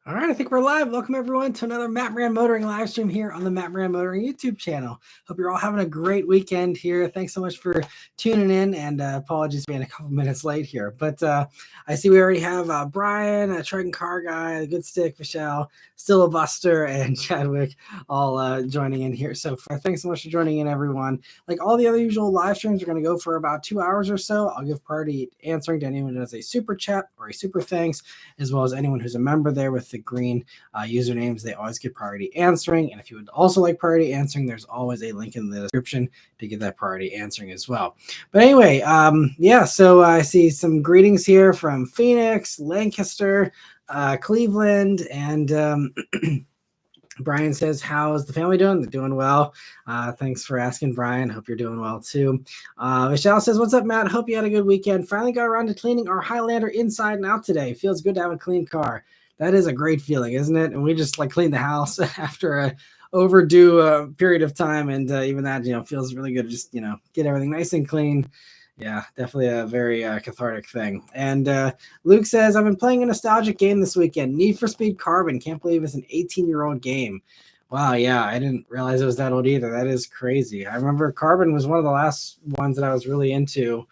All right, I think we're live. Welcome everyone to another Matt Maran Motoring live stream here on the Matt Maran Motoring YouTube channel. Hope you're all having a great weekend here. Thanks so much for tuning in, and apologies for being a couple minutes late here. But I see we already have Brian, a Triton Car Guy, the Good Stick, Michelle, Still a Buster, and Chadwick all joining in here. So thanks so much for joining in, everyone. Like all the other usual live streams are going to go for about 2 hours or so. I'll give priority answering to anyone who does a super chat or a super thanks, as well as anyone who's a member there with the green usernames. They always get priority answering. And if you would also like priority answering, there's always a link in the description to get that priority answering as well. But anyway, so I see some greetings here from Phoenix, Lancaster, Cleveland, and Brian says, how's the family doing? They're doing well. Thanks for asking, Brian. Hope you're doing well too. Michelle says, what's up, Matt? Hope you had a good weekend. Finally got around to cleaning our Highlander inside and out today. Feels good to have a clean car. That is a great feeling, isn't it? And we just cleaned the house after a overdue period of time. And even that, feels really good. Just, get everything nice and clean. Yeah, definitely a very cathartic thing. And Luke says, I've been playing a nostalgic game this weekend, Need for Speed Carbon. Can't believe it's an 18-year-old game. Wow, yeah, I didn't realize it was that old either. That is crazy. I remember Carbon was one of the last ones that I was really into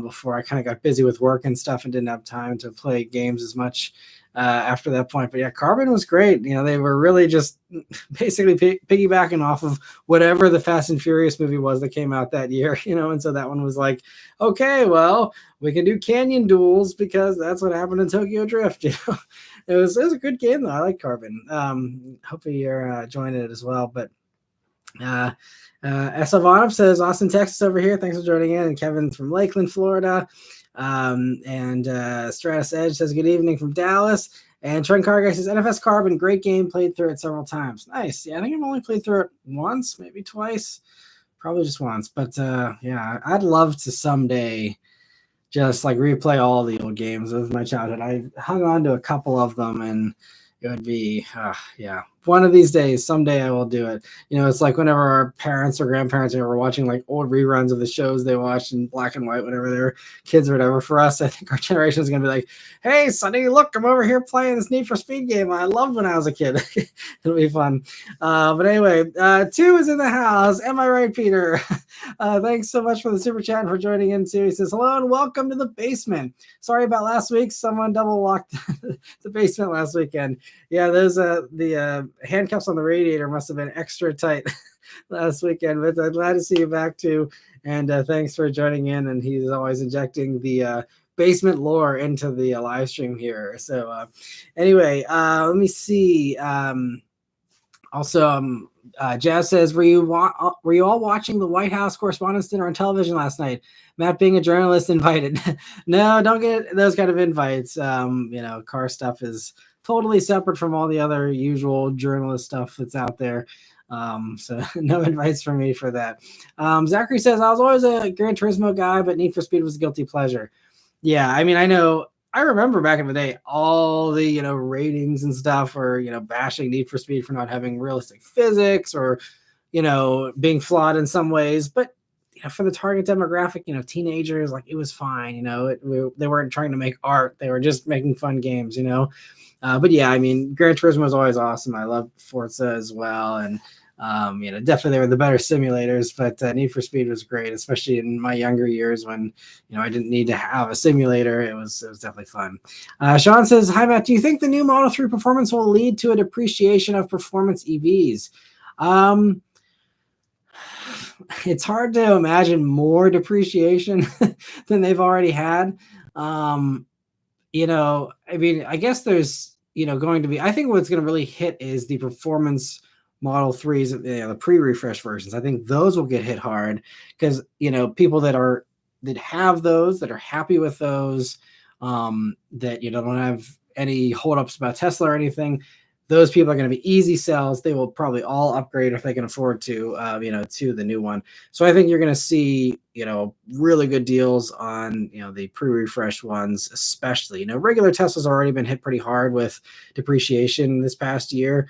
before I kind of got busy with work and stuff and didn't have time to play games as much after that point. But yeah, Carbon was great. They were really just basically piggybacking off of whatever the Fast and Furious movie was that came out that year, and so that one was like, okay, well, we can do canyon duels because that's what happened in Tokyo Drift. It was a good game though. I like Carbon. Hopefully you're enjoying it as well. But Esavanov says, Austin, Texas over here. Thanks for joining in. And Kevin's from Lakeland, Florida. And Stratus Edge says, good evening from Dallas. And Trent Carguy says, NFS Carbon, great game, played through it several times. Nice. Yeah, I think I've only played through it once, maybe twice, probably just once. But yeah, I'd love to someday just replay all the old games of my childhood. I hung on to a couple of them, and it would be, one of these days, someday I will do it. It's like whenever our parents or grandparents were watching old reruns of the shows they watched in black and white, whenever they were kids or whatever. For us, I think our generation is going to be like, hey, Sonny, look, I'm over here playing this Need for Speed game I loved when I was a kid. It'll be fun. But anyway, 2 is in the house. Am I right, Peter? Thanks so much for the super chat and for joining in too. He says, hello and welcome to the basement. Sorry about last week. Someone double locked the basement last weekend. Yeah, those the handcuffs on the radiator must have been extra tight last weekend. But I'm glad to see you back too, and thanks for joining in. And he's always injecting the basement lore into the live stream here. So anyway, let me see. Jazz says, were you all watching the White House Correspondents' Dinner on television last night? Matt, being a journalist, invited. No, don't get those kind of invites. Car stuff is totally separate from all the other usual journalist stuff that's out there. So no invites from me for that. Zachary says, I was always a Gran Turismo guy, but Need for Speed was a guilty pleasure. Yeah, I mean, I remember back in the day, all the, ratings and stuff were, bashing Need for Speed for not having realistic physics or, being flawed in some ways. But, for the target demographic, teenagers, it was fine. They weren't trying to make art. They were just making fun games, But yeah, I mean, Gran Turismo was always awesome. I love Forza as well. And, definitely they were the better simulators, but Need for Speed was great, especially in my younger years when, I didn't need to have a simulator. It was definitely fun. Sean says, hi, Matt, do you think the new Model 3 performance will lead to a depreciation of performance EVs? It's hard to imagine more depreciation than they've already had. I guess there's, going to be, I think what's going to really hit is the performance Model 3s, the pre-refresh versions. I think those will get hit hard because, people that have those, that are happy with those, that, don't have any holdups about Tesla or anything, those people are going to be easy sells. They will probably all upgrade if they can afford to, to the new one. So I think you're going to see, really good deals on, the pre-refresh ones, especially, regular Teslas already been hit pretty hard with depreciation this past year.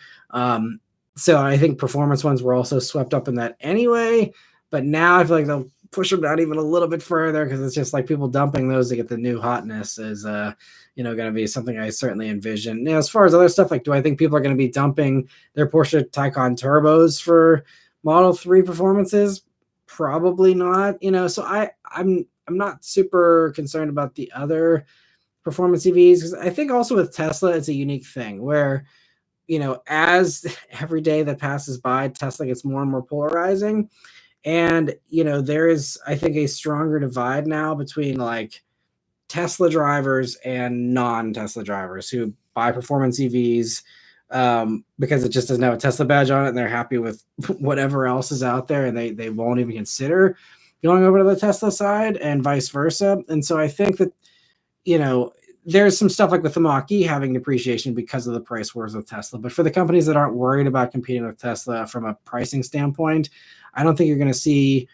So I think performance ones were also swept up in that anyway. But now I feel like they'll push them down even a little bit further because it's just people dumping those to get the new hotness is, going to be something I certainly envision. As far as other stuff, like, do I think people are going to be dumping their Porsche Taycan turbos for Model 3 performances? Probably not. So I'm not super concerned about the other performance EVs, because I think also with Tesla, it's a unique thing where, as every day that passes by, Tesla gets more and more polarizing. And, there is, I think, a stronger divide now between like Tesla drivers and non-Tesla drivers who buy performance EVs because it just doesn't have a Tesla badge on it, and they're happy with whatever else is out there, and they won't even consider going over to the Tesla side, and vice versa. And so I think that, there's some stuff like with the Mach-E having depreciation because of the price wars with Tesla. But for the companies that aren't worried about competing with Tesla from a pricing standpoint, I don't think you're going to see,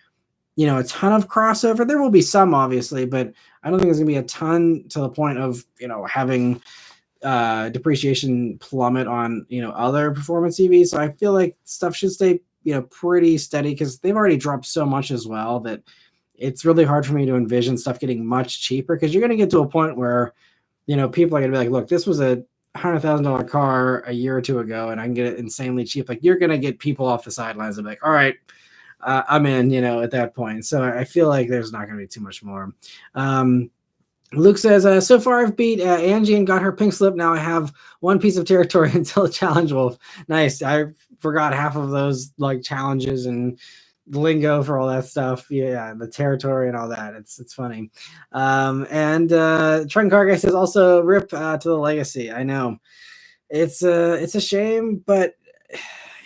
a ton of crossover. There will be some, obviously, but I don't think there's going to be a ton to the point of, having depreciation plummet on, other performance EVs. So I feel like stuff should stay, pretty steady, because they've already dropped so much as well that it's really hard for me to envision stuff getting much cheaper, because you're going to get to a point where, people are going to be like, look, this was a $100,000 car a year or two ago, and I can get it insanely cheap. Like, you're going to get people off the sidelines and be like, all right, I'm in, at that point. So I feel like there's not going to be too much more. Luke says, so far I've beat Angie and got her pink slip. Now I have one piece of territory until Challenge Wolf. Nice. I forgot half of those like challenges and the lingo for all that stuff. Yeah, the territory and all that. It's funny. And Trent Carguy says also rip to the legacy. I know it's a shame, but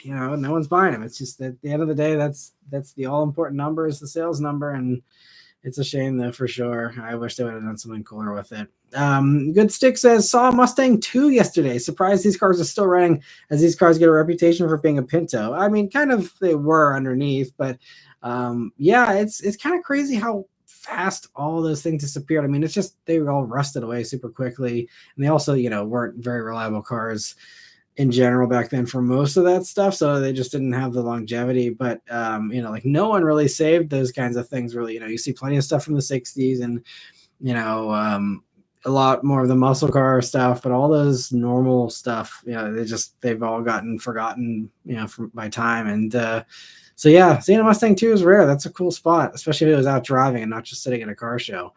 no one's buying them. It's just at the end of the day, that's the all important number, is the sales number, and it's a shame though, for sure. I wish they would have done something cooler with it. Good Stick says, saw Mustang 2 yesterday. Surprised these cars are still running, as these cars get a reputation for being a Pinto. I mean, kind of they were underneath, but yeah, it's kind of crazy how fast all those things disappeared. I mean, it's just they were all rusted away super quickly, and they also, weren't very reliable cars in general back then for most of that stuff, so they just didn't have the longevity. But like no one really saved those kinds of things, really. You see plenty of stuff from the 60s, and a lot more of the muscle car stuff, but all those normal stuff, they've all gotten forgotten, by time. And so yeah, seeing a Mustang 2 is rare. That's a cool spot, especially if it was out driving and not just sitting in a car show.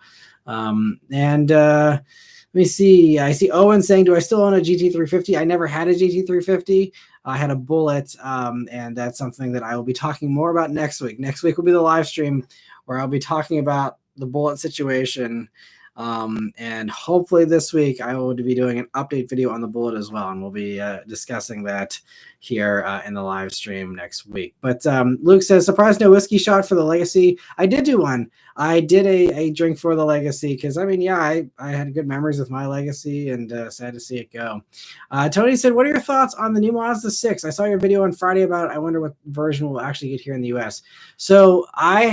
Let me see. I see Owen saying, do I still own a GT350? I never had a GT350. I had a Bullet, and that's something that I will be talking more about next week. Next week will be the live stream where I'll be talking about the Bullet situation. And hopefully this week I will be doing an update video on the Bullet as well, and we'll be discussing that here in the live stream next week. But Luke says, surprised no whiskey shot for the Legacy. I did do one. I did a drink for the Legacy, because I mean, yeah, I had good memories with my Legacy, and sad to see it go. Tony said, what are your thoughts on the new Mazda 6? I saw your video on Friday about it. I wonder what version we'll actually get here in the US. So I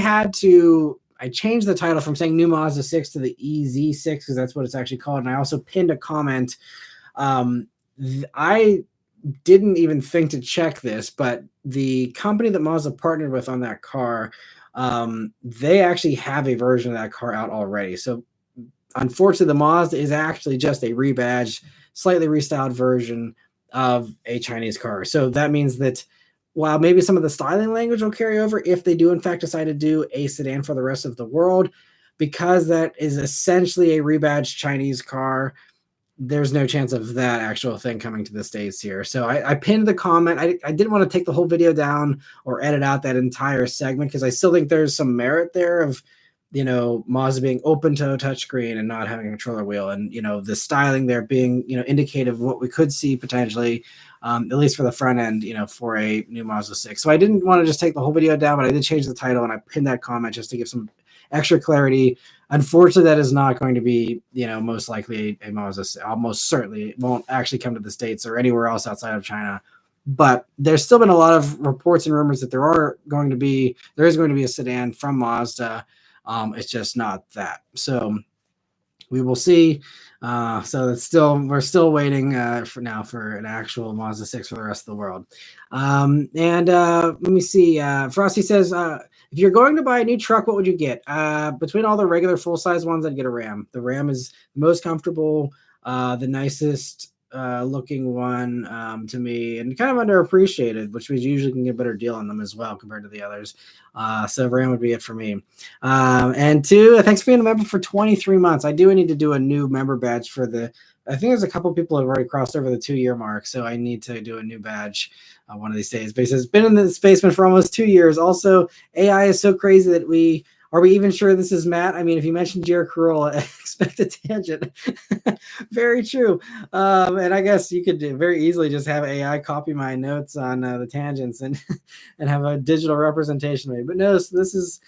changed the title from saying New Mazda 6 to the EZ6, because that's what it's actually called. And I also pinned a comment. I didn't even think to check this, but the company that Mazda partnered with on that car, they actually have a version of that car out already. So unfortunately, the Mazda is actually just a rebadged, slightly restyled version of a Chinese car. So that means that while maybe some of the styling language will carry over if they do in fact decide to do a sedan for the rest of the world, because that is essentially a rebadged Chinese car, there's no chance of that actual thing coming to the States here. So I pinned the comment. I didn't want to take the whole video down or edit out that entire segment, because I still think there's some merit there of, Mazda being open to a touchscreen and not having a controller wheel, and, the styling there being, indicative of what we could see potentially, at least for the front end, for a new Mazda 6. So I didn't want to just take the whole video down, but I did change the title, and I pinned that comment just to give some extra clarity. Unfortunately, that is not going to be, most likely a Mazda. Almost certainly it won't actually come to the States or anywhere else outside of China. But there's still been a lot of reports and rumors that there is going to be a sedan from Mazda. It's just not that. So we will see. So we're still waiting for an actual Mazda 6 for the rest of the world. Let me see. Frosty says, if you're going to buy a new truck, what would you get? Between all the regular full-size ones, I'd get a Ram. The Ram is the most comfortable. the nicest looking one to me, and kind of underappreciated, which we usually can get a better deal on them as well compared to the others. So Ram would be it for me. And two, thanks for being a member for 23 months. I do need to do a new member badge for the. I think there's a couple people who have already crossed over the 2-year mark, so I need to do a new badge one of these days. But he says, been in this basement for almost 2 years. Also, AI is so crazy that are we even sure this is Matt? I mean, if you mentioned Jerry Corolla, expect a tangent. Very true. And I guess you could very easily just have AI copy my notes on the tangents and and have a digital representation of me. But no, so this is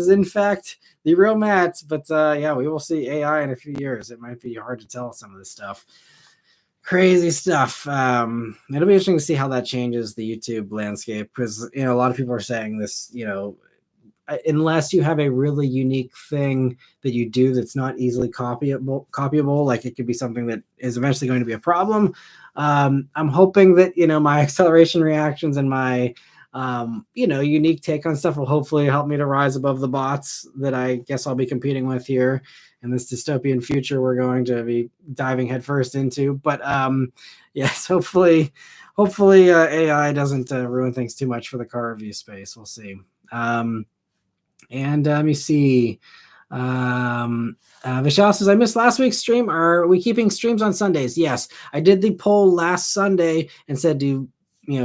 in fact the real Matt. But yeah, we will see AI in a few years. It might be hard to tell some of this stuff. Crazy stuff. It'll be interesting to see how that changes the YouTube landscape, because a lot of people are saying this. Unless you have a really unique thing that you do that's not easily copyable, like it could be something that is eventually going to be a problem. I'm hoping that my acceleration reactions and my unique take on stuff will hopefully help me to rise above the bots that I guess I'll be competing with here in this dystopian future we're going to be diving headfirst into. But yes, hopefully AI doesn't ruin things too much for the car review space. We'll see. And let me see. Vishal says, I missed last week's stream. Are we keeping streams on Sundays? Yes. I did the poll last Sunday and said, do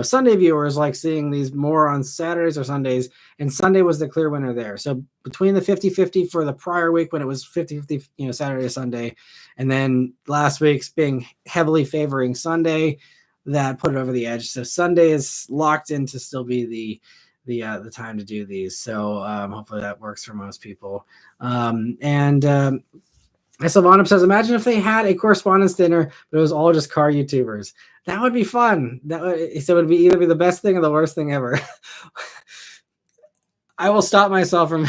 Sunday viewers like seeing these more on Saturdays or Sundays? And Sunday was the clear winner there. So between the 50-50 for the prior week when it was 50-50, Saturday, Sunday, and then last week's being heavily favoring Sunday, that put it over the edge. So Sunday is locked in to still be the time to do these. So hopefully that works for most people. Sylvana says, imagine if they had a correspondence dinner, but it was all just car YouTubers. That would be fun. So it would either be the best thing or the worst thing ever. I will stop myself from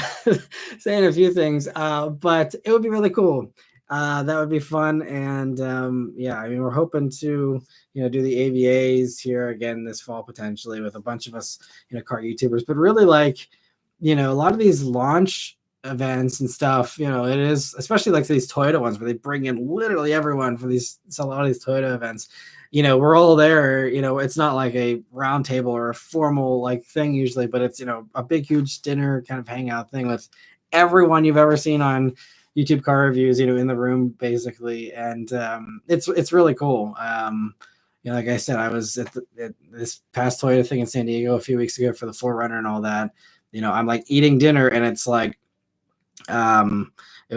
saying a few things, but it would be really cool. That would be fun. And yeah, I mean, we're hoping to, do the AVAs here again this fall, potentially with a bunch of us, car YouTubers, but really a lot of these launch events and stuff, it is especially like these Toyota ones where they bring in literally everyone for a lot of these Toyota events. We're all there, it's not like a round table or a formal thing usually, but it's, a big, huge dinner kind of hangout thing with everyone you've ever seen on YouTube car reviews, in the room basically. And it's really cool. Like I said, I was at this past Toyota thing in San Diego a few weeks ago for the 4Runner and all that. I'm eating dinner and it's it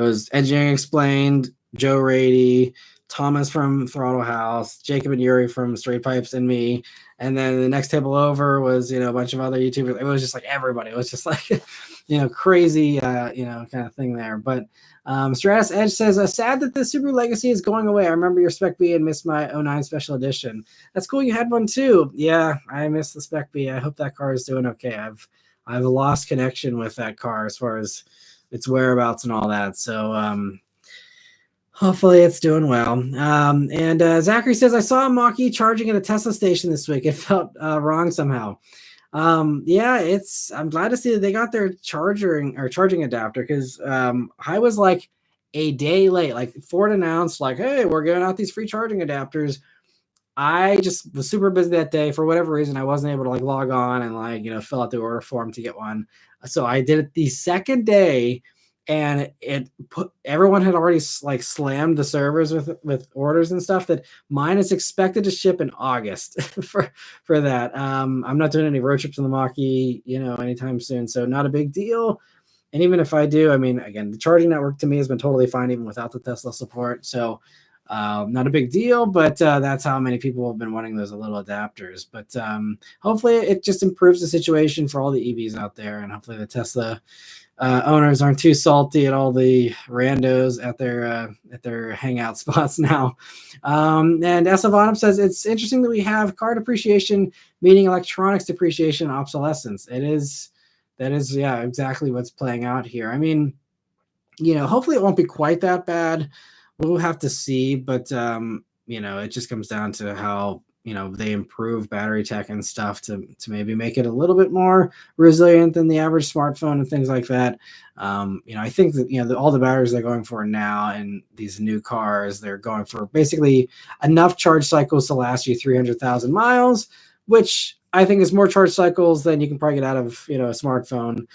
was Engineering Explained, Joe Rady, Thomas from Throttle House, Jacob and Yuri from Straight Pipes, and me. And then the next table over was, a bunch of other YouTubers. It was just everybody. It was just crazy, kind of thing there. But Stratus Edge says, sad that the Subaru Legacy is going away. I remember your Spec B and missed my 09 Special Edition. That's cool. You had one too. Yeah, I missed the Spec B. I hope that car is doing okay. I've lost connection with that car as far as its whereabouts and all that. So hopefully it's doing well. And Zachary says, I saw a Mach-E charging at a Tesla station this week. It felt wrong somehow. Yeah, I'm glad to see that they got their charging adapter, because I was a day late. Ford announced hey, we're giving out these free charging adapters. I just was super busy that day. For whatever reason, I wasn't able to log on and fill out the order form to get one. So I did it the second day, and everyone had already slammed the servers with orders and stuff, that mine is expected to ship in August for that. I'm not doing any road trips in the Mach-E, anytime soon. So not a big deal. And even if I do, I mean, again, the charging network to me has been totally fine even without the Tesla support. So not a big deal, but that's how many people have been wanting those little adapters. But hopefully it just improves the situation for all the EVs out there, and hopefully the Tesla owners aren't too salty at all the randos at their hangout spots now. And Esavanov says, it's interesting that we have car depreciation meeting electronics depreciation obsolescence. That is yeah, exactly what's playing out here. I mean, hopefully it won't be quite that bad. We'll have to see, but it just comes down to how they improve battery tech and stuff to maybe make it a little bit more resilient than the average smartphone and things like that. I think that, all the batteries they're going for now in these new cars, they're going for basically enough charge cycles to last you 300,000 miles, which I think is more charge cycles than you can probably get out of, a smartphone.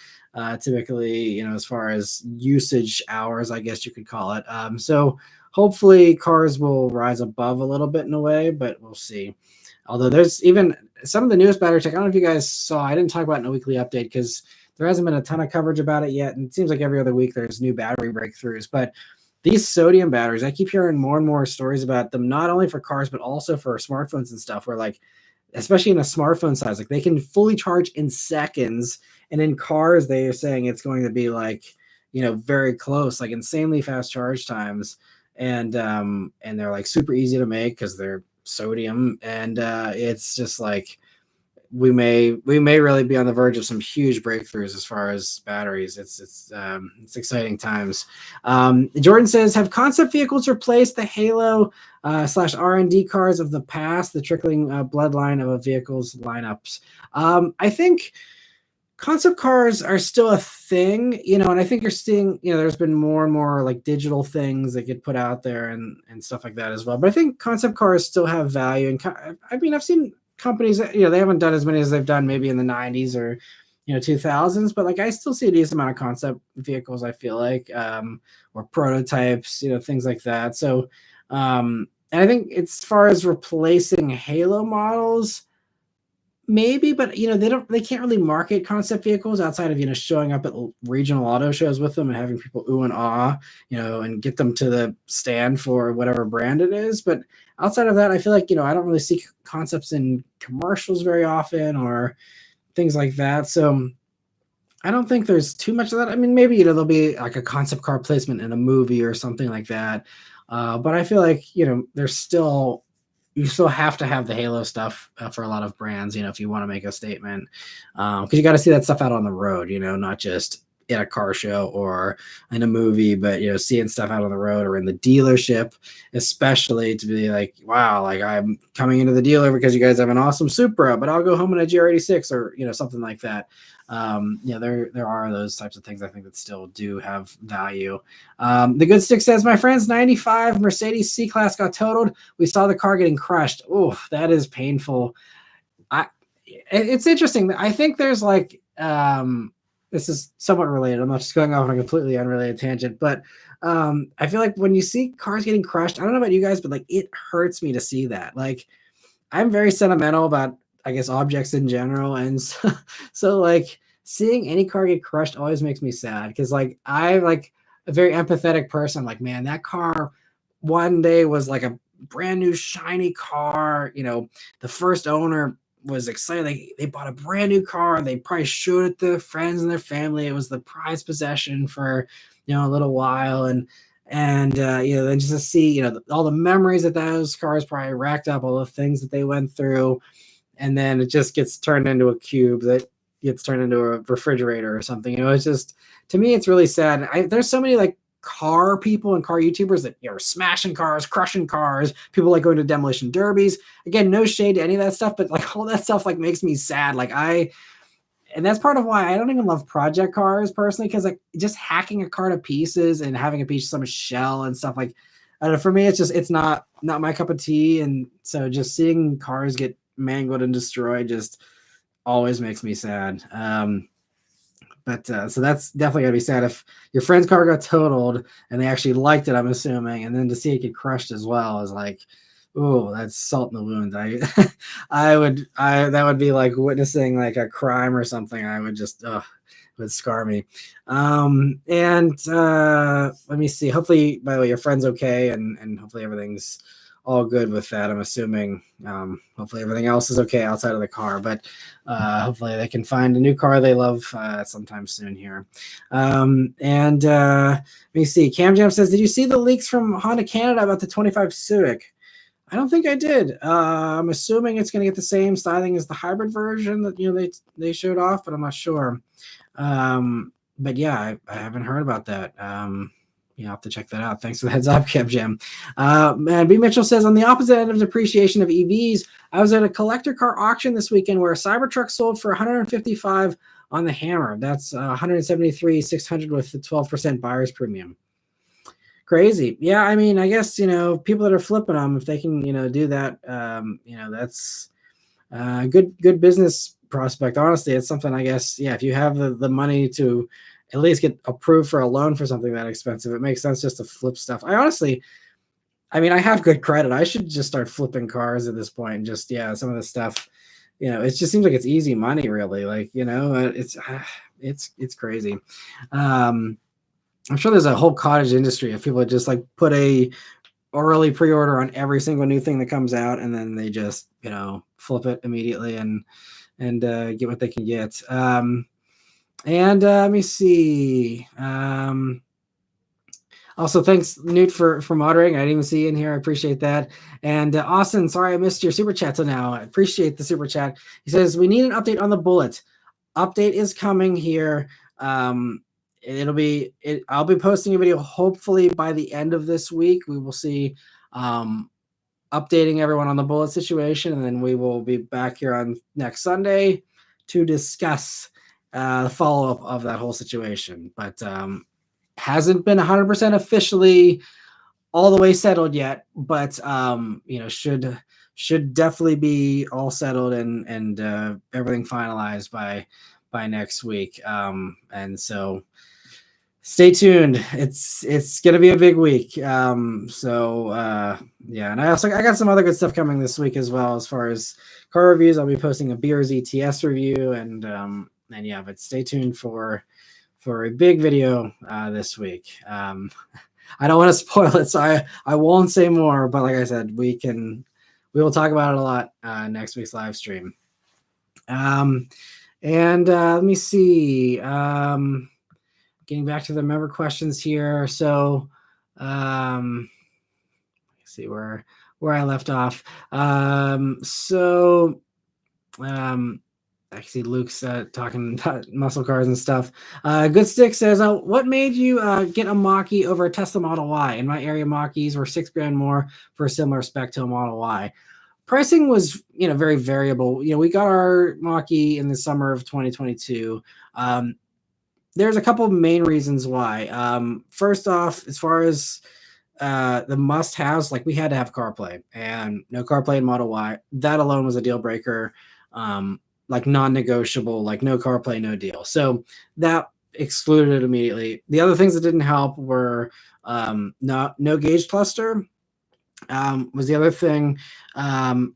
Typically, as far as usage hours, I guess you could call it. So hopefully cars will rise above a little bit in a way, but we'll see. Although there's even some of the newest battery tech, I don't know if you guys saw, I didn't talk about it in a weekly update because there hasn't been a ton of coverage about it yet. And it seems like every other week there's new battery breakthroughs. But these sodium batteries, I keep hearing more and more stories about them, not only for cars, but also for smartphones and stuff, where like, especially in a smartphone size, like they can fully charge in seconds. And in cars, they are saying it's going to be like, very close, like insanely fast charge times. And they're like super easy to make because they're sodium. And it's just like, we may really be on the verge of some huge breakthroughs as far as batteries. It's exciting times. Jordan says, have concept vehicles replaced the Halo / R&D cars of the past, the trickling bloodline of a vehicle's lineups? I think concept cars are still a thing, and I think you're seeing, there's been more and more like digital things that get put out there and stuff like that as well. But I think concept cars still have value. And I've seen companies that, they haven't done as many as they've done maybe in the 90s or 2000s, but like I still see a decent amount of concept vehicles, I feel like, or prototypes, things like that. So and I think as far as replacing Halo models, maybe, but they can't really market concept vehicles outside of showing up at regional auto shows with them and having people ooh and ah, and get them to the stand for whatever brand it is. But outside of that, I feel like I don't really see concepts in commercials very often or things like that. So I don't think there's too much of that. I mean, maybe there'll be like a concept car placement in a movie or something like that. But I feel like there's still. You still have to have the Halo stuff for a lot of brands, if you want to make a statement, because you got to see that stuff out on the road, not just at a car show or in a movie, but seeing stuff out on the road or in the dealership, especially to be like, wow, like I'm coming into the dealer because you guys have an awesome Supra, but I'll go home in a GR86 or something like that. There are those types of things I think that still do have value. The Good Stick says, my friend's 95 Mercedes C-Class got totaled. We saw the car getting crushed. Oh, that is painful. It's interesting. I think there's like, this is somewhat related. I'm not just going off on a completely unrelated tangent, but I feel like when you see cars getting crushed, I don't know about you guys, but like it hurts me to see that. Like I'm very sentimental about, I guess, objects in general. And so like seeing any car get crushed always makes me sad because like I'm like a very empathetic person. Like, man, that car one day was like a brand new shiny car. The first owner was excited. They bought a brand new car. They probably showed it to their friends and their family. It was the prized possession for, a little while. And then just to see, all the memories that those cars probably racked up, all the things that they went through, and then it just gets turned into a cube that gets turned into a refrigerator or something. It's just, to me, it's really sad. There's so many like car people and car YouTubers that are smashing cars, crushing cars. People like going to demolition derbies. Again, no shade to any of that stuff, but like all that stuff like makes me sad. And that's part of why I don't even love project cars personally, because like just hacking a car to pieces and having a piece of someone's shell and stuff like, for me, it's not my cup of tea. And so just seeing cars get mangled and destroyed just always makes me sad. So that's definitely gonna be sad if your friend's car got totaled and they actually liked it, I'm assuming, and then to see it get crushed as well is like, oh, that's salt in the wound. That would be like witnessing like a crime or something. I would just, it would scar me. Let me see. Hopefully, by the way, your friend's okay, and hopefully everything's all good with that. I'm assuming. Hopefully everything else is okay outside of the car, but hopefully they can find a new car they love sometime soon here. Let me see. Cam Jam says, did you see the leaks from Honda Canada about the 25 Civic? I don't think I did. I'm assuming it's going to get the same styling as the hybrid version that they showed off, but I'm not sure. But yeah, I haven't heard about that. I'll have to check that out. Thanks for the heads up, Kev Jam. And B. Mitchell says, on the opposite end of depreciation of EVs, I was at a collector car auction this weekend where a Cybertruck sold for 155 on the hammer. That's 173,600 with the 12% buyer's premium. Crazy. Yeah, I mean, I guess, people that are flipping them, if they can, do that, that's good business prospect. Honestly, it's something, I guess, if you have the money to at least get approved for a loan for something that expensive, it makes sense just to flip stuff. I have good credit. I should just start flipping cars at this point and just, some of the stuff, it just seems like it's easy money, really. Like, it's crazy. I'm sure there's a whole cottage industry of people that just like put a early pre-order on every single new thing that comes out, and then they just, flip it immediately and get what they can get. Let me see. Also, thanks, Newt, for moderating. I didn't even see you in here. I appreciate that. And Austin, sorry I missed your super chat till now. I appreciate the super chat. He says, we need an update on the Bullet. Update is coming here. I'll be posting a video hopefully by the end of this week. We will see updating everyone on the Bullet situation, and then we will be back here on next Sunday to discuss the follow-up of that whole situation. But hasn't been 100% officially all the way settled yet, but should definitely be all settled and everything finalized by next week. And so stay tuned. It's gonna be a big week. And I got some other good stuff coming this week as well. As far as car reviews, I'll be posting a Beers ETS review, but stay tuned for a big video this week. I don't want to spoil it, so I won't say more. But like I said, we will talk about it a lot next week's live stream. Let me see. Getting back to the member questions here. So, let's see where I left off. I see Luke's talking about muscle cars and stuff. Good Stick says, what made you get a Mach-E over a Tesla Model Y? In my area, Mach-Es were $6,000 more for a similar spec to a Model Y. Pricing was, very variable. We got our Mach-E in the summer of 2022. There's a couple of main reasons why. First off, as far as the must-haves, like we had to have CarPlay, and no CarPlay in Model Y. That alone was a deal breaker. Like non-negotiable, like no CarPlay, no deal. So that excluded it immediately. The other things that didn't help were no gauge cluster was the other thing. And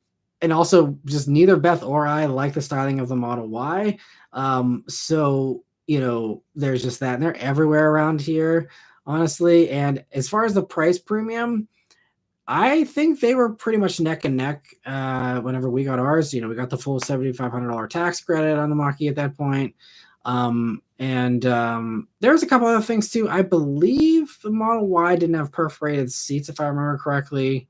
also just neither Beth or I like the styling of the Model Y. So, there's just that, and they're everywhere around here, honestly. And as far as the price premium, I think they were pretty much neck and neck whenever we got ours. We got the full $7,500 tax credit on the Mach-E at that point. There's a couple other things too. I believe the Model Y didn't have perforated seats, if I remember correctly.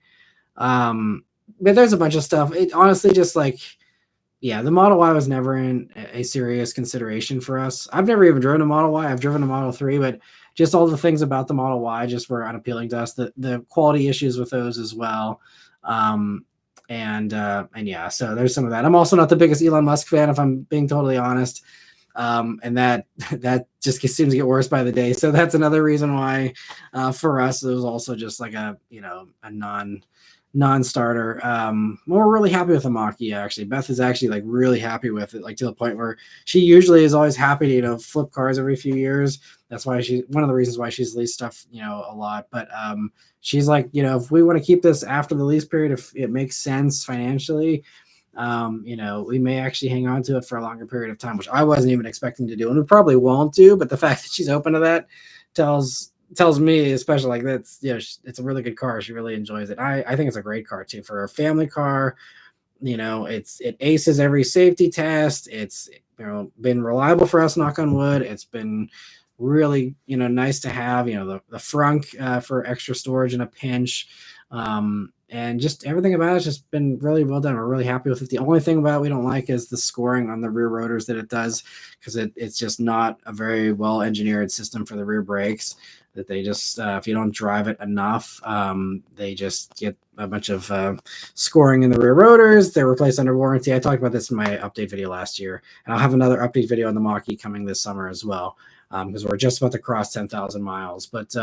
But there's a bunch of stuff. It honestly just the Model Y was never in a serious consideration for us. I've never even driven a Model Y. I've driven a Model 3, but just all the things about the Model Y just were unappealing to us. The quality issues with those as well. So there's some of that. I'm also not the biggest Elon Musk fan, if I'm being totally honest. And that just seems to get worse by the day. So that's another reason why for us, it was also just like a non-starter. We're really happy with the Mach-E, actually. Beth is actually really happy with it, to the point where she usually is always happy to flip cars every few years. That's why one of the reasons why she's leased stuff a lot. But she's if we want to keep this after the lease period, if it makes sense financially, we may actually hang on to it for a longer period of time, which I wasn't even expecting to do, and we probably won't do. But the fact that she's open to that tells me, especially that's it's a really good car. She really enjoys it. I think it's a great car too for a family car. It aces every safety test. It's been reliable for us, knock on wood. It's been really nice to have the frunk for extra storage in a pinch, and just everything about it's just been really well done. We're really happy with it. The only thing about it we don't like is the scoring on the rear rotors that it does, because it's just not a very well engineered system for the rear brakes. that they just, if you don't drive it enough, they just get a bunch of scoring in the rear rotors. They're replaced under warranty. I talked about this in my update video last year, and I'll have another update video on the Mach-E coming this summer as well, because we're just about to cross 10,000 miles. But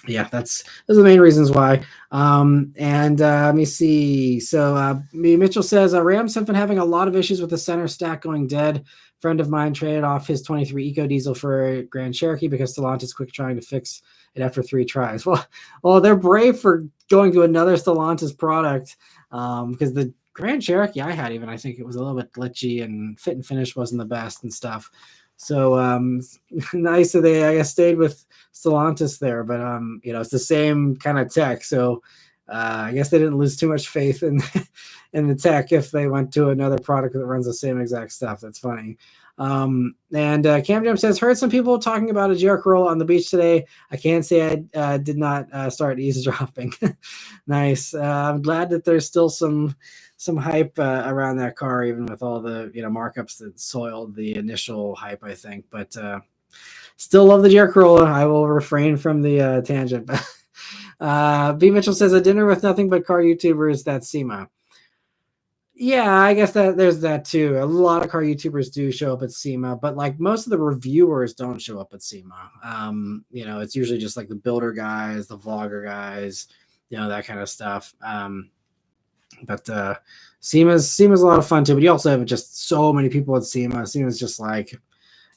yeah, those are the main reasons why. Let me see. So Mitchell says Rams have been having a lot of issues with the center stack going dead. Friend of mine traded off his 23 Eco Diesel for a Grand Cherokee because Stellantis quick trying to fix it after 3 tries. Well, they're brave for going to another Stellantis product, because the Grand Cherokee I had, even I think it was a little bit glitchy and fit and finish wasn't the best and stuff. So nice that they, I guess, stayed with Stellantis there, but it's the same kind of tech. So I guess they didn't lose too much faith in the tech if they went to another product that runs the same exact stuff. That's funny. Cam Jam says, heard some people talking about a GR Corolla on the beach today. I can't say I did not start eavesdropping. Nice. I'm glad that there's still some hype around that car, even with all the markups that soiled the initial hype, I think. But still love the GR Corolla. I will refrain from the tangent. B. Mitchell says, a dinner with nothing but car YouTubers, that's SEMA. Yeah, I guess that there's that too. A lot of car YouTubers do show up at SEMA, but like most of the reviewers don't show up at SEMA. It's usually just like the builder guys, the vlogger guys, that kind of stuff. But SEMA's a lot of fun too. But you also have just so many people at SEMA. SEMA's just like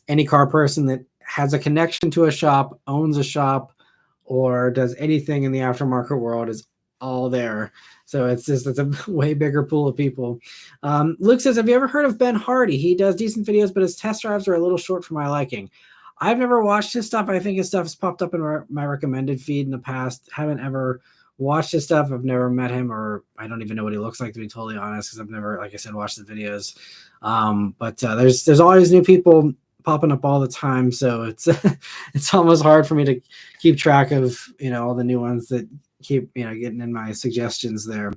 any car person that has a connection to a shop, owns a shop, or does anything in the aftermarket world is all there. So it's a way bigger pool of people. Luke says, have you ever heard of Ben Hardy? He does decent videos, but his test drives are a little short for my liking. I've never watched his stuff. I think his stuff has popped up in my recommended feed in the past. Haven't ever watched his stuff. I've never met him, or I don't even know what he looks like, to be totally honest, because I've never, like I said, watched the videos. But there's always new people popping up all the time, so it's almost hard for me to keep track of all the new ones that keep getting in my suggestions there.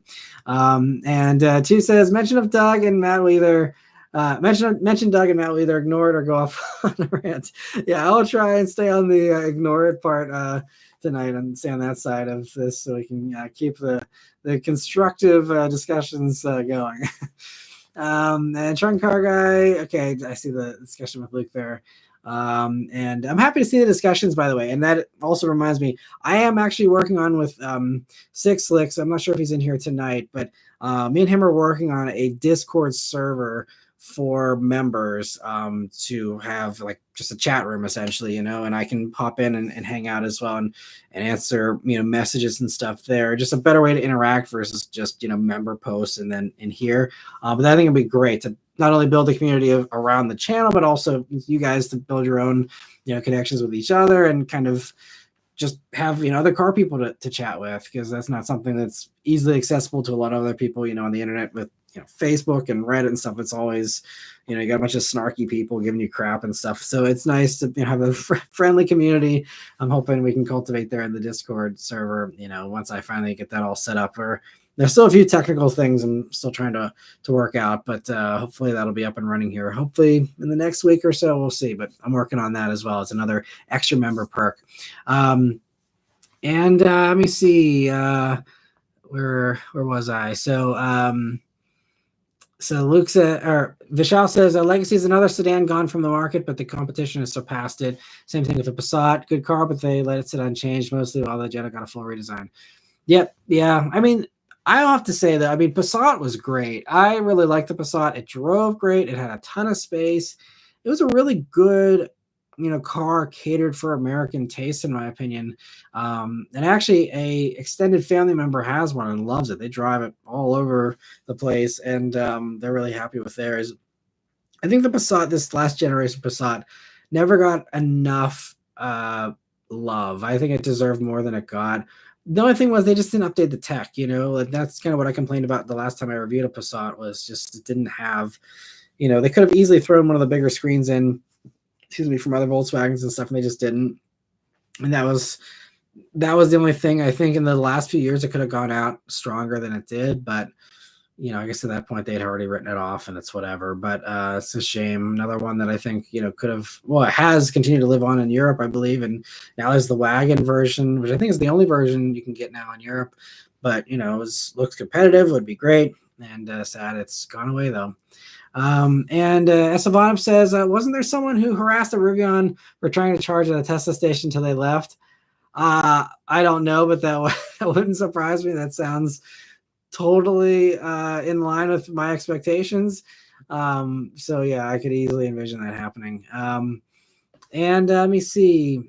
Two says, mention Doug and Matt will either ignore it or go off on a rant. Yeah, I'll try and stay on the ignore it part tonight and stay on that side of this, so we can keep the constructive discussions going. And Trunk Car Guy, okay, I see the discussion with Luke there. And I'm happy to see the discussions, by the way. And that also reminds me, I am actually working on with Six Slicks. I'm not sure if he's in here tonight, but me and him are working on a Discord server for members to have like just a chat room essentially, and I can pop in and hang out as well and answer messages and stuff there. Just a better way to interact versus just member posts and then in here. But I think it'd be great to not only build a community around the channel, but also you guys to build your own connections with each other and kind of just have other car people to chat with, because that's not something that's easily accessible to a lot of other people on the internet with Facebook and Reddit and stuff. It's always you got a bunch of snarky people giving you crap and stuff, so it's nice to have a friendly community. I'm hoping we can cultivate there in the Discord server once I finally get that all set up. Or there's still a few technical things I'm still trying to work out, but hopefully that'll be up and running here hopefully in the next week or so. We'll see, but I'm working on that as well. It's another extra member perk. Let me see, where was I? So Luke said, or Vishal says, Legacy is another sedan gone from the market, but the competition has surpassed it. Same thing with the Passat, good car, but they let it sit unchanged mostly while the Jetta got a full redesign. Yep, yeah. I mean, I have to say that, Passat was great. I really liked the Passat. It drove great. It had a ton of space. It was a really good car catered for American taste, in my opinion. And actually a extended family member has one and loves it. They drive it all over the place, and they're really happy with theirs. I think the Passat, this last generation Passat, never got enough love. I think it deserved more than it got. The only thing was they just didn't update the tech, like that's kind of what I complained about the last time I reviewed a Passat, was just it didn't have, they could have easily thrown one of the bigger screens in, from other Volkswagens and stuff, and they just didn't. And that was the only thing. I think in the last few years it could have gone out stronger than it did, but I guess at that point they'd already written it off and it's whatever. But it's a shame. Another one that I think could have, well, it has continued to live on in Europe, I believe, and now there's the wagon version, which I think is the only version you can get now in Europe. But looks competitive, would be great, and sad it's gone away though. And Estevan says, wasn't there someone who harassed a Rivian for trying to charge at a Tesla station until they left? I don't know, but that wouldn't surprise me. That sounds totally in line with my expectations. So yeah, I could easily envision that happening. And let me see.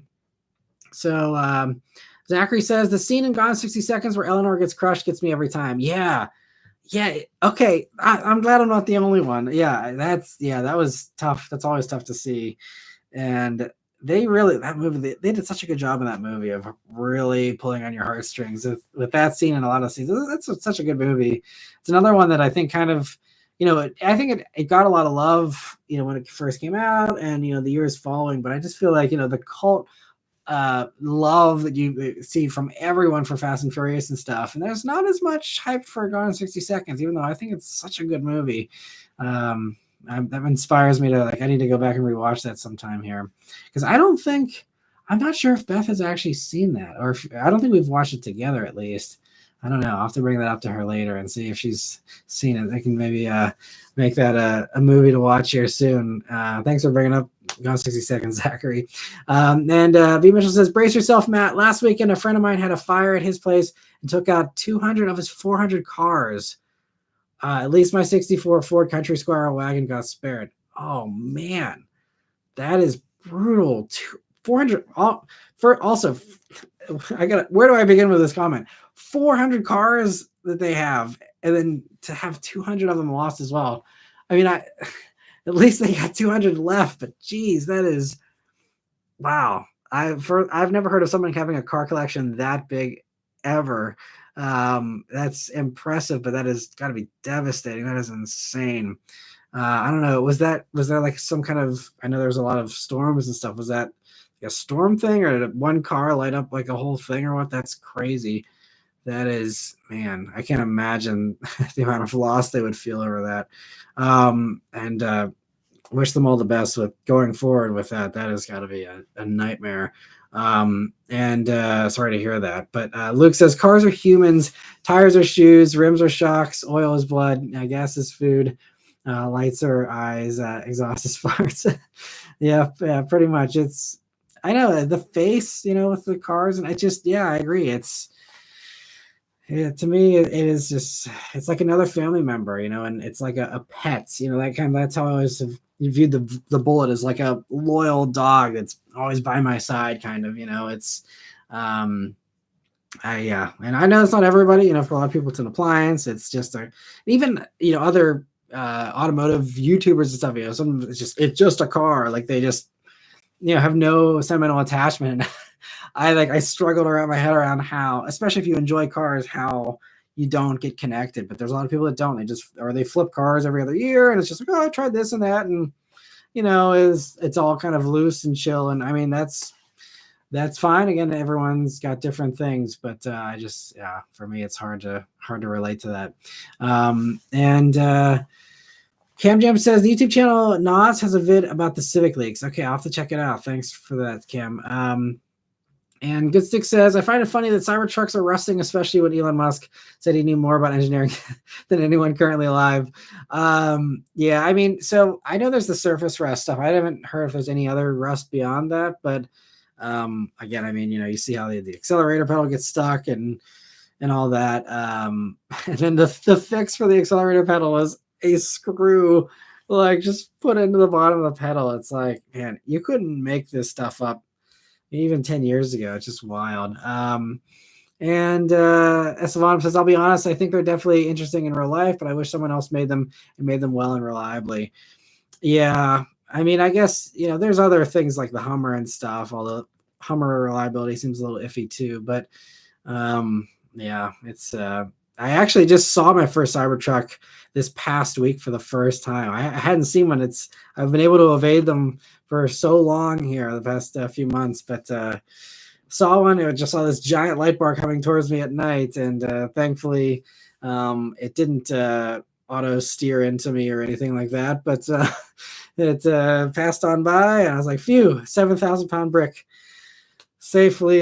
So Zachary says the scene in Gone 60 Seconds where Eleanor gets crushed gets me every time. Yeah. Okay. I'm glad I'm not the only one. Yeah, that was tough. That's always tough to see. And that movie, they did such a good job in that movie of really pulling on your heartstrings with that scene and a lot of scenes. That's such a good movie. It's another one that I think kind of, I think it got a lot of love, when it first came out and, the years following, but I just feel like, the cult love that you see from everyone for Fast and Furious and stuff. And there's not as much hype for Gone in 60 Seconds, even though I think it's such a good movie. That inspires me to I need to go back and rewatch that sometime here, because I'm not sure if Beth has actually seen that, or I don't think we've watched it together at least. I don't know. I'll have to bring that up to her later and see if she's seen it. I can maybe make that a movie to watch here soon. Thanks for bringing up Gone 60 Seconds, Zachary. And B. Mitchell says, brace yourself, Matt. Last weekend, a friend of mine had a fire at his place and took out 200 of his 400 cars. At least my 64 Ford Country Squire wagon got spared. Oh, man. That is brutal. 400. Where do I begin with this comment? 400 cars that they have, and then to have 200 of them lost as well. I mean, at least they got 200 left, but geez, that is, wow. I've never heard of someone having a car collection that big ever. That's impressive, but that has got to be devastating. That is insane. I don't know. Was there like some kind of, I know there was a lot of storms and stuff. Was that a storm thing, or did one car light up like a whole thing, or what? That's crazy. That is, man, I can't imagine the amount of loss they would feel over that. And wish them all the best with going forward with that. That has got to be a nightmare. And sorry to hear that. But Luke says cars are humans, tires are shoes, rims are shocks, oil is blood, gas is food, lights are eyes, exhaust is farts. yeah, pretty much. I know the face, with the cars, and I agree. To me, it is just, it's like another family member, and it's like a pet, that's how I always have viewed the Bullet as like a loyal dog that's always by my side, kind of, it's, and I know it's not everybody, for a lot of people, it's an appliance. It's just even, other, automotive YouTubers and stuff, some it's just a car. Like they just, have no sentimental attachment. I struggle to wrap my head around how, especially if you enjoy cars, how you don't get connected. But there's a lot of people that don't. They flip cars every other year, and it's just like, oh, I tried this and that, and it's all kind of loose and chill. And I mean, that's fine. Again, everyone's got different things, but for me, it's hard to relate to that. And Cam Jam says the YouTube channel Nas has a vid about the Civic leaks. Okay, I'll have to check it out. Thanks for that, Cam. And Good Stick says, I find it funny that Cybertrucks are rusting, especially when Elon Musk said he knew more about engineering than anyone currently alive. I mean, so I know there's the surface rust stuff. I haven't heard if there's any other rust beyond that, but again, I mean, you see how the accelerator pedal gets stuck and all that. And then the fix for the accelerator pedal was a screw, just put into the bottom of the pedal. It's like, man, you couldn't make this stuff up even 10 years ago. It's just wild. And Estevan says, I'll be honest, I think they're definitely interesting in real life, but I wish someone else made them and made them well and reliably. Yeah, I mean, I guess, there's other things like the Hummer and stuff, although Hummer reliability seems a little iffy too. But it's I actually just saw my first Cybertruck this past week for the first time. I hadn't seen one. I've been able to evade them for so long here the past few months, but saw one. I just saw this giant light bar coming towards me at night, and thankfully It didn't auto steer into me or anything like that, but it passed on by, and I was like, phew, 7,000-pound brick safely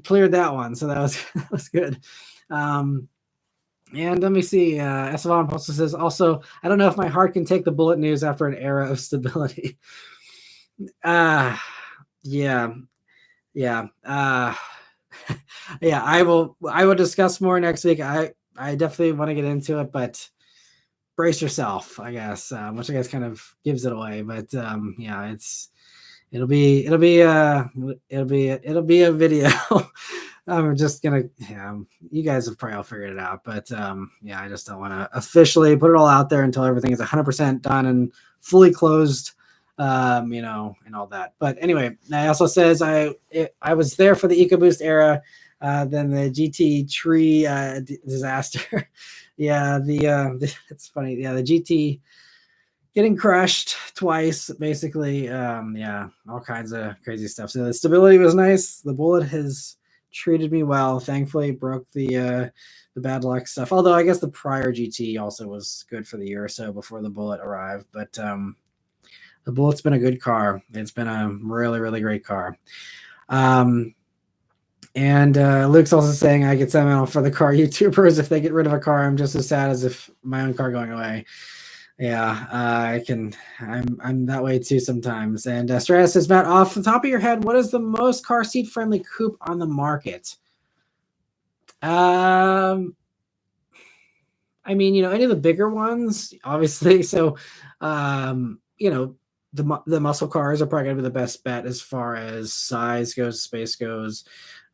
cleared that one. So that was that was good. And let me see. Esteban also says, also, I don't know if my heart can take the Bullet news after an era of stability. Yeah, yeah, yeah. I will discuss more next week. I definitely want to get into it, but brace yourself, I guess. Which I guess kind of gives it away, but yeah, it'll be a video. I'm just gonna, yeah, you guys have probably all figured it out, but yeah, I just don't want to officially put it all out there until everything is 100% done and fully closed, you know, and all that. But anyway, I also says I was there for the EcoBoost era, then the GT tree disaster. Yeah, it's funny. Yeah, the GT getting crushed twice, basically. Yeah, all kinds of crazy stuff. So the stability was nice. The Bullet has treated me well. Thankfully, broke the bad luck stuff. Although I guess the prior GT also was good for the year or so before the Bullet arrived. But the Bullet's been a good car. It's been a really, really great car. And Luke's also saying I get sentimental for the car YouTubers. If they get rid of a car, I'm just as sad as if my own car going away. Yeah, I'm that way too sometimes. And Stratus says, Matt, off the top of your head, what is the most car seat friendly coupe on the market? I mean, you know, any of the bigger ones, obviously. So, you know, the muscle cars are probably gonna be the best bet as far as size goes, space goes.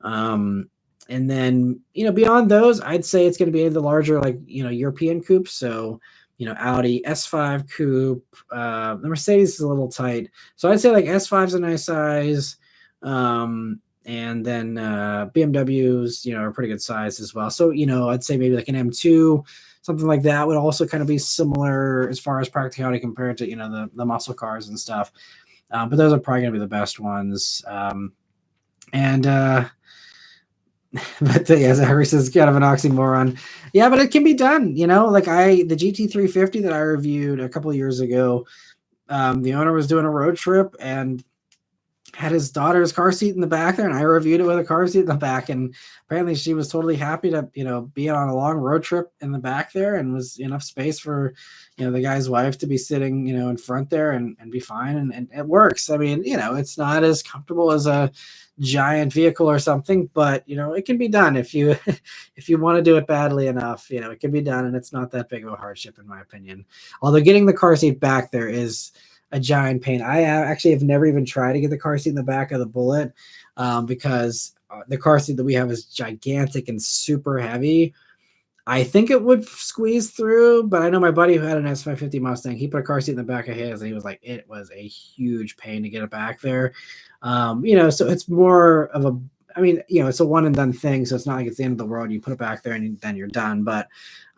And then, you know, beyond those, I'd say it's gonna be the larger, like, you know, European coupes. So, you know, Audi S5 coupe. The Mercedes is a little tight, so I'd say like S5 is a nice size, and then BMWs, you know, are pretty good size as well. So, you know, I'd say maybe like an M2, something like that would also kind of be similar as far as practicality compared to, you know, the muscle cars and stuff. But those are probably gonna be the best ones. But yeah, Zachary says kind of an oxymoron. Yeah, but it can be done, you know, like the GT350 that I reviewed a couple of years ago, the owner was doing a road trip and had his daughter's car seat in the back there, and I reviewed it with a car seat in the back, and apparently she was totally happy to, you know, be on a long road trip in the back there, and was enough space for, you know, the guy's wife to be sitting, you know, in front there and be fine, and it works. I mean, you know, it's not as comfortable as a giant vehicle or something, but you know, it can be done if you if you want to do it badly enough. You know, it can be done, and it's not that big of a hardship in my opinion. Although getting the car seat back there is a giant pain. I actually have never even tried to get the car seat in the back of the Bullet, because the car seat that we have is gigantic and super heavy. I think it would squeeze through, but I know my buddy who had an S550 Mustang, he put a car seat in the back of his, and he was like, it was a huge pain to get it back there. You know, so it's more of a, I mean, you know, it's a one and done thing, so it's not like it's the end of the world. You put it back there and then you're done. But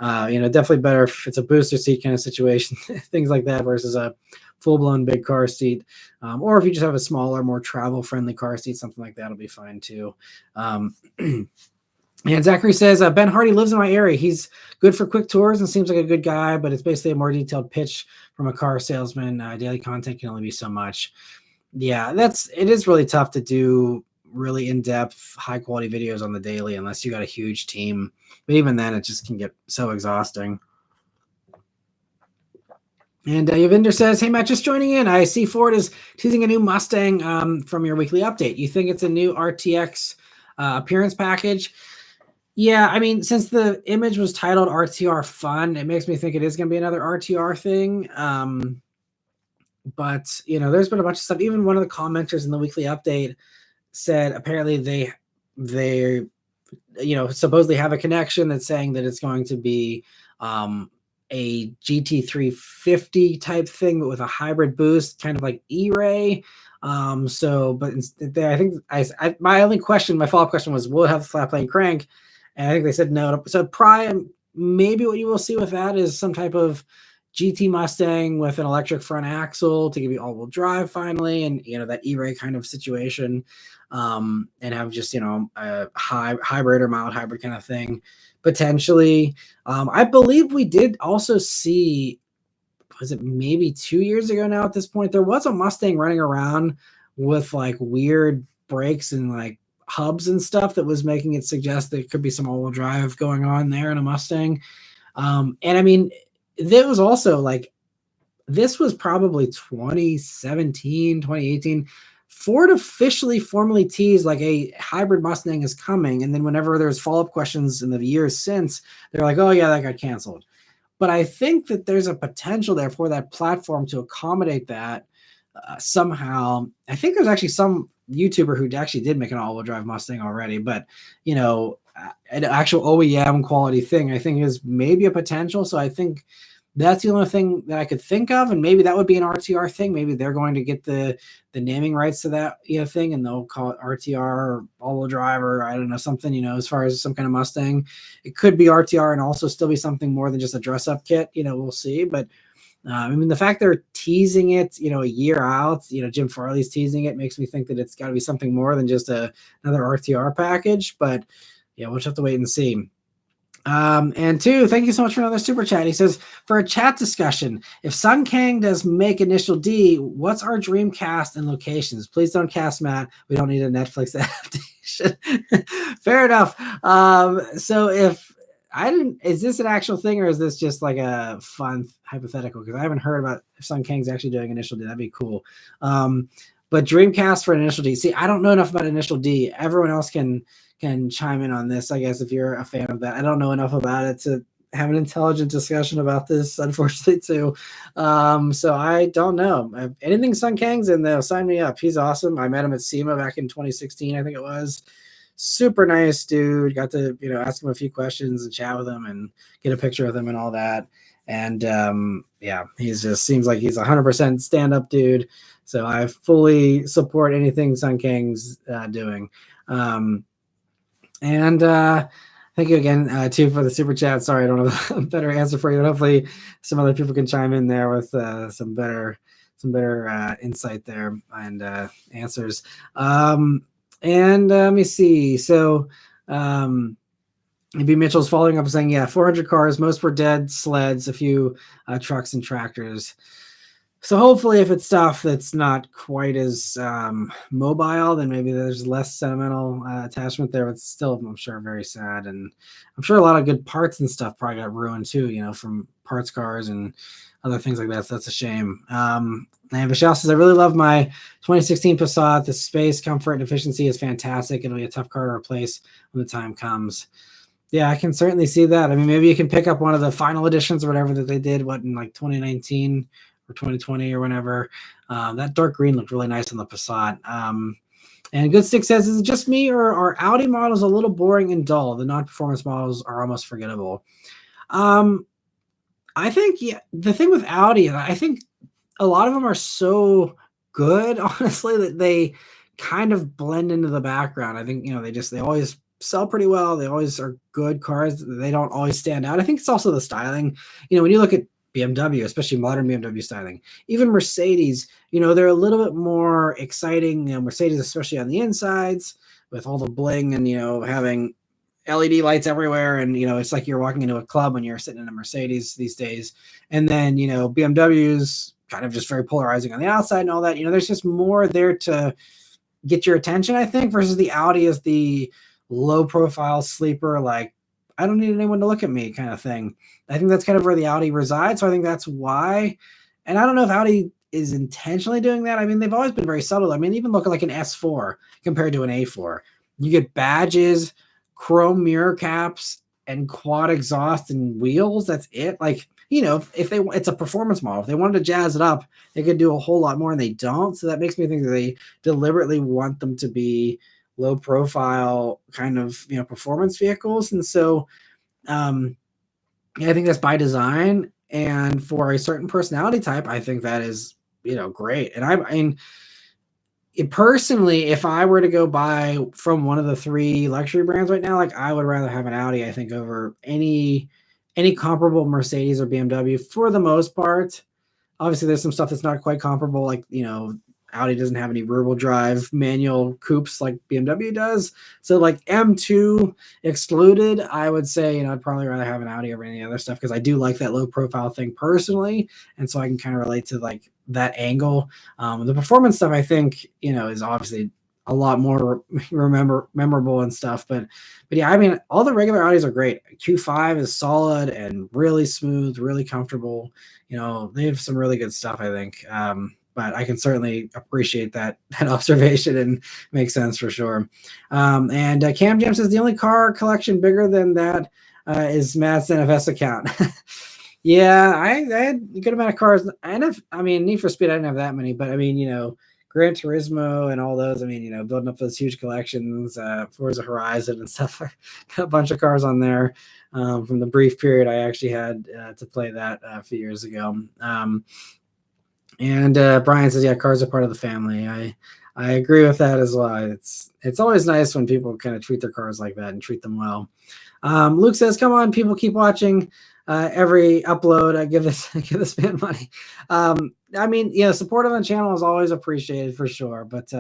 you know, definitely better if it's a booster seat kind of situation, things like that, versus a full-blown big car seat, or if you just have a smaller, more travel-friendly car seat, something like that will be fine too. And Zachary says, Ben Hardy lives in my area. He's good for quick tours and seems like a good guy, but it's basically a more detailed pitch from a car salesman. Daily content can only be so much. Yeah, it is really tough to do really in-depth, high-quality videos on the daily unless you got a huge team. But even then, it just can get so exhausting. And Yavinder says, hey, Matt, just joining in. I see Ford is teasing a new Mustang from your weekly update. You think it's a new RTX appearance package? Yeah, I mean, since the image was titled RTR Fun, it makes me think it is going to be another RTR thing. But, you know, there's been a bunch of stuff. Even one of the commenters in the weekly update said apparently they you know, supposedly have a connection that's saying that it's going to be a GT350 type thing, but with a hybrid boost, kind of like E-Ray. So, but I think my only question, my follow-up question was, will it have the flat plane crank? And I think they said no. So probably maybe what you will see with that is some type of GT Mustang with an electric front axle to give you all-wheel drive finally, and that E-Ray kind of situation, and have just a hybrid or mild hybrid kind of thing potentially. I believe we did also see, was it maybe 2 years ago now at this point, there was a Mustang running around with like weird brakes and like hubs and stuff that was making it suggest there could be some all-wheel drive going on there in a Mustang. And I mean, there was also like, this was probably 2017, 2018. Ford officially formally teased like a hybrid Mustang is coming. And then whenever there's follow-up questions in the years since, they're like, oh yeah, that got canceled. But I think that there's a potential there for that platform to accommodate that somehow. I think there's actually some YouTuber who actually did make an all-wheel drive Mustang already, but an actual OEM quality thing, I think, is maybe a potential. So I think that's the only thing that I could think of, and maybe that would be an RTR thing. Maybe they're going to get the naming rights to that thing, and they'll call it RTR or all-wheel drive, or I don't know, something, as far as some kind of Mustang. It could be RTR and also still be something more than just a dress-up kit. We'll see. But I mean, the fact they're teasing it, a year out, Jim Farley's teasing it, makes me think that it's got to be something more than just another RTR package. But yeah, we'll just have to wait and see. And two, thank you so much for another super chat. He says, for a chat discussion, if Sun Kang does make Initial D, what's our dream cast and locations? Please don't cast Matt. We don't need a Netflix adaptation. Fair enough. So if I didn't, is this an actual thing, or is this just like a fun hypothetical? Because I haven't heard about if Sun Kang's actually doing Initial D. That'd be cool. But Dreamcast for Initial D. See, I don't know enough about Initial D. Everyone else can chime in on this, I guess, if you're a fan of that. I don't know enough about it to have an intelligent discussion about this, unfortunately, too. So I don't know. If anything Sun Kang's in, though, sign me up. He's awesome. I met him at SEMA back in 2016, I think it was. Super nice dude. Got to, ask him a few questions and chat with him and get a picture with him and all that. And yeah, he's just seems like he's 100% stand-up dude. So I fully support anything Sun Kang's doing. And thank you again, too, for the super chat. Sorry, I don't have a better answer for you, but hopefully some other people can chime in there with some better insight there and answers. And let me see. So maybe Mitchell's following up saying, yeah, 400 cars, most were dead sleds, a few trucks and tractors. So hopefully if it's stuff that's not quite as mobile, then maybe there's less sentimental attachment there. But still, I'm sure, very sad. And I'm sure a lot of good parts and stuff probably got ruined too, from parts cars and other things like that. So that's a shame. And Vishal says, I really love my 2016 Passat. The space, comfort, and efficiency is fantastic. It'll be a tough car to replace when the time comes. Yeah, I can certainly see that. I mean, maybe you can pick up one of the final editions or whatever that they did, in like 2019 or 2020 or whenever. That dark green looked really nice on the Passat. And Good Stick says, is it just me, or are Audi models a little boring and dull? The non-performance models are almost forgettable. I think, yeah, the thing with Audi, I think a lot of them are so good, honestly, that they kind of blend into the background. I think, they always sell pretty well. They always are good cars. They don't always stand out. I think it's also the styling. When you look at BMW, especially modern BMW styling, even Mercedes, they're a little bit more exciting. Mercedes, especially on the insides with all the bling and, having LED lights everywhere. And, it's like you're walking into a club when you're sitting in a Mercedes these days. And then, BMW's kind of just very polarizing on the outside and all that. There's just more there to get your attention, I think, versus the Audi is the low profile sleeper, like, I don't need anyone to look at me kind of thing. I think that's kind of where the Audi resides. So I think that's why. And I don't know if Audi is intentionally doing that. I mean, they've always been very subtle. I mean, even look at like an S4 compared to an A4. You get badges, chrome mirror caps, and quad exhaust and wheels. That's it. Like, if they, it's a performance model. If they wanted to jazz it up, they could do a whole lot more, and they don't. So that makes me think that they deliberately want them to be low profile kind of, performance vehicles. And so I think that's by design. And for a certain personality type, I think that is, great. And I mean, personally, if I were to go buy from one of the three luxury brands right now, like, I would rather have an Audi, I think, over any any comparable Mercedes or BMW for the most part. Obviously, there's some stuff that's not quite comparable, like, Audi doesn't have any rear-wheel drive manual coupes like BMW does. So like M2 excluded, I would say, I'd probably rather have an Audi over any other stuff because I do like that low profile thing personally. And so I can kind of relate to like that angle. The performance stuff, I think, is obviously a lot more memorable and stuff. But yeah, I mean, all the regular Audis are great. Q5 is solid and really smooth, really comfortable. They have some really good stuff, I think. But I can certainly appreciate that observation and makes sense for sure. And Cam Jam says the only car collection bigger than that is Matt's NFS account. Yeah, I had a good amount of cars. Need for Speed, I didn't have that many, but I mean, Gran Turismo and all those. I mean, building up those huge collections, Forza Horizon and stuff. Got a bunch of cars on there from the brief period I actually had to play that a few years ago. And Brian says, yeah, cars are part of the family. I agree with that as well. It's always nice when people kind of treat their cars like that and treat them well. Luke says, come on, people, keep watching every upload. I give this man money. Support on the channel is always appreciated for sure. But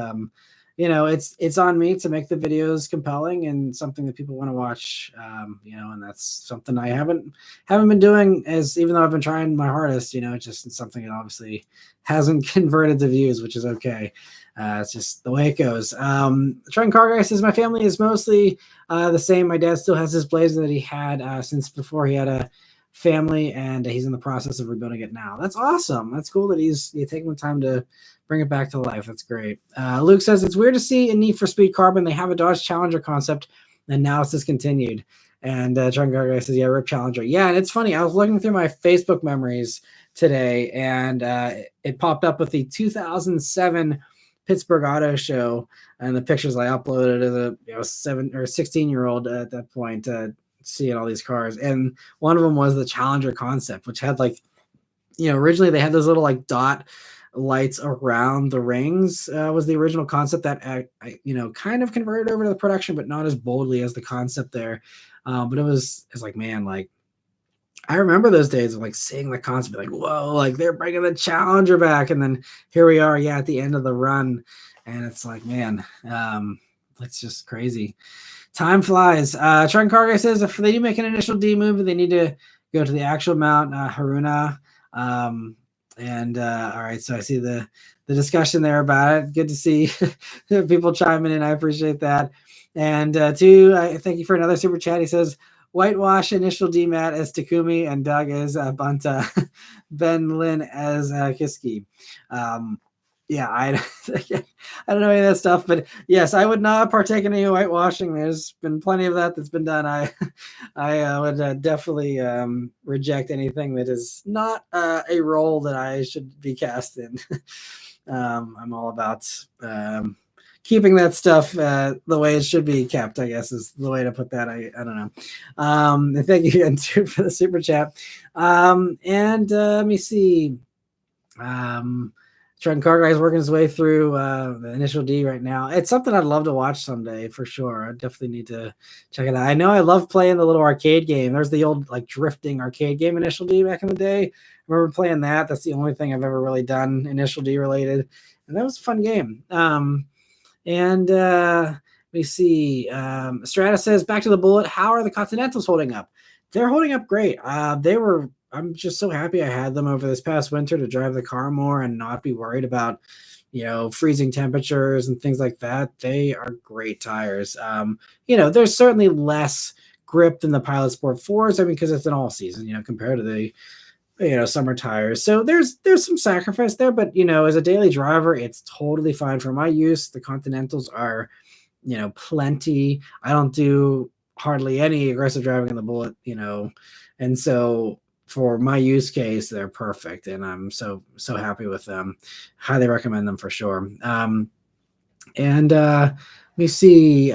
it's on me to make the videos compelling and something that people want to watch. And that's something I haven't been doing, even though I've been trying my hardest. It's just something that obviously hasn't converted to views, which is okay. It's just the way it goes. Trent Car Guy says my family is mostly the same. My dad still has his Blazer that he had since before he had a family, and he's in the process of rebuilding it now. That's awesome. That's cool that he's taking the time to bring it back to life. That's great. Luke says it's weird to see in Need for Speed Carbon they have a Dodge Challenger concept, and now it's discontinued. And Trent Car Guy says, yeah, rip Challenger. Yeah, and it's funny. I was looking through my Facebook memories today, and it popped up with the 2007 Pittsburgh Auto Show, and the pictures I uploaded as a 7 or 16-year-old at that point, seeing all these cars. And one of them was the Challenger concept, which had originally they had those little dot lights around the rings. Was the original concept that I kind of converted over to the production, but not as boldly as the concept there. But it's like, man, I remember those days of seeing the concept, whoa, they're bringing the Challenger back. And then here we are, at the end of the run. And it's like, man, it's just crazy. Time flies. Trent Car Guy says if they do make an initial D move, they need to go to the actual Mount Haruna. All right, so I see the discussion there about it. Good to see people chiming in. I appreciate that. And I thank you for another super chat. He says, whitewash initial DMAT as Takumi and Doug as Banta, Ben Lin as Kiski. I don't know any of that stuff, but yes, I would not partake in any whitewashing. There's been plenty of that's been done. I would definitely reject anything that is not a role that I should be cast in. I'm all about keeping that stuff the way it should be kept, I guess is the way to put that. I don't know. And thank you again too for the super chat. Let me see. Trent Car Guy is working his way through the initial D right now. It's something I'd love to watch someday for sure. I definitely need to check it out. I know I love playing the little arcade game. There's the old drifting arcade game Initial D back in the day. I remember playing that. That's the only thing I've ever really done Initial D related, and that was a fun game. Let me see. Strata says, back to the Bullet. How are the Continentals holding up? They're holding up great. I'm just so happy I had them over this past winter to drive the car more and not be worried about, freezing temperatures and things like that. They are great tires. There's certainly less grip than the Pilot Sport 4s. Because it's an all season, compared to the, summer tires. So there's some sacrifice there, but, as a daily driver, it's totally fine for my use. The Continentals are, plenty. I don't do hardly any aggressive driving in the Bullet, and so for my use case, they're perfect, and I'm so happy with them. Highly recommend them for sure. Let me see.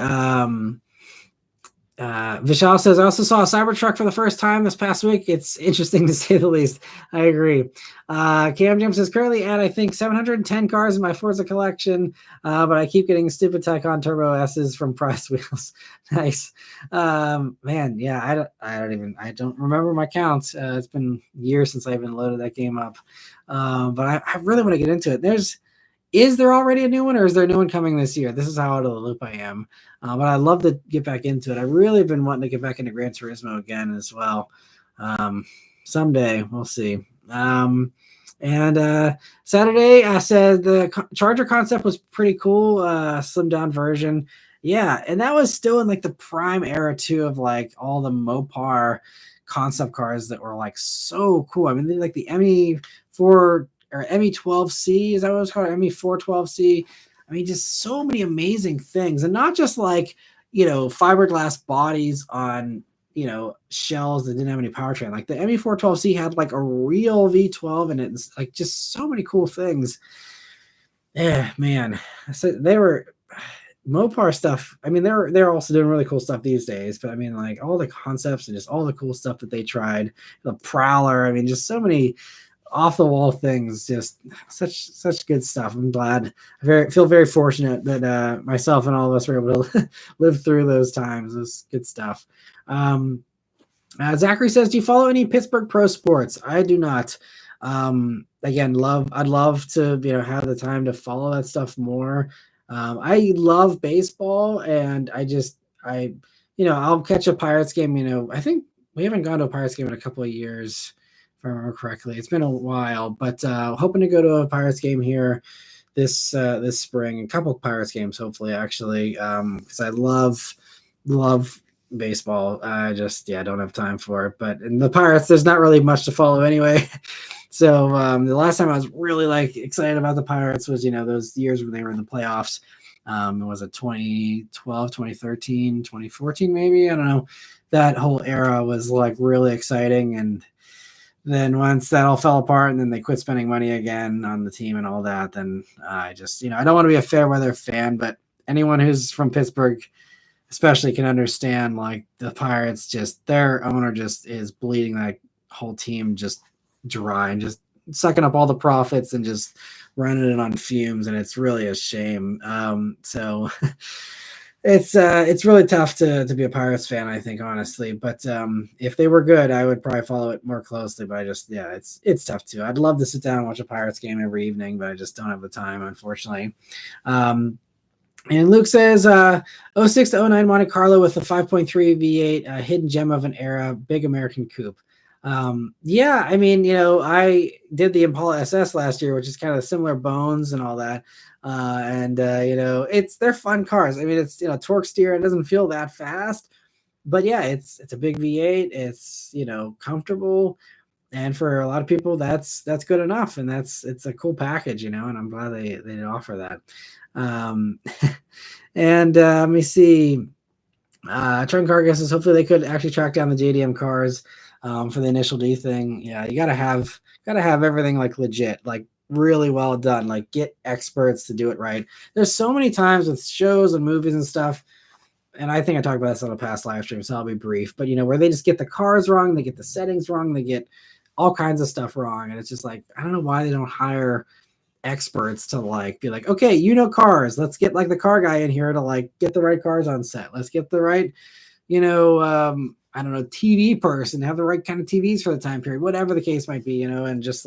Vishal says, I also saw a Cybertruck for the first time this past week. It's interesting to say the least. I agree. Cam Jim says, currently at, I think, 710 cars in my Forza collection, but I keep getting stupid Taycan Turbo S's from Prize Wheels. Nice. Man, yeah, I don't remember my counts. It's been years since I even loaded that game up. But I really want to get into it. Is there already a new one, or is there a new one coming this year? This is how out of the loop I am. But I'd love to get back into it. I really have been wanting to get back into Gran Turismo again as well. Someday, we'll see. And Saturday, I said the Charger concept was pretty cool, slimmed down version. Yeah, and that was still in like the prime era too of like all the Mopar concept cars that were like so cool. I mean, like the ME4 or ME12C, is that what it's called? ME412C. I mean, just so many amazing things, and not just like, fiberglass bodies on, shells that didn't have any powertrain. Like the ME412C had like a real V12 in it. It's like just so many cool things. Yeah, man. So they were Mopar stuff. I mean, they're also doing really cool stuff these days, but I mean, like all the concepts and just all the cool stuff that they tried. The Prowler. I mean, just so many off the wall things, just such good stuff. I'm glad. Feel very fortunate that myself and all of us were able to live through those times. It was good stuff. Zachary says, do you follow any Pittsburgh pro sports? I do not. Again, I'd love to have the time to follow that stuff more. I love baseball, and I'll catch a Pirates game. I think we haven't gone to a Pirates game in a couple of years, if I remember correctly. It's been a while, but hoping to go to a Pirates game here this spring. A couple of Pirates games, hopefully, actually, because I love baseball. I just don't have time for it. But in the Pirates, there's not really much to follow anyway. So the last time I was really excited about the Pirates was those years when they were in the playoffs. Was it 2012, 2013, 2014 maybe? I don't know. That whole era was really exciting, and then once that all fell apart and then they quit spending money again on the team and all that, then I just I don't want to be a fair weather fan, but anyone who's from Pittsburgh especially can understand the Pirates, just their owner just is bleeding that whole team just dry and just sucking up all the profits and just running it on fumes, and it's really a shame. So it's really tough to be a Pirates fan, I think, honestly. But if they were good, I would probably follow it more closely. But it's tough too. I'd love to sit down and watch a Pirates game every evening, but I just don't have the time, unfortunately. And Luke says, 06 to 09 Monte Carlo with a 5.3 V8, a hidden gem of an era, big American coupe. Yeah, I mean, I did the Impala SS last year, which is kind of similar bones and all that. They're fun cars. I mean, it's, torque steer. It doesn't feel that fast, but yeah, it's a big V8. It's, comfortable. And for a lot of people, that's good enough. And it's a cool package, and I'm glad they offer that. Let me see. Trent Cargas says hopefully they could actually track down the JDM cars for the initial D thing. Yeah, you gotta have everything legit, really well done. Get experts to do it right. There's so many times with shows and movies and stuff, and I think I talked about this on a past live stream, so I'll be brief. But where they just get the cars wrong, they get the settings wrong, they get all kinds of stuff wrong, and it's just I don't know why they don't hire experts to be okay, cars, let's get the car guy in here to get the right cars on set. Let's get the right, I don't know, TV person, have the right kind of TVs for the time period, whatever the case might be, and just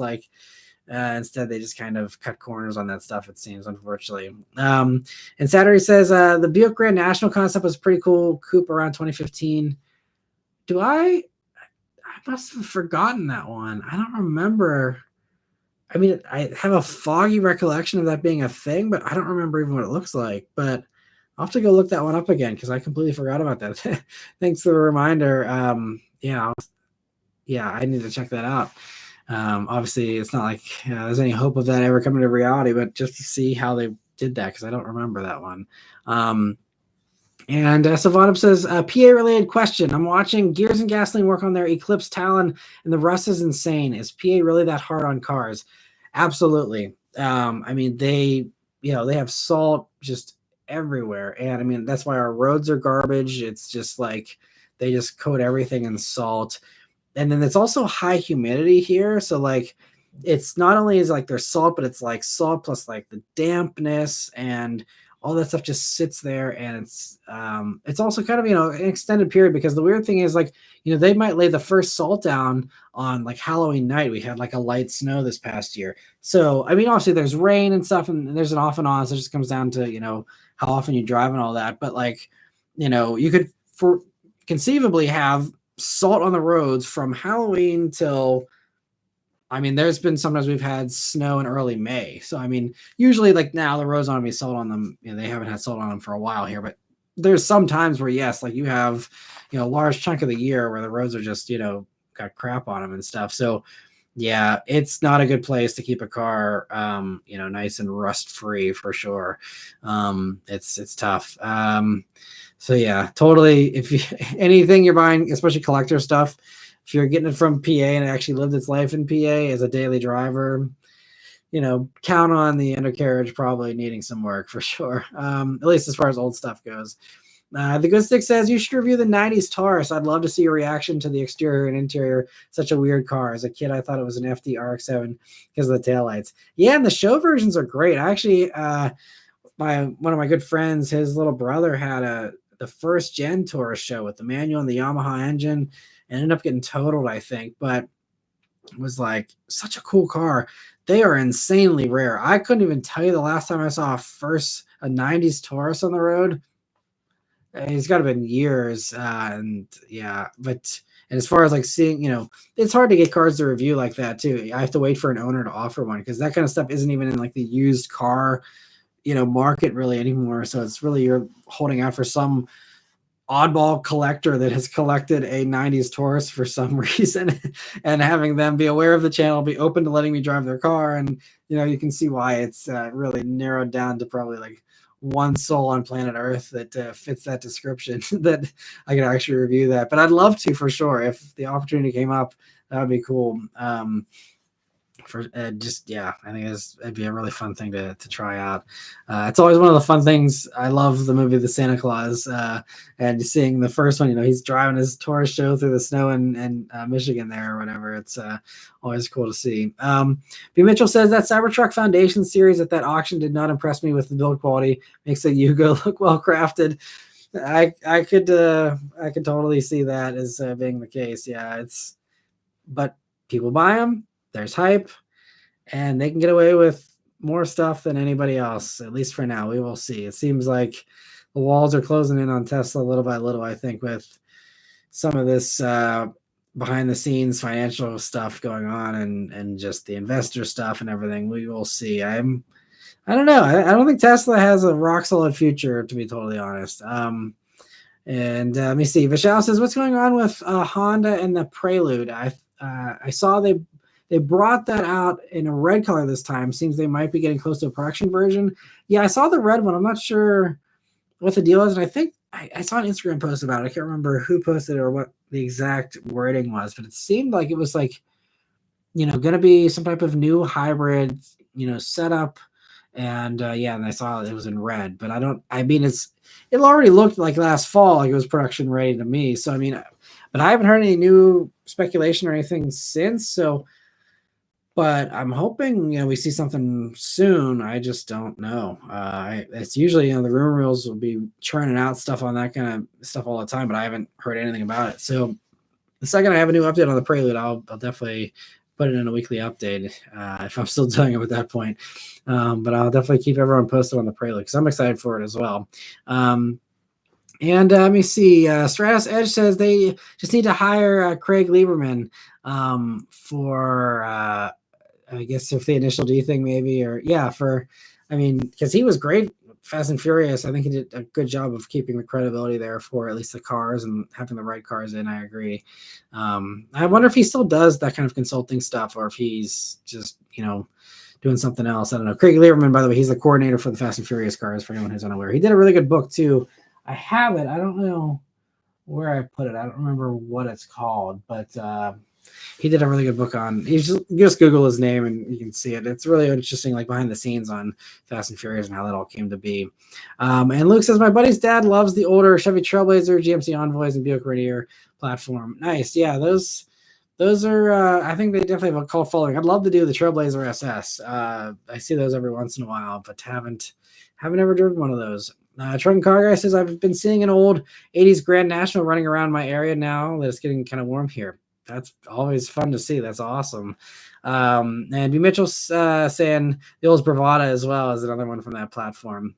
instead they just kind of cut corners on that stuff, it seems, unfortunately. And Saturday says the Buick Grand National concept was pretty cool coupe around 2015. I must have forgotten that one. I don't remember. I mean, I have a foggy recollection of that being a thing, but I don't remember even what it looks like. But I'll have to go look that one up again because I completely forgot about that. Thanks for the reminder. I need to check that out. Obviously, it's not like there's any hope of that ever coming to reality, but just to see how they did that, because I don't remember that one. And Savanam says, PA-related question. I'm watching Gears and Gasoline work on their Eclipse Talon, and the rust is insane. Is PA really that hard on cars? Absolutely. I mean, they have salt just everywhere. And I mean, that's why our roads are garbage. It's just like they just coat everything in salt. And then it's also high humidity here. So like it's not only is like there's salt, but it's like salt plus like the dampness and all that stuff just sits there. And it's also kind of, an extended period, because the weird thing is like, they might lay the first salt down on like Halloween night. We had like a light snow this past year. So I mean, obviously there's rain and stuff, and there's an off and on. So it just comes down to, how often you drive and all that. But like, you could conceivably have salt on the roads from Halloween till, I mean, there's been sometimes we've had snow in early May. So, I mean, usually like now the roads aren't going to be salt on them. They haven't had salt on them for a while here, but there's some times where, yes, like you have, a large chunk of the year where the roads are just, got crap on them and stuff. So, yeah, it's not a good place to keep a car, nice and rust free for sure. It's tough. So yeah, totally. If you, anything you're buying, especially collector stuff, if you're getting it from PA and it actually lived its life in PA as a daily driver, count on the undercarriage probably needing some work for sure. At least as far as old stuff goes. The Good Stick says you should review the 90s Taurus. I'd love to see a reaction to the exterior and interior. Such a weird car. As a kid, I thought it was an FD RX-7 because of the taillights. Yeah, and the show versions are great. I actually, one of my good friends, his little brother had the first gen Taurus show with the manual and the Yamaha engine, and ended up getting totaled, I think. But it was like such a cool car. They are insanely rare. I couldn't even tell you the last time I saw a 90s Taurus on the road. It's got to been years, and yeah, but and as far as like seeing, it's hard to get cars to review like that too. I have to wait for an owner to offer one, because that kind of stuff isn't even in like the used car, market really anymore. So it's really, you're holding out for some oddball collector that has collected a 90s Taurus for some reason, and having them be aware of the channel, be open to letting me drive their car. And, you can see why it's really narrowed down to probably like one soul on planet Earth that fits that description that I could actually review that. But I'd love to, for sure. If the opportunity came up, that would be cool. For I think it'd be a really fun thing to try out. It's always one of the fun things. I love the movie The Santa Claus, and seeing the first one, he's driving his Taurus show through the snow in Michigan there or whatever. It's always cool to see. B. Mitchell says that Cybertruck Foundation series at that auction did not impress me with the build quality. Makes the Yugo look well crafted. I could totally see that as being the case. Yeah, but people buy them. There's hype, and they can get away with more stuff than anybody else, at least for now. We will see. It seems like the walls are closing in on Tesla little by little, I think, with some of this behind the scenes financial stuff going on, and just the investor stuff and everything. We will see. I don't know. I don't think Tesla has a rock solid future, to be totally honest. And let me see. Vishal says, what's going on with Honda and the Prelude? I saw they brought that out in a red color this time. Seems they might be getting close to a production version. Yeah, I saw the red one. I'm not sure what the deal is. And I think I saw an Instagram post about it. I can't remember who posted it or what the exact wording was, but it seemed like it was like, going to be some type of new hybrid, setup. And and I saw it was in red, but it already looked like last fall, like it was production ready to me. So, I mean, but I haven't heard any new speculation or anything since. So, but I'm hoping, we see something soon. I just don't know. It's usually, the rumor mills will be churning out stuff on that kind of stuff all the time, but I haven't heard anything about it. So the second I have a new update on the Prelude, I'll definitely put it in a weekly update if I'm still doing it at that point. But I'll definitely keep everyone posted on the Prelude because I'm excited for it as well. And let me see. Stratus Edge says they just need to hire Craig Lieberman for I guess if the initial D thing maybe, or because he was great Fast and Furious. I think he did a good job of keeping the credibility there for at least the cars and having the right cars in. I agree. I wonder if he still does that kind of consulting stuff, or if he's just doing something else. I don't know. Craig Lieberman, by the way, he's the coordinator for the Fast and Furious cars, for anyone who's unaware. He did a really good book too. I have it. I don't know where I put it. I don't remember what it's called, but He did a really good book on. You just Google his name and you can see it. It's really interesting, like behind the scenes on Fast and Furious and how that all came to be. And Luke says, my buddy's dad loves the older Chevy Trailblazer, GMC Envoys, and Buick Rainier platform. Nice, yeah. Those are. I think they definitely have a cult following. I'd love to do the Trailblazer SS. I see those every once in a while, but haven't ever driven one of those. Truck and Car Guy says, I've been seeing an old 80s Grand National running around my area now that it's getting kind of warm here. That's always fun to see. That's awesome. And B. Mitchell's saying the old Bravada as well is another one from that platform.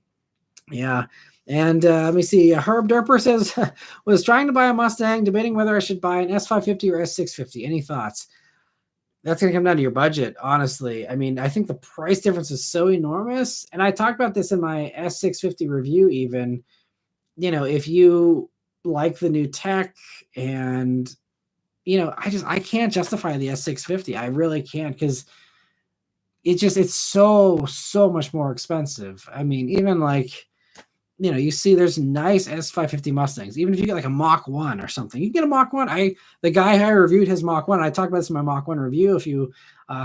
Yeah. And let me see. Herb Derper says, was trying to buy a Mustang, debating whether I should buy an S550 or S650. Any thoughts? That's going to come down to your budget, honestly. I mean, I think the price difference is so enormous. And I talked about this in my S650 review even. You know, if you like the new tech and, you know, I can't justify the S650. I really can't because it's so much more expensive. I mean, even like, you know, you see there's nice S550 Mustangs. Even if you get like a Mach 1 or something, you can get a Mach 1. The guy I reviewed his Mach 1. I talked about this in my Mach 1 review. If you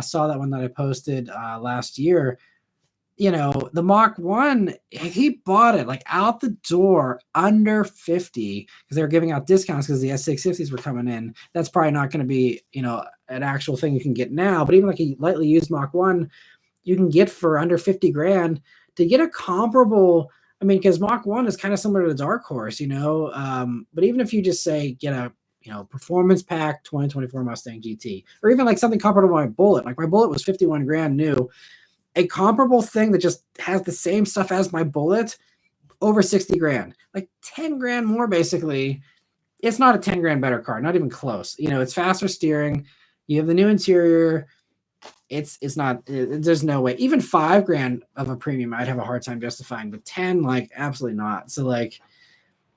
saw that one that I posted last year, you know, the Mach 1, he bought it like out the door under 50 because they were giving out discounts because the S650s were coming in. That's probably not going to be, you know, an actual thing you can get now. But even like a lightly used Mach 1, you can get for under 50 grand to get a comparable. I mean, because Mach 1 is kind of similar to the Dark Horse, you know. But even if you just say get a, you know, performance pack 2024 Mustang GT, or even like something comparable to my Bullet. Like my Bullet was 51 grand new. A comparable thing that just has the same stuff as my Bullet, over 60 grand, like 10 grand more basically. It's not a 10 grand better car, not even close. You know, it's faster steering. You have the new interior. It's not, there's no way. Even 5 grand of a premium I'd have a hard time justifying, but 10, like absolutely not. So like,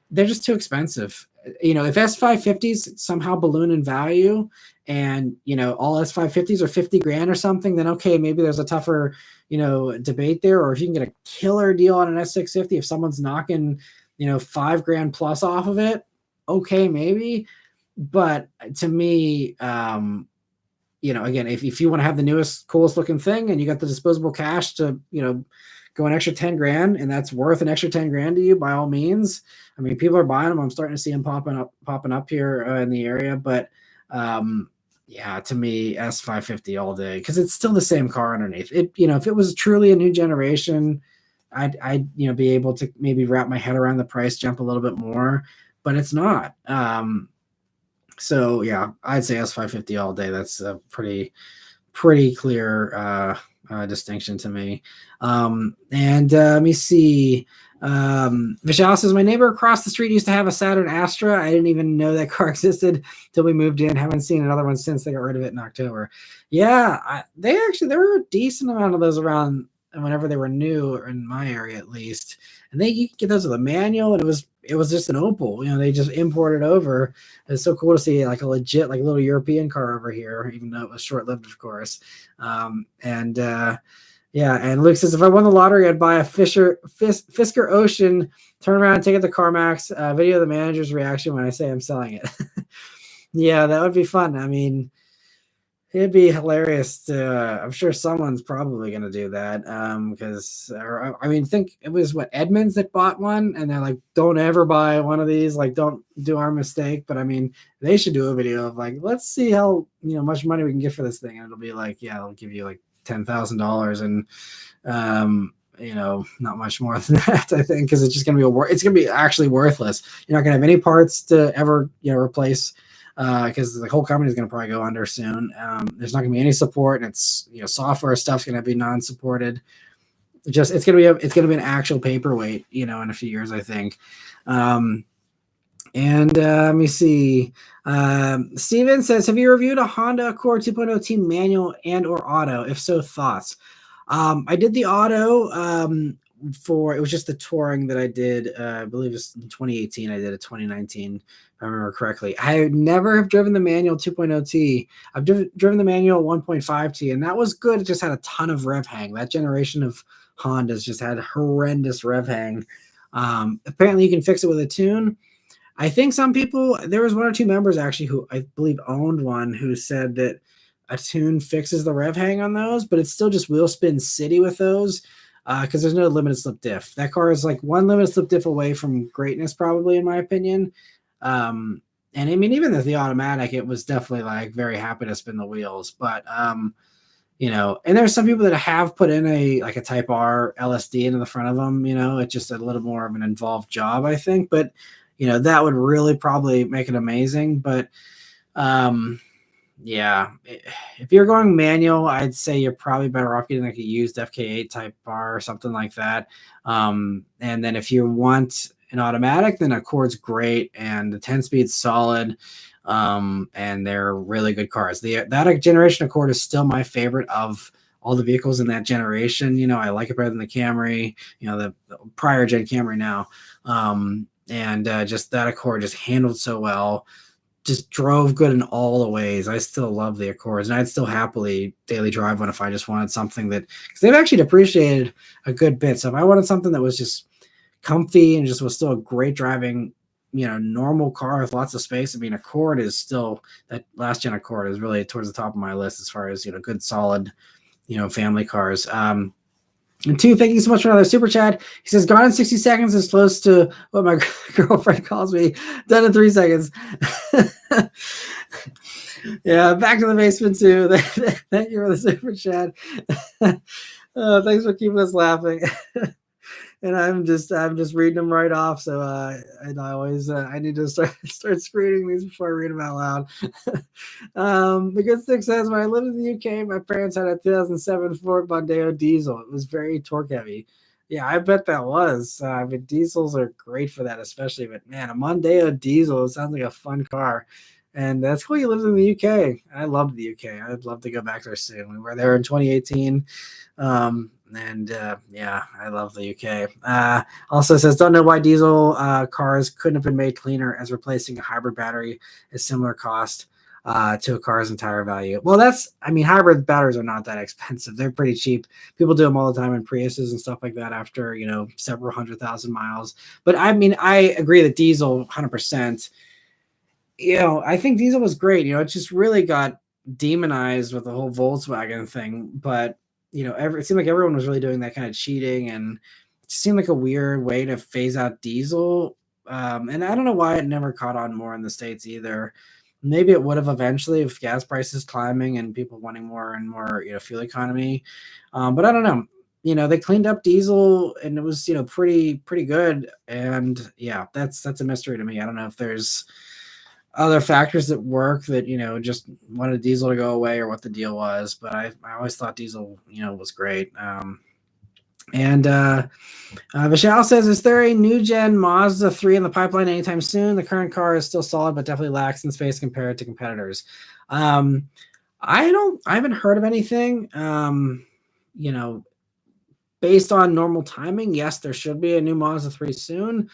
they're just too expensive. You know, if S550s somehow balloon in value and, you know, all S550s are 50 grand or something, then okay, maybe there's a tougher, you know, debate there. Or if you can get a killer deal on an S650, if someone's knocking, you know, 5 grand plus off of it, okay, maybe. But to me, you know, again, if you want to have the newest, coolest looking thing and you got the disposable cash to, you know, go an extra 10 grand and that's worth an extra 10 grand to you, by all means. I mean, people are buying them. I'm starting to see them popping up here in the area. But yeah, to me, S550 all day because it's still the same car underneath it. You know, if it was truly a new generation, I'd you know, be able to maybe wrap my head around the price jump a little bit more, but it's not. So yeah, I'd say S550 all day. That's a pretty clear distinction to me. And let me see. Vishal says, my neighbor across the street used to have a Saturn Astra. I didn't even know that car existed till we moved in. Haven't seen another one since they got rid of it in October. Yeah, there were a decent amount of those around whenever they were new, or in my area at least. And you could get those with a manual, and it was just an Opel. You know, they just imported over. It's so cool to see like a legit, like little European car over here, even though it was short-lived, of course. Yeah, and Luke says, if I won the lottery, I'd buy a Fisker Ocean, turn around and take it to CarMax, video the manager's reaction when I say I'm selling it. Yeah, that would be fun. I mean, it'd be hilarious to, I'm sure someone's probably going to do that. Because, I mean, think it was Edmunds that bought one, and they're like, don't ever buy one of these. Like, don't do our mistake. But I mean, they should do a video of like, let's see how, you know, much money we can get for this thing. And it'll be like, yeah, they'll give you like $10,000 and, you know, not much more than that, I think, because it's just going to be it's going to be actually worthless. You're not going to have any parts to ever, you know, replace, because the whole company is going to probably go under soon. There's not going to be any support, and it's, you know, software stuff's going to be non-supported. It's going to be an actual paperweight, you know, in a few years, I think. And let me see. Steven says, have you reviewed a Honda Accord 2.0 T manual and or auto? If so, thoughts? I did the auto it was just the touring that I did. I believe it was in 2018. I did a 2019, if I remember correctly. I never have driven the manual 2.0 T. I've driven the manual 1.5 T, and that was good. It just had a ton of rev hang. That generation of Hondas just had horrendous rev hang. Apparently, you can fix it with a tune. I think some people, there was one or two members actually who I believe owned one who said that a tune fixes the rev hang on those, but it's still just wheel spin city with those because there's no limited slip diff. That car is like one limited slip diff away from greatness, probably in my opinion. And I mean, even with the automatic, it was definitely like very happy to spin the wheels, but and there's some people that have put in a Type R LSD into the front of them. It's just a little more of an involved job, I think. But that would really probably make it amazing. But yeah, if you're going manual, I'd say you're probably better off getting like a used FK8 Type R or something like that. And then if you want an automatic, then Accord's great, and the 10-speed's solid. And they're really good cars. That generation Accord is still my favorite of all the vehicles in that generation. I like it better than the Camry, the prior gen Camry now. And just that Accord just handled so well, just drove good in all the ways. I still love the Accords, and I'd still happily daily drive one if I just wanted something because they've actually depreciated a good bit. So if I wanted something that was just comfy and just was still a great driving, normal car with lots of space. I mean, Accord is still, that last gen Accord is really towards the top of my list as far as, good, solid, family cars. And two, thank you so much for another super chat. He says, gone in 60 seconds is close to what my girlfriend calls me, done in 3 seconds. Yeah, back to the basement too. Thank you for the super chat. Thanks for keeping us laughing. And I'm just reading them right off. So and I always I need to start screening these before I read them out loud. The good stick says, when I lived in the UK, my parents had a 2007 Ford Mondeo diesel. It was very torque heavy. Yeah, I bet that was. I mean, diesels are great for that, especially. But man, a Mondeo diesel, it sounds like a fun car. And that's cool. You lived in the UK. I loved the UK. I'd love to go back there soon. We were there in 2018. Yeah, I love the UK. Also says, don't know why diesel cars couldn't have been made cleaner, as replacing a hybrid battery is similar cost to a car's entire value. Well, hybrid batteries are not that expensive. They're pretty cheap. People do them all the time in Priuses and stuff like that after, several 100,000 miles. But I mean, I agree that diesel 100%. I think diesel was great. It just really got demonized with the whole Volkswagen thing. But, it seemed like everyone was really doing that kind of cheating, and it seemed like a weird way to phase out diesel. And I don't know why it never caught on more in the States either. Maybe it would have eventually if gas prices climbing and people wanting more and more, fuel economy. But I don't know. They cleaned up diesel and it was, pretty good. And yeah, that's a mystery to me. I don't know if there's other factors that work that, just wanted diesel to go away or what the deal was. But I always thought diesel, was great. Vishal says, is there a new gen Mazda 3 in the pipeline anytime soon? The current car is still solid, but definitely lacks in space compared to competitors. I haven't heard of anything. Based on normal timing, yes, there should be a new Mazda 3 soon.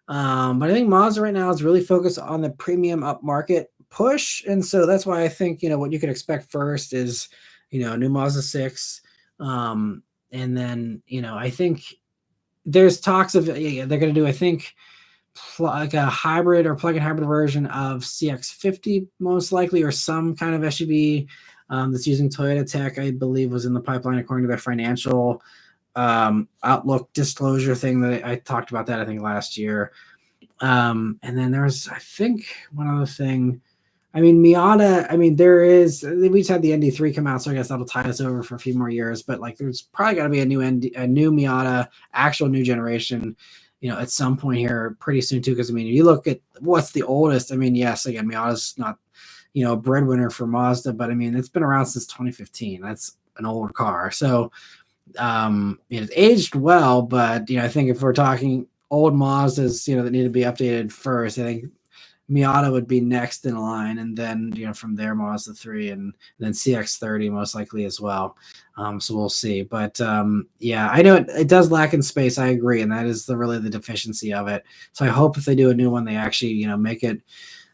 But I think Mazda right now is really focused on the premium upmarket push. And so that's why I think, what you could expect first is, a new Mazda 6. And then, I think there's talks of, they're going to do, I think, like a hybrid or plug-in hybrid version of CX-50, most likely, or some kind of SUV that's using Toyota tech, I believe was in the pipeline according to their financial outlook disclosure thing that I talked about that, I think, last year. And then there's, I think, one other thing. I mean, Miata, we just had the ND3 come out, so I guess that'll tie us over for a few more years. But like, there's probably got to be a new Miata, actual new generation, at some point here pretty soon too. Because you look at what's the oldest. Yes, again, Miata's not, a breadwinner for Mazda, but it's been around since 2015. That's an old car. So it's aged well, but I think if we're talking old Mazdas, that need to be updated first, I think Miata would be next in line, and then from there Mazda 3 and then CX-30 most likely as well. So we'll see. But yeah, I know it does lack in space. I agree, and that is really the deficiency of it. So I hope if they do a new one, they actually make it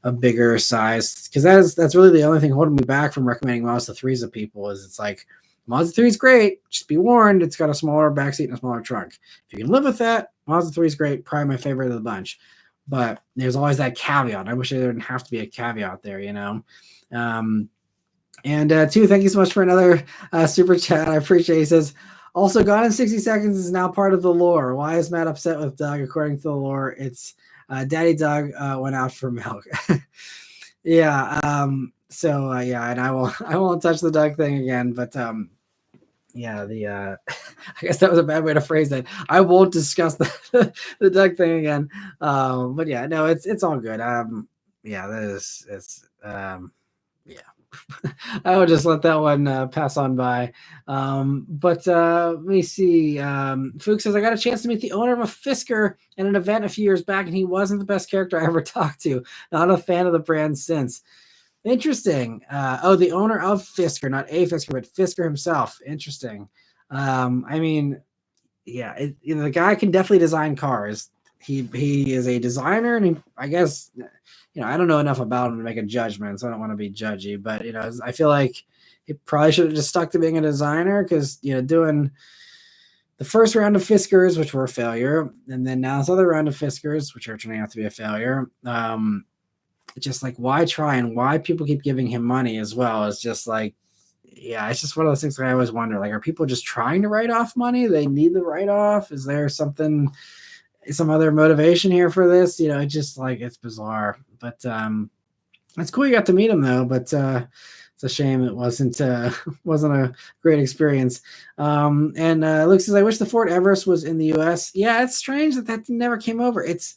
a bigger size, because that's really the only thing holding me back from recommending Mazda 3s to people. Is it's like, Mazda 3 is great. Just be warned, it's got a smaller backseat and a smaller trunk. If you can live with that, Mazda 3 is great. Probably my favorite of the bunch. but there's always that caveat. I wish there didn't have to be a caveat there, you know. And two, thank you so much for another super chat. I appreciate it. He says, also, Gone in 60 Seconds is now part of the lore. Why is Matt upset with Doug? According to the lore, it's Daddy Doug went out for milk. Yeah. Yeah, and I won't touch the Doug thing again, but yeah, I guess that was a bad way to phrase that. I won't discuss the Doug thing again. But yeah, no, it's all good. Yeah, that is it's yeah. I will just let that one pass on by. But let me see. Fuchs says, I got a chance to meet the owner of a Fisker at an event a few years back, and he wasn't the best character I ever talked to. Not a fan of the brand since. Interesting. The owner of Fisker, not a Fisker, but Fisker himself. Interesting. I mean, yeah, the guy can definitely design cars. He is a designer, and I guess, I don't know enough about him to make a judgment, so I don't want to be judgy. But I feel like he probably should have just stuck to being a designer, because doing the first round of Fiskers, which were a failure, and then now this other round of Fiskers, which are turning out to be a failure. Just like, why try, and why people keep giving him money as well is just like, yeah, it's just one of those things that I always wonder, like, are people just trying to write off money? They need the write-off? Is there some other motivation here for this? It's just like, it's bizarre. But it's cool you got to meet him though, but it's a shame it wasn't a great experience. And Luke says, I wish the Ford Everest was in the US. Yeah, it's strange that never came over. It's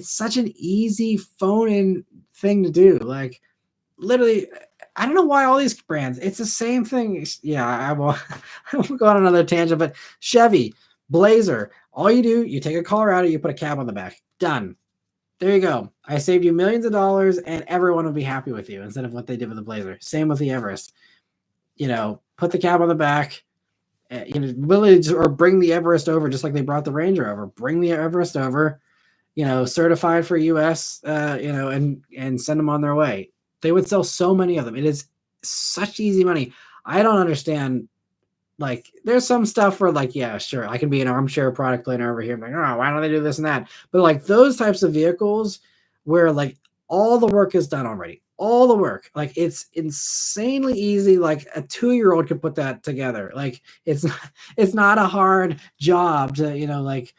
such an easy phone-in thing to do. Like, literally, I don't know why all these brands, it's the same thing. Yeah, I won't go on another tangent, but Chevy, Blazer, all you do, you take a Colorado, you put a cab on the back. Done. There you go. I saved you millions of dollars, and everyone will be happy with you, instead of what they did with the Blazer. Same with the Everest. Put the cab on the back, really, or bring the Everest over, just like they brought the Ranger over. Bring the Everest over, certified for US, and send them on their way. They would sell so many of them. It is such easy money. I don't understand. Like, there's some stuff where, like, yeah, sure, I can be an armchair product planner over here. I'm like, oh, why don't they do this and that? But like those types of vehicles where like all the work is done already, all the work, like, it's insanely easy. Like, a 2-year-old could put that together. Like, it's not a hard job to, like,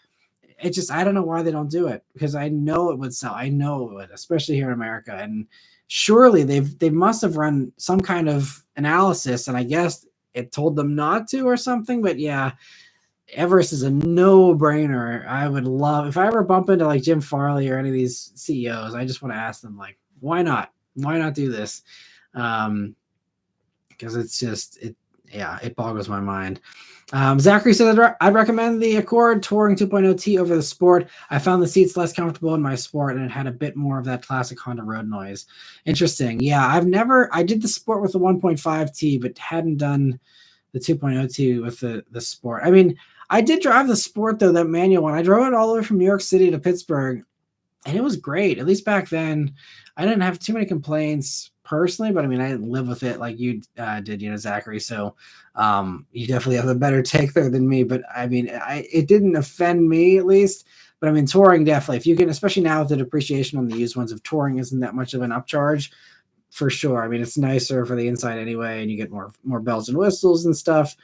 it just, I don't know why they don't do it, because I know it would sell. I know it would, especially here in America. And surely they must have run some kind of analysis, and I guess it told them not to or something. But yeah, Everest is a no-brainer. I would love, if I ever bump into like Jim Farley or any of these CEOs, I just want to ask them, like, why not? Why not do this? Because it's just, it boggles my mind. Zachary said, I'd recommend the Accord Touring 2.0T over the Sport. I found the seats less comfortable in my Sport, and it had a bit more of that classic Honda road noise. Interesting. Yeah, I did the Sport with the 1.5T, but hadn't done the 2.0T with the Sport. I mean, I did drive the Sport, though, that manual one. I drove it all the way from New York City to Pittsburgh, and it was great. At least back then, I didn't have too many complaints personally, but I mean, I didn't live with it like you did, Zachary. So you definitely have a better take there than me. But I mean, it didn't offend me, at least. But I mean, touring, definitely, if you can, especially now with the depreciation on the used ones, if touring isn't that much of an upcharge, for sure. I mean, it's nicer for the inside anyway, and you get more bells and whistles and stuff.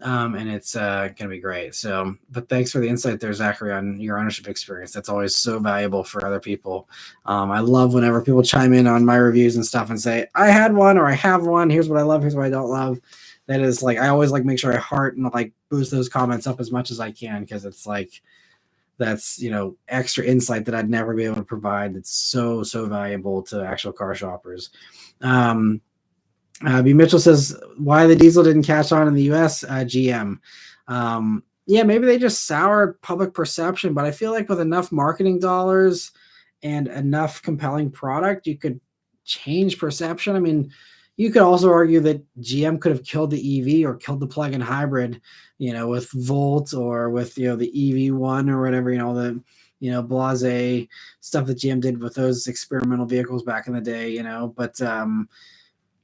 And it's gonna be great. So, but thanks for the insight there, Zachary, on your ownership experience. That's always so valuable for other people. I love whenever people chime in on my reviews and stuff and say, I had one, or I have one, here's what I love, here's what I don't love. That is, like, I always like make sure I heart and like boost those comments up as much as I can, because it's like, that's extra insight that I'd never be able to provide. That's so valuable to actual car shoppers. B. Mitchell says, why the diesel didn't catch on in the US, GM. Yeah, maybe they just soured public perception, but I feel like with enough marketing dollars and enough compelling product, you could change perception. I mean, you could also argue that GM could have killed the EV or killed the plug-in hybrid, with Volt, or with, the EV1 or whatever, the blase stuff that GM did with those experimental vehicles back in the day, but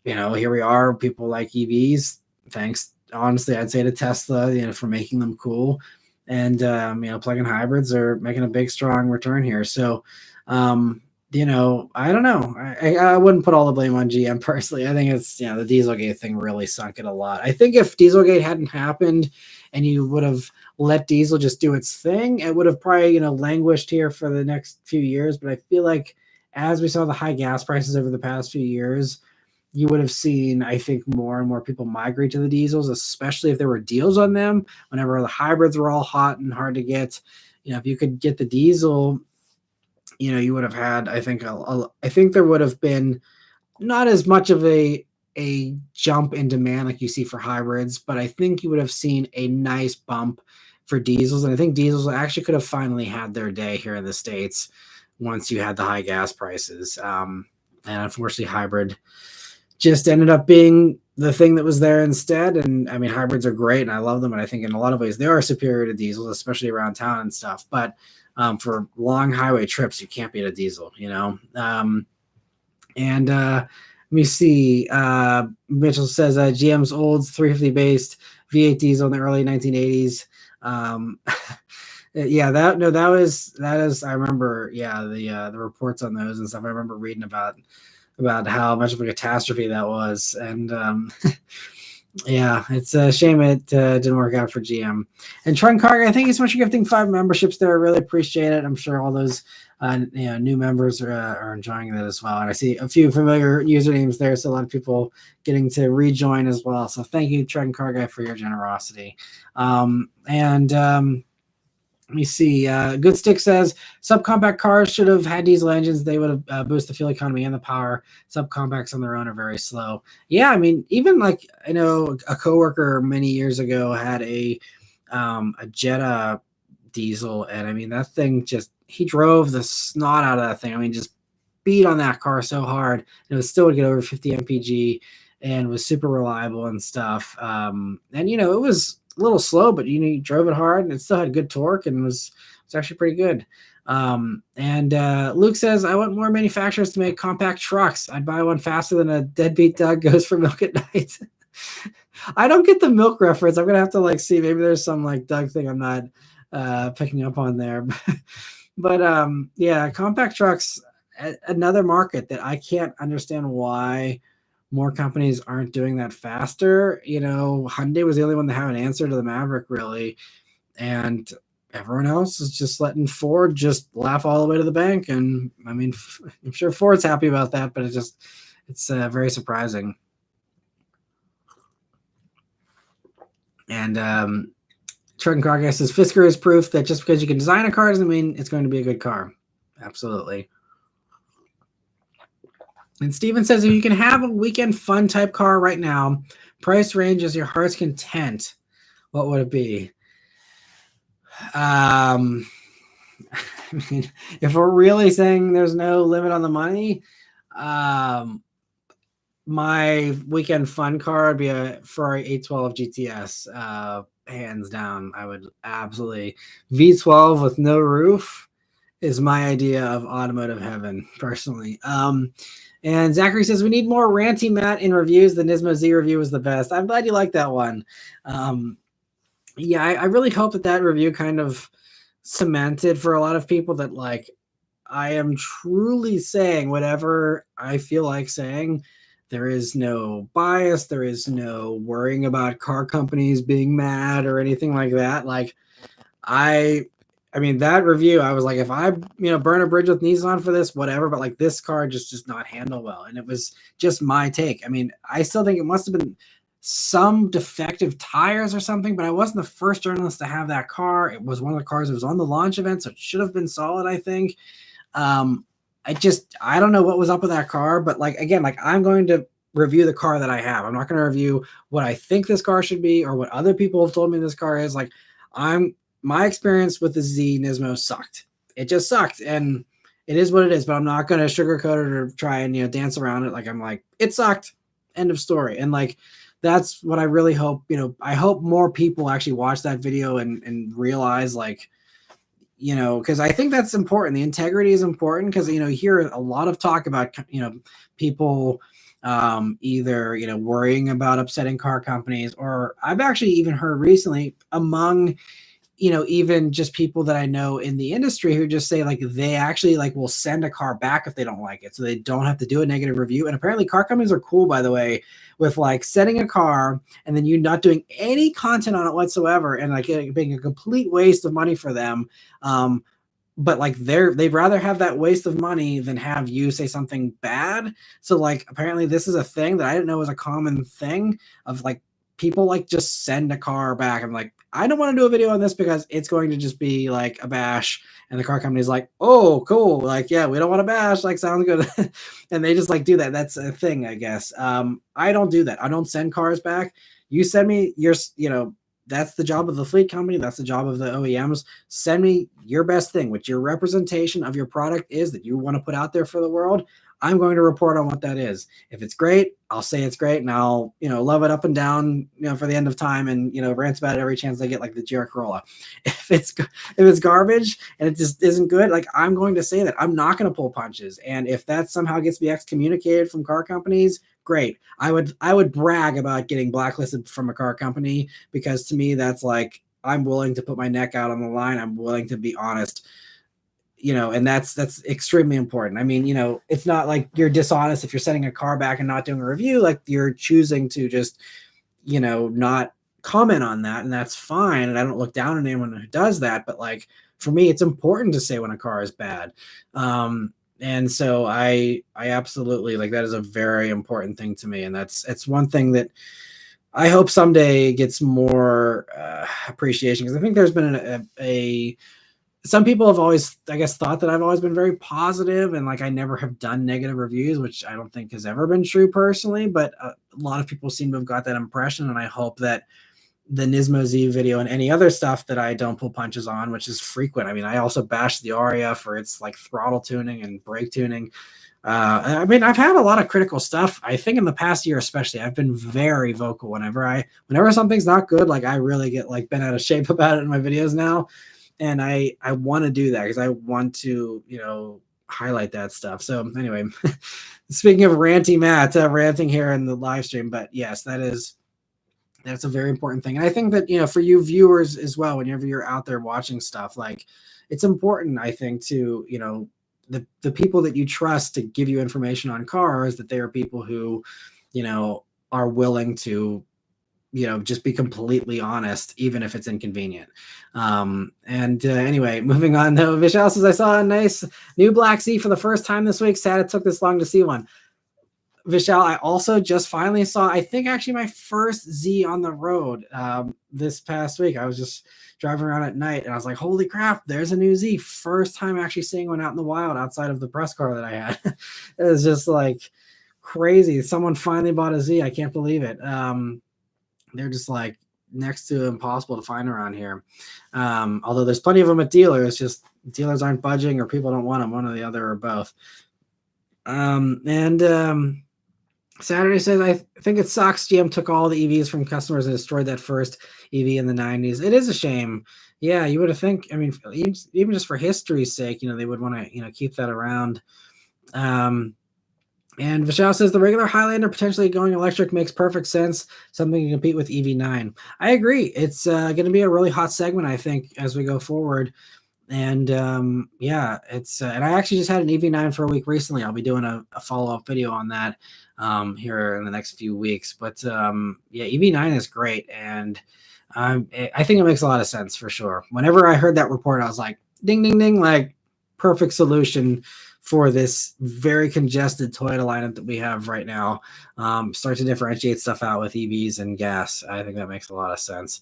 here we are, people like EVs, thanks, honestly, I'd say to Tesla, for making them cool. And, plug-in hybrids are making a big, strong return here. So, I don't know. I wouldn't put all the blame on GM personally. I think it's, the Dieselgate thing really sunk it a lot. I think if Dieselgate hadn't happened and you would have let diesel just do its thing, it would have probably, languished here for the next few years. But I feel like as we saw the high gas prices over the past few years, you would have seen, I think, more and more people migrate to the diesels, especially if there were deals on them. Whenever the hybrids were all hot and hard to get, if you could get the diesel, you would have had, I think, I think there would have been not as much of a jump in demand like you see for hybrids, but I think you would have seen a nice bump for diesels. And I think diesels actually could have finally had their day here in the States once you had the high gas prices. And unfortunately, hybrid just ended up being the thing that was there instead. And I mean, hybrids are great and I love them. And I think in a lot of ways they are superior to diesels, especially around town and stuff. But for long highway trips, you can't beat a diesel, and let me see. Mitchell says GM's old 350 based V8 diesel in the early 1980s. Yeah, that is. I remember. Yeah, the reports on those and stuff. I remember reading about how much of a catastrophe that was, and yeah, it's a shame it didn't work out for GM. And Trent Carger, thank you so much for gifting 5 memberships there. I really appreciate it. I'm sure all those new members are enjoying that as well. And I see a few familiar usernames there, so a lot of people getting to rejoin as well. So thank you, Trent Carger, for your generosity. Let me see. Good Stick says subcompact cars should have had diesel engines. They would have boosted the fuel economy and the power. Subcompacts on their own are very slow. Yeah, I mean, even like I know a coworker many years ago had a Jetta diesel, and I mean that thing he drove the snot out of that thing. I mean, just beat on that car so hard, and it was still would get over 50 mpg, and was super reliable and stuff. And it was a little slow, but you drove it hard and it still had good torque and was actually pretty good. Luke says, I want more manufacturers to make compact trucks. I'd buy one faster than a deadbeat Doug goes for milk at night. I don't get the milk reference. I'm gonna have to see, maybe there's some Doug thing I'm not picking up on there. But yeah, compact trucks, another market that I can't understand why more companies aren't doing that faster. Hyundai was the only one that had an answer to the Maverick, really, and everyone else is just letting Ford just laugh all the way to the bank. And I mean, I'm sure Ford's happy about that, but it's very surprising. And Trent Carger says Fisker is proof that just because you can design a car doesn't mean it's going to be a good car. Absolutely. And Steven says, if you can have a weekend fun type car right now, price range is your heart's content, what would it be? I mean, if we're really saying there's no limit on the money, my weekend fun car would be a Ferrari 812 GTS. Hands down, I would absolutely. V12 with no roof is my idea of automotive heaven, personally. And Zachary says, we need more ranty Matt in reviews. The Nismo Z review was the best. I'm glad you like that one. Yeah, I really hope that review kind of cemented for a lot of people that I am truly saying whatever I feel like saying. There is no bias. There is no worrying about car companies being mad or anything like that. I mean, that review, I was like, if I, burn a bridge with Nissan for this, whatever, but this car just does not handle well. And it was just my take. I mean, I still think it must have been some defective tires or something, but I wasn't the first journalist to have that car. It was one of the cars that was on the launch event, so it should have been solid, I think. I don't know what was up with that car, but again, I'm going to review the car that I have. I'm not going to review what I think this car should be or what other people have told me this car is. My experience with the Z Nismo sucked. It just sucked, and it is what it is. But I'm not going to sugarcoat it or try and dance around it. It sucked. End of story. And that's what I really hope. I hope more people actually watch that video and realize because I think that's important. The integrity is important because you hear a lot of talk about people either worrying about upsetting car companies, or I've actually even heard recently among even just people that I know in the industry who just say like they actually like will send a car back if they don't like it, so they don't have to do a negative review. And apparently car companies are cool, by the way, with like sending a car and then you not doing any content on it whatsoever, and like it being a complete waste of money for them. But like they'd rather have that waste of money than have you say something bad. So like apparently this is a thing that I didn't know was a common thing of like people like just send a car back. I'm like, I don't want to do a video on this because it's going to just be like a bash. And the car company's like, oh, cool. Like, yeah, we don't want to bash. Like, sounds good. And they just like do that. That's a thing, I guess. I don't do that. I don't send cars back. You send me your, that's the job of the fleet company. That's the job of the OEMs. Send me your best thing, which your representation of your product is that you want to put out there for the world. I'm going to report on what that is. If it's great, I'll say it's great, and I'll, love it up and down, for the end of time, and rant about it every chance I get, like the GR Corolla. If it's garbage and it just isn't good, like I'm going to say that. I'm not going to pull punches. And if that somehow gets me excommunicated from car companies, great. I would brag about getting blacklisted from a car company, because to me that's like, I'm willing to put my neck out on the line. I'm willing to be honest. And that's extremely important. I mean, it's not like you're dishonest if you're sending a car back and not doing a review. Like you're choosing to just, not comment on that, and that's fine. And I don't look down on anyone who does that. But like for me, it's important to say when a car is bad. And so I absolutely, like, that is a very important thing to me, and it's one thing that I hope someday gets more appreciation, because I think there's been some people have always, I guess, thought that I've always been very positive and like I never have done negative reviews, which I don't think has ever been true personally. But a lot of people seem to have got that impression, and I hope that the Nismo Z video and any other stuff that I don't pull punches on, which is frequent. I mean, I also bashed the Aria for its like throttle tuning and brake tuning. I mean, I've had a lot of critical stuff. I think in the past year, especially, I've been very vocal whenever something's not good. Like I really get like bent out of shape about it in my videos now. And I want to do that because I want to, highlight that stuff. So anyway, speaking of ranting here in the live stream, but yes, that's a very important thing. And I think that, for you viewers as well, whenever you're out there watching stuff, like it's important, I think, to, the people that you trust to give you information on cars, that they are people who, are willing to, just be completely honest, even if it's inconvenient. Anyway, moving on though, Vishal says, I saw a nice new Black Z for the first time this week. Sad it took this long to see one. Vishal, I also just finally saw, I think actually my first Z on the road this past week. I was just driving around at night and I was like, holy crap, there's a new Z. First time actually seeing one out in the wild outside of the press car that I had. It was just like crazy. Someone finally bought a Z. I can't believe it. They're just like next to impossible to find around here. Although there's plenty of them at dealers, just dealers aren't budging or people don't want them, one or the other or both. Saturday says, I think it sucks GM took all the EVs from customers and destroyed that first EV in the 90s. It is a shame. Yeah, you would have think, I mean, even just for history's sake, they would want to, keep that around. And Vishal says, the regular Highlander potentially going electric makes perfect sense. Something to compete with EV9. I agree. It's going to be a really hot segment, I think, as we go forward. And yeah, it's and I actually just had an EV9 for a week recently. I'll be doing a follow-up video on that here in the next few weeks. But yeah, EV9 is great, and I think it makes a lot of sense for sure. Whenever I heard that report, I was like, ding, ding, ding, like perfect solution for this very congested Toyota lineup that we have right now. Start to differentiate stuff out with EVs and gas. I think that makes a lot of sense.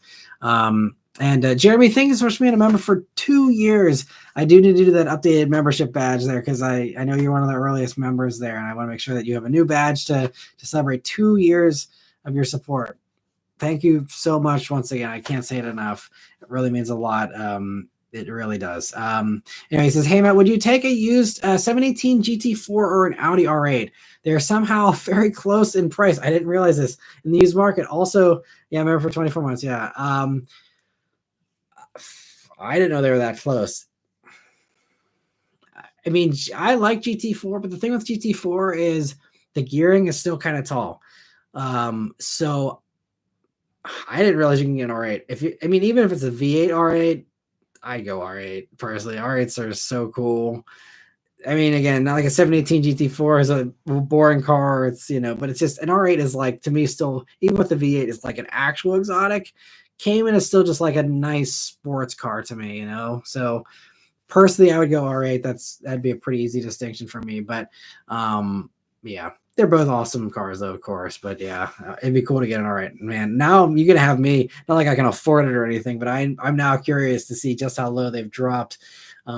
And Jeremy, thank you so much for being a member for 2 years. I do need to do that updated membership badge there, because I know you're one of the earliest members there, and I want to make sure that you have a new badge to celebrate 2 years of your support. Thank you so much once again. I can't say it enough. It really means a lot. It really does. Anyway, he says, hey, Matt, would you take a used 718 GT4 or an Audi R8? They're somehow very close in price. I didn't realize this in the used market. Also, yeah, I remember for 24 months. Yeah. I didn't know they were that close. I mean, I like GT4, but the thing with GT4 is the gearing is still kind of tall. So I didn't realize you can get an R8. I mean, even if it's a V8 R8, I'd go R8 personally. R8s are so cool. I mean, again, not like a 718 GT4 is a boring car. It's, but it's just an R8 is like, to me, still, even with the V8, is like an actual exotic. Cayman is still just like a nice sports car to me, So personally, I would go R8. That'd be a pretty easy distinction for me. But yeah, they're both awesome cars, though, of course. But yeah, it'd be cool to get an R8. Man, now you're gonna have me. Not like I can afford it or anything, but I'm now curious to see just how low they've dropped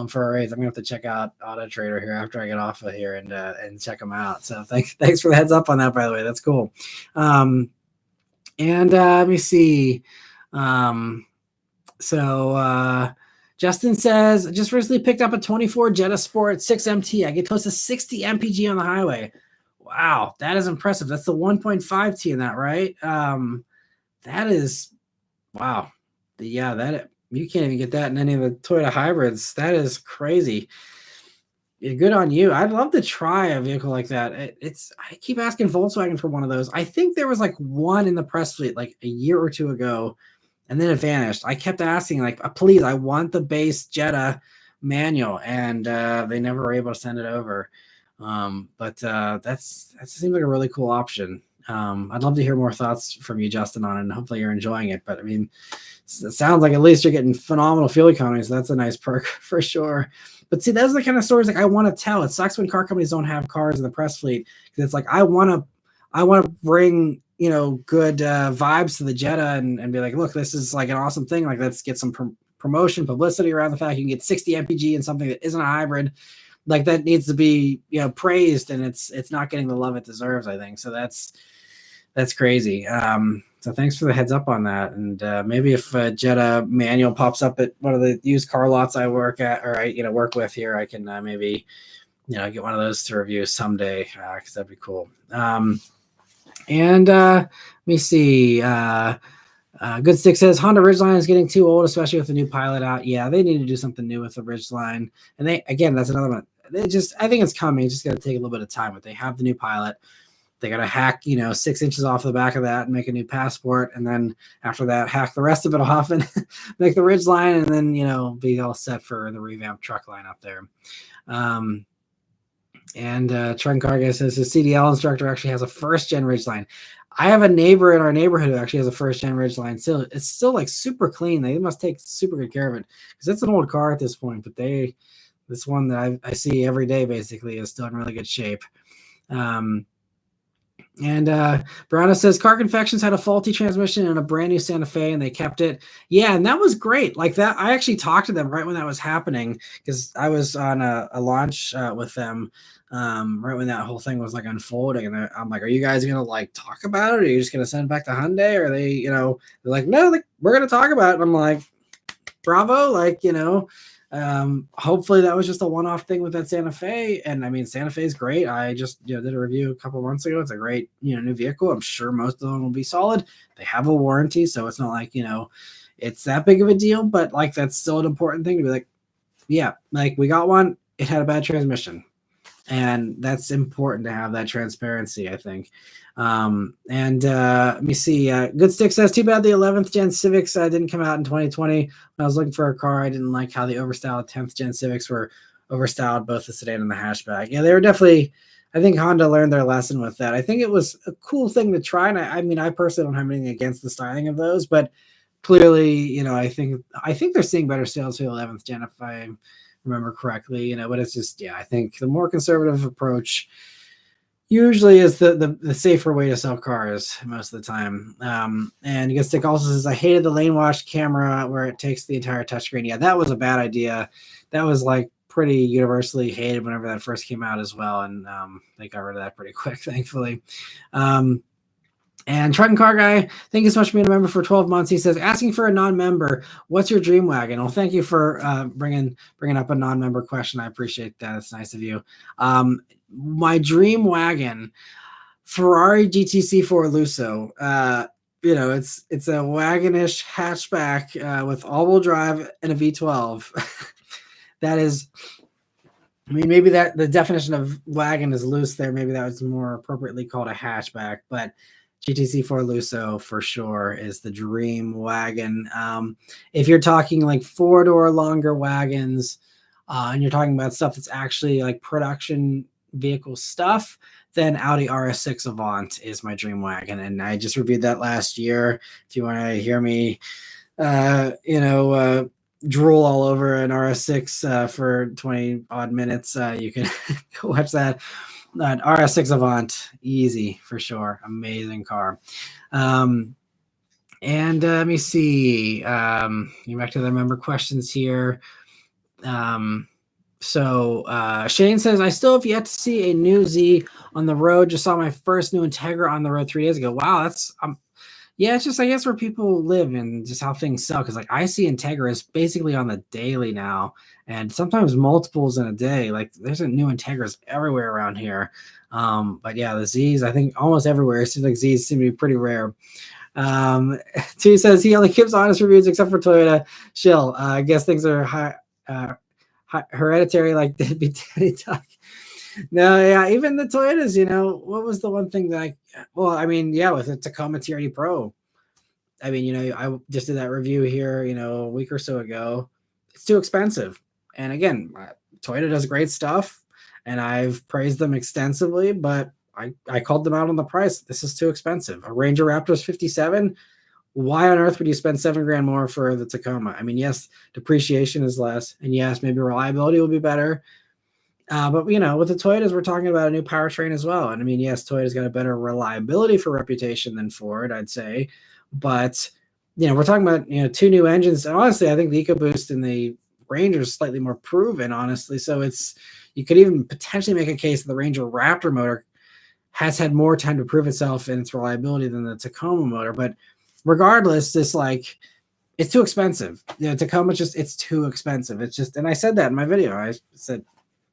for R8s. I'm gonna have to check out Auto Trader here after I get off of here and check them out. So thanks for the heads up on that, by the way. That's cool. And let me see. So Justin says, just recently picked up a 24 Jetta Sport 6MT. I get close to 60 mpg on the highway. Wow, that is impressive. That's the 1.5T in that, right? That is, wow. Yeah, that you can't even get that in any of the Toyota hybrids. That is crazy. Yeah, good on you. I'd love to try a vehicle like that. I keep asking Volkswagen for one of those. I think there was like one in the press fleet like a year or two ago, and then it vanished. I kept asking, like, please, I want the base Jetta manual, and they never were able to send it over. But that seems like a really cool option. I'd love to hear more thoughts from you, Justin, on it, and hopefully you're enjoying it. But I mean, it sounds like at least you're getting phenomenal fuel economy, so that's a nice perk for sure. But see, those are the kind of stories like I want to tell. It sucks when car companies don't have cars in the press fleet, because it's like I want to bring good vibes to the Jetta and be like, look, this is like an awesome thing. Like, let's get some promotion, publicity around the fact you can get 60 mpg in something that isn't a hybrid. Like, that needs to be praised, and it's not getting the love it deserves, I think. So that's crazy. So thanks for the heads up on that. And maybe if Jetta manual pops up at one of the used car lots I work at, or I work with here, I can maybe get one of those to review someday, because that'd be cool. And let me see. Good Stick says Honda Ridgeline is getting too old, especially with the new Pilot out. Yeah, they need to do something new with the Ridgeline. And that's another one. I think it's coming. It's just got to take a little bit of time. But they have the new Pilot. They got to hack, 6 inches off the back of that and make a new Passport. And then after that, hack the rest of it off and make the Ridgeline, and then, be all set for the revamped truck line up there. And Trent Carga says his CDL instructor actually has a first-gen Ridgeline. I have a neighbor in our neighborhood who actually has a first-gen Ridgeline. Still, it's still like super clean. They must take super good care of it, because it's an old car at this point. But this one that I see every day basically is still in really good shape. And Brana says Car Confections had a faulty transmission and a brand new Santa Fe, and they kept it. Yeah, and that was great. Like that, I actually talked to them right when that was happening, because I was on a launch with them right when that whole thing was like unfolding. And I'm like, "Are you guys gonna like talk about it? Or are you just gonna send it back to Hyundai?" Or they, they're like, "No, like we're gonna talk about it." And I'm like, "Bravo!" Like hopefully that was just a one-off thing with that Santa Fe. And I mean, Santa Fe is great. I just did a review a couple of months ago. It's a great new vehicle. I'm sure most of them will be solid. They have a warranty, so it's not like it's that big of a deal. But like, that's still an important thing to be like, yeah, like we got one. It had a bad transmission, and that's important to have that transparency, I think. Let me see. Good Stick says, too bad the 11th gen Civics didn't come out in 2020. When I was looking for a car, I didn't like how the overstyled 10th gen Civics were overstyled, both the sedan and the hatchback. Yeah, they were definitely, I think Honda learned their lesson with that. I think it was a cool thing to try. And I mean, I personally don't have anything against the styling of those, but clearly, I think they're seeing better sales for the 11th gen, if I remember correctly, but it's just, yeah, I think the more conservative approach usually is the safer way to sell cars most of the time. And Good Stick also says, I hated the lane watch camera where it takes the entire touchscreen. Yeah, that was a bad idea. That was like pretty universally hated whenever that first came out as well. And they got rid of that pretty quick, thankfully. And Truck and Car Guy, thank you so much for being a member for 12 months. He says, asking for a non-member, what's your dream wagon? Well, thank you for bringing up a non-member question. I appreciate that. It's nice of you. My dream wagon, Ferrari GTC4 Lusso. It's a wagonish hatchback with all-wheel drive and a V12. That is, I mean, maybe that the definition of wagon is loose there. Maybe that was more appropriately called a hatchback, but GTC4 Lusso for sure is the dream wagon. If you're talking like 4-door longer wagons, and you're talking about stuff that's actually like production vehicle stuff, then Audi RS6 Avant is my dream wagon. And I just reviewed that last year. If you want to hear me, drool all over an RS6 for 20 odd minutes, you can go watch that. RS6 Avant, easy for sure. Amazing car. And let me see. Get back to the member questions here. So Shane says, I still have yet to see a new Z on the road. Just saw my first new Integra on the road 3 days ago. Wow, that's yeah, it's just I guess where people live and just how things sell. Because like I see Integras basically on the daily now, and sometimes multiples in a day. Like there's a new Integras everywhere around here. But yeah, the Z's I think almost everywhere. It seems like Z's seem to be pretty rare. T says he only gives honest reviews except for Toyota. Shill. I guess things are hereditary like Deadbeat Daddy Talk. No, yeah, even the Toyotas, what was the one thing that with the Tacoma TRD Pro, I just did that review here, a week or so ago. It's too expensive. And again, Toyota does great stuff and I've praised them extensively, but I called them out on the price. This is too expensive. A Ranger Raptor's 57. Why on earth would you spend $7,000 more for the Tacoma? I mean, yes, depreciation is less, and yes, maybe reliability will be better. But with the Toyotas, we're talking about a new powertrain as well. And I mean, yes, Toyota's got a better reliability for reputation than Ford, I'd say. But we're talking about 2 new engines. And honestly, I think the EcoBoost and the Ranger is slightly more proven, honestly. So you could even potentially make a case that the Ranger Raptor motor has had more time to prove itself in its reliability than the Tacoma motor. But regardless, it's too expensive. Tacoma it's too expensive. It's just, and I said that in my video. I said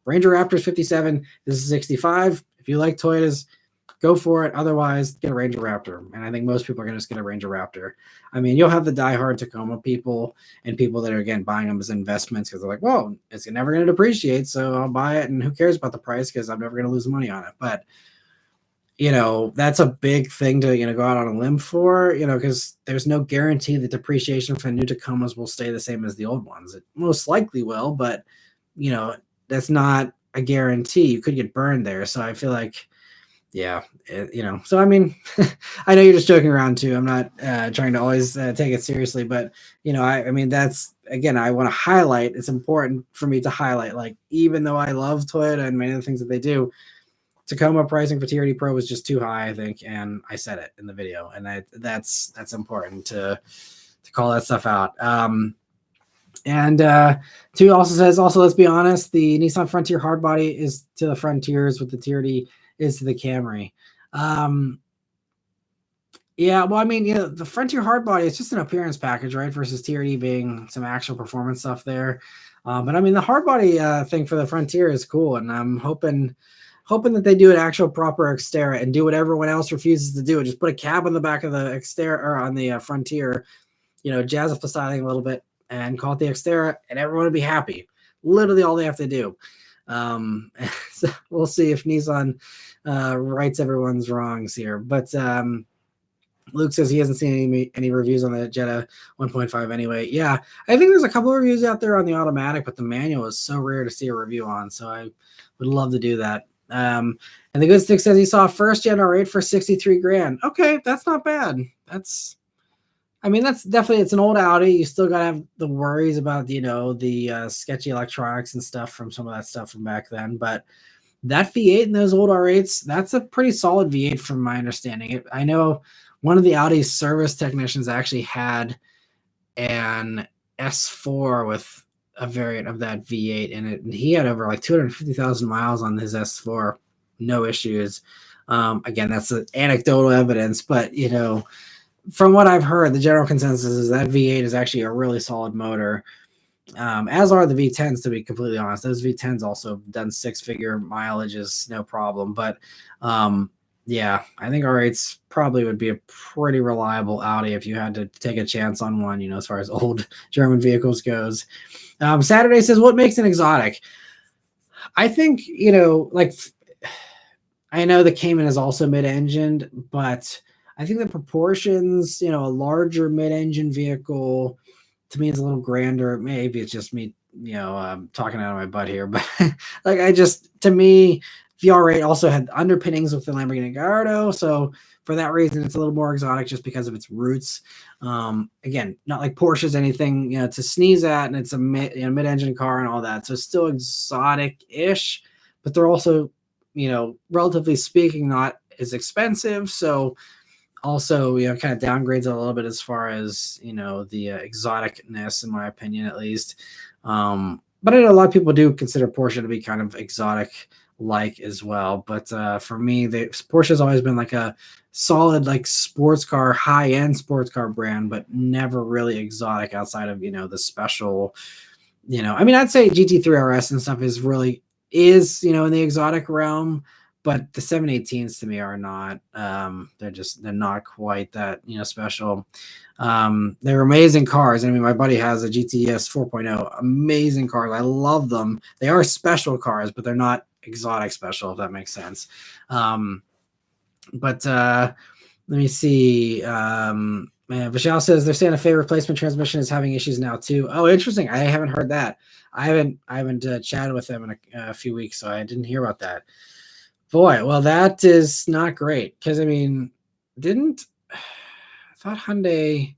Ranger Raptor's 57. This is 65. If you like Toyotas, go for it. Otherwise, get a Ranger Raptor. And I think most people are going to just get a Ranger Raptor. I mean, you'll have the diehard Tacoma people and people that are, again, buying them as investments because they're like, well, it's never going to depreciate, so I'll buy it. And who cares about the price because I'm never going to lose money on it. But that's a big thing to, go out on a limb for, because there's no guarantee that depreciation for new Tacomas will stay the same as the old ones. It most likely will, but, that's not a guarantee. You could get burned there. So I feel like, so I mean, I know you're just joking around too. I'm not trying to always take it seriously, but, I mean, that's, again, I want to highlight, it's important for me to highlight, like, even though I love Toyota and many of the things that they do, Tacoma pricing for TRD Pro was just too high, I think, and I said it in the video, and that's important to call that stuff out. And two also says, let's be honest, the Nissan Frontier hardbody is to the Frontiers what the TRD is to the Camry. Yeah, well, I mean, the Frontier hardbody is just an appearance package, right? Versus TRD being some actual performance stuff there. But I mean, the hardbody thing for the Frontier is cool, and I'm hoping that they do an actual proper Xterra and do what everyone else refuses to do. Just put a cab on the back of the Xterra or on the Frontier, jazz up the styling a little bit and call it the Xterra, and everyone will be happy. Literally all they have to do. So we'll see if Nissan rights everyone's wrongs here. But Luke says he hasn't seen any reviews on the Jetta 1.5 anyway. Yeah, I think there's a couple of reviews out there on the automatic, but the manual is so rare to see a review on. So I would love to do that. And the Good Stick says he saw first gen R8 for $63,000. Okay, that's not bad. That's definitely, it's an old Audi. You still gotta have the worries about the sketchy electronics and stuff from some of that stuff from back then. But that V8 in those old R8s, that's a pretty solid V8 from my understanding. I know one of the Audi service technicians actually had an S4 with a variant of that V8 in it, and he had over like 250,000 miles on his S4, no issues. Again, that's anecdotal evidence, but from what I've heard, the general consensus is that V8 is actually a really solid motor, as are the V10s, to be completely honest. Those V10s also done 6-figure mileages, no problem. But yeah, I think R8s probably would be a pretty reliable Audi if you had to take a chance on one, as far as old German vehicles goes. Saturday says, what makes an exotic? I think, I know the Cayman is also mid-engined, but I think the proportions, a larger mid-engine vehicle to me is a little grander. Maybe it's just me, talking out of my butt here, but like to me, VR8 also had underpinnings with the Lamborghini Gallardo, so for that reason, it's a little more exotic just because of its roots. Again, not like Porsche's anything to sneeze at, and it's a mid-engine car and all that, so it's still exotic-ish, but they're also, relatively speaking, not as expensive. So also, kind of downgrades a little bit as far as the exoticness, in my opinion, at least. But I know a lot of people do consider Porsche to be kind of exotic like as well, but for me, Porsche has always been like a solid like sports car, high-end sports car brand, but never really exotic outside of the special. I mean, I'd say GT3 RS and stuff is in the exotic realm, but the 718s to me are not. They're not quite that special. They're amazing cars. I mean, my buddy has a GTS 4.0, amazing cars. I love them. They are special cars, but they're not exotic special, if that makes sense. But let me see. Vishal says their Santa Fe replacement transmission is having issues now too. Oh, interesting. I haven't heard that. I haven't chatted with them in a few weeks, so I didn't hear about that. Boy, well, that is not great because I mean, I thought Hyundai.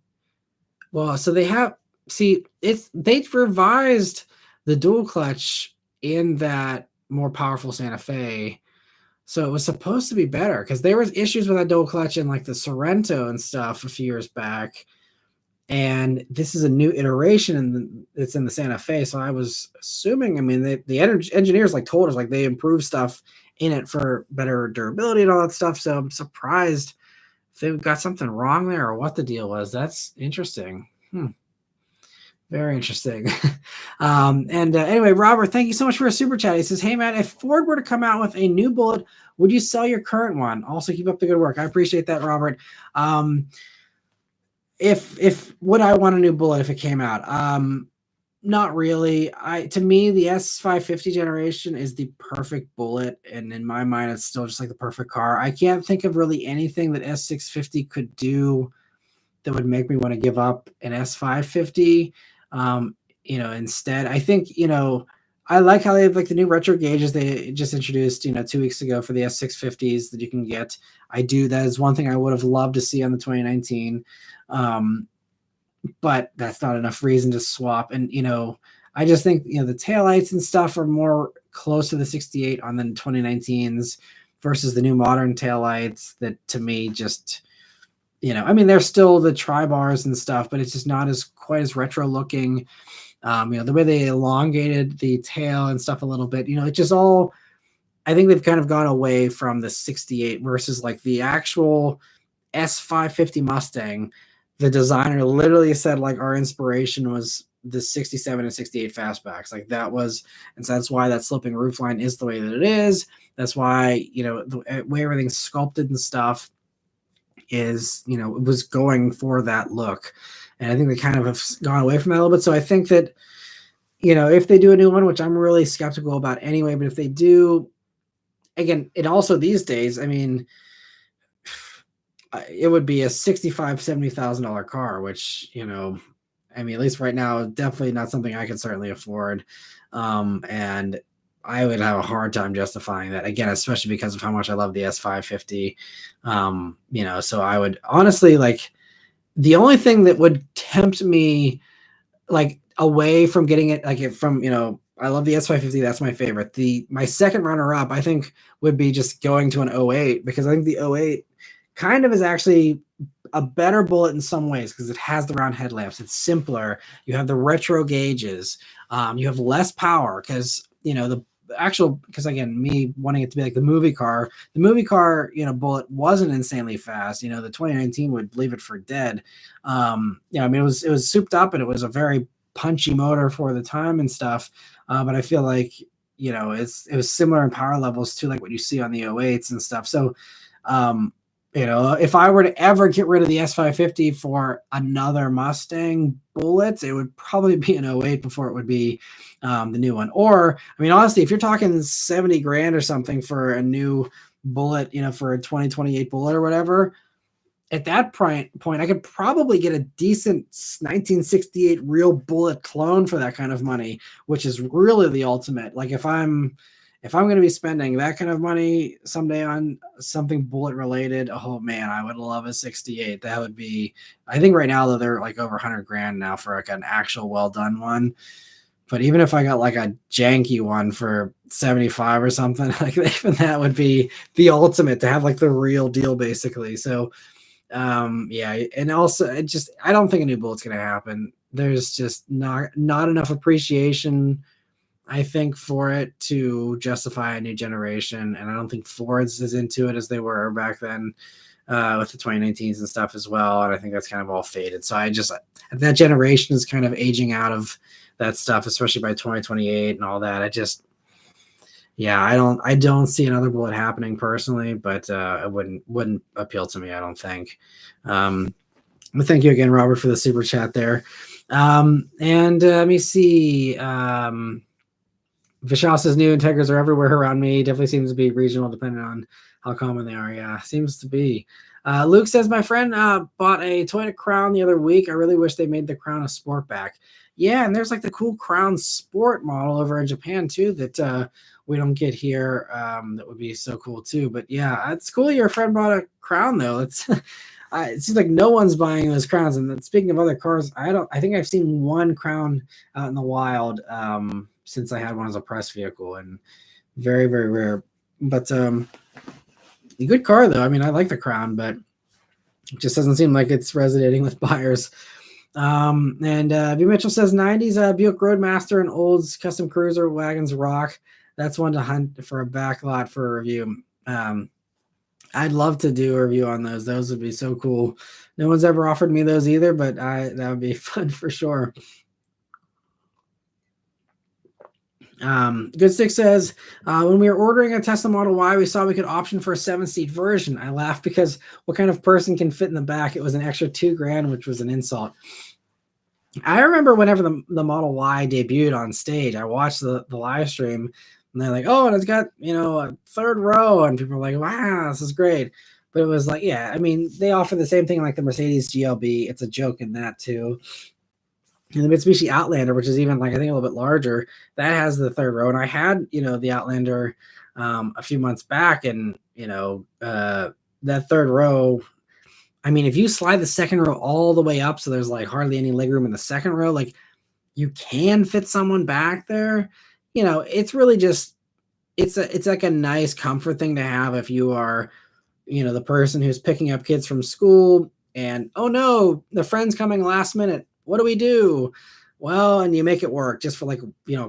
Well, so they've revised the dual clutch in that more powerful Santa Fe. So it was supposed to be better because there was issues with that dual clutch in like the Sorrento and stuff a few years back. And this is a new iteration and it's in the Santa Fe. So I was assuming, I mean, the engineers like told us like they improved stuff in it for better durability and all that stuff. So I'm surprised if they've got something wrong there or what the deal was. That's interesting. Very interesting. Anyway, Robert, thank you so much for a super chat. He says, hey, Matt, if Ford were to come out with a new Bullet, would you sell your current one? Also, keep up the good work. I appreciate that, Robert. If would I want a new Bullet if it came out? Not really. To me, the S550 generation is the perfect Bullet, and in my mind, it's still just like the perfect car. I can't think of really anything that S650 could do that would make me want to give up an S550. Instead, I think, I like how they have like the new retro gauges they just introduced, 2 weeks ago for the S650s that you can get. That is one thing I would have loved to see on the 2019. But that's not enough reason to swap. And, I just think, the taillights and stuff are more close to the 68 on the 2019s versus the new modern taillights that to me just, I mean, they're still the tri-bars and stuff, but it's just not quite as retro looking. The way they elongated the tail and stuff a little bit, it just all, I think they've kind of gone away from the 68 versus like the actual S550 Mustang. The designer literally said like our inspiration was the 67 and 68 fastbacks. Like that was, and so that's why that sloping roofline is the way that it is. That's why, the way everything's sculpted and stuff is, it was going for that look. And I think they kind of have gone away from that a little bit. So I think that, if they do a new one, which I'm really skeptical about anyway, but if they do, again, it also these days, I mean, it would be a $65,000-$70,000 car, which, I mean, at least right now, definitely not something I could certainly afford. And I would have a hard time justifying that, again, especially because of how much I love the S550. So I would honestly, like, the only thing that would tempt me like away from getting it, like I love the S550, that's my favorite. My second runner up I think would be just going to an 08, because I think the 08 kind of is actually a better Bullet in some ways because it has the round headlamps. It's simpler. You have the retro gauges. You have less power because because again, me wanting it to be like the movie car, Bullet wasn't insanely fast. The 2019 would leave it for dead. I mean, it was souped up and it was a very punchy motor for the time and stuff. But I feel like, it was similar in power levels to like what you see on the 08s and stuff. So, if I were to ever get rid of the S550 for another Mustang Bullet, it would probably be an 08 before it would be the new one. Or, I mean, honestly, if you're talking 70 grand or something for a new Bullet, for a 2028 Bullet or whatever, at that point, I could probably get a decent 1968 real bullet clone for that kind of money, which is really the ultimate. Like if I'm going to be spending that kind of money someday on something bullet related, oh man, I would love a 68. That would be, I think right now though, they're like over 100 grand now for like an actual well done one. But even if I got like a janky one for 75 or something, like even that would be the ultimate to have like the real deal basically. So yeah, and also I don't think a new bullet's going to happen. There's just not enough appreciation, I think, for it to justify a new generation. And I don't think Ford's as into it as they were back then with the 2019s and stuff as well. And I think that's kind of all faded. So that generation is kind of aging out of that stuff, especially by 2028 and all that. I don't see another bullet happening personally, but it wouldn't appeal to me, I don't think. But thank you again, Robert, for the super chat there. And let me see. Vishal says new Integras are everywhere around me. Definitely seems to be regional, depending on how common they are. Yeah, seems to be. Luke says, my friend bought a Toyota Crown the other week. I really wish they made the Crown a Sportback. Yeah, and there's like the cool Crown Sport model over in Japan too that we don't get here. That would be so cool too. But yeah, it's cool your friend bought a Crown though. It's it seems like no one's buying those Crowns. And then speaking of other cars, I think I've seen one Crown out in the wild since I had one as a press vehicle, and very, very rare. But a good car though. I mean, I like the Crown, but it just doesn't seem like it's resonating with buyers. And B. Mitchell says 90s Buick Roadmaster and Olds custom cruiser wagons rock. That's one to hunt for a backlot for a review. I'd love to do a review on those. Those would be so cool. No one's ever offered me those either, but that would be fun for sure. Good Stick says, when we were ordering a Tesla Model Y, we saw we could option for a 7-seat version. I laughed because what kind of person can fit in the back? It was an extra $2,000, which was an insult. I remember whenever the Model Y debuted on stage, I watched the live stream, and they're like, oh, and it's got, a third row, and people were like, wow, this is great. But it was like, yeah, I mean, they offer the same thing like the Mercedes GLB. It's a joke in that too. And the Mitsubishi Outlander, which is even like I think a little bit larger, that has the third row. And I had the Outlander a few months back, and that third row. I mean, if you slide the second row all the way up, so there's like hardly any legroom in the second row, like you can fit someone back there. It's really just it's like a nice comfort thing to have if you are, the person who's picking up kids from school, and oh no, the friend's coming last minute. What do we do? Well, and you make it work just for like,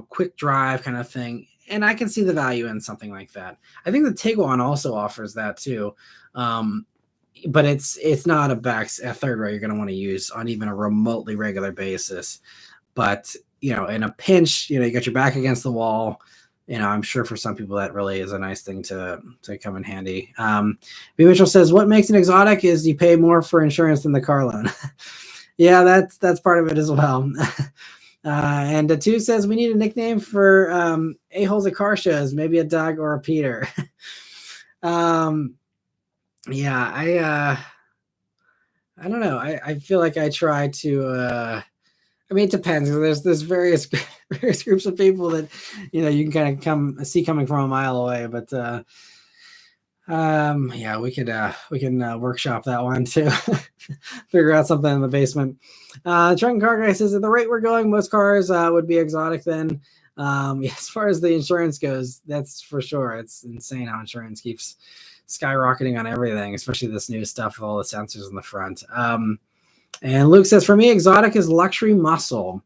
quick drive kind of thing. And I can see the value in something like that. I think the Tiguan also offers that too. But it's not a third row you're going to want to use on even a remotely regular basis. But, in a pinch, you got your back against the wall. I'm sure for some people that really is a nice thing to come in handy. B. Mitchell says, what makes an exotic is you pay more for insurance than the car loan. Yeah, that's part of it as well. And 2 says we need a nickname for a-holes at car shows, maybe a Doug or a Peter. Yeah, I don't know. I feel like I try to. I mean, it depends. There's various groups of people that you can kind of see coming from a mile away, but. Yeah, we can workshop that one too. Figure out something in the basement. Trunk Car Guy says at the rate we're going, most cars would be exotic then. As far as the insurance goes, that's for sure. It's insane how insurance keeps skyrocketing on everything, especially this new stuff with all the sensors in the front. And Luke says, for me, exotic is luxury muscle.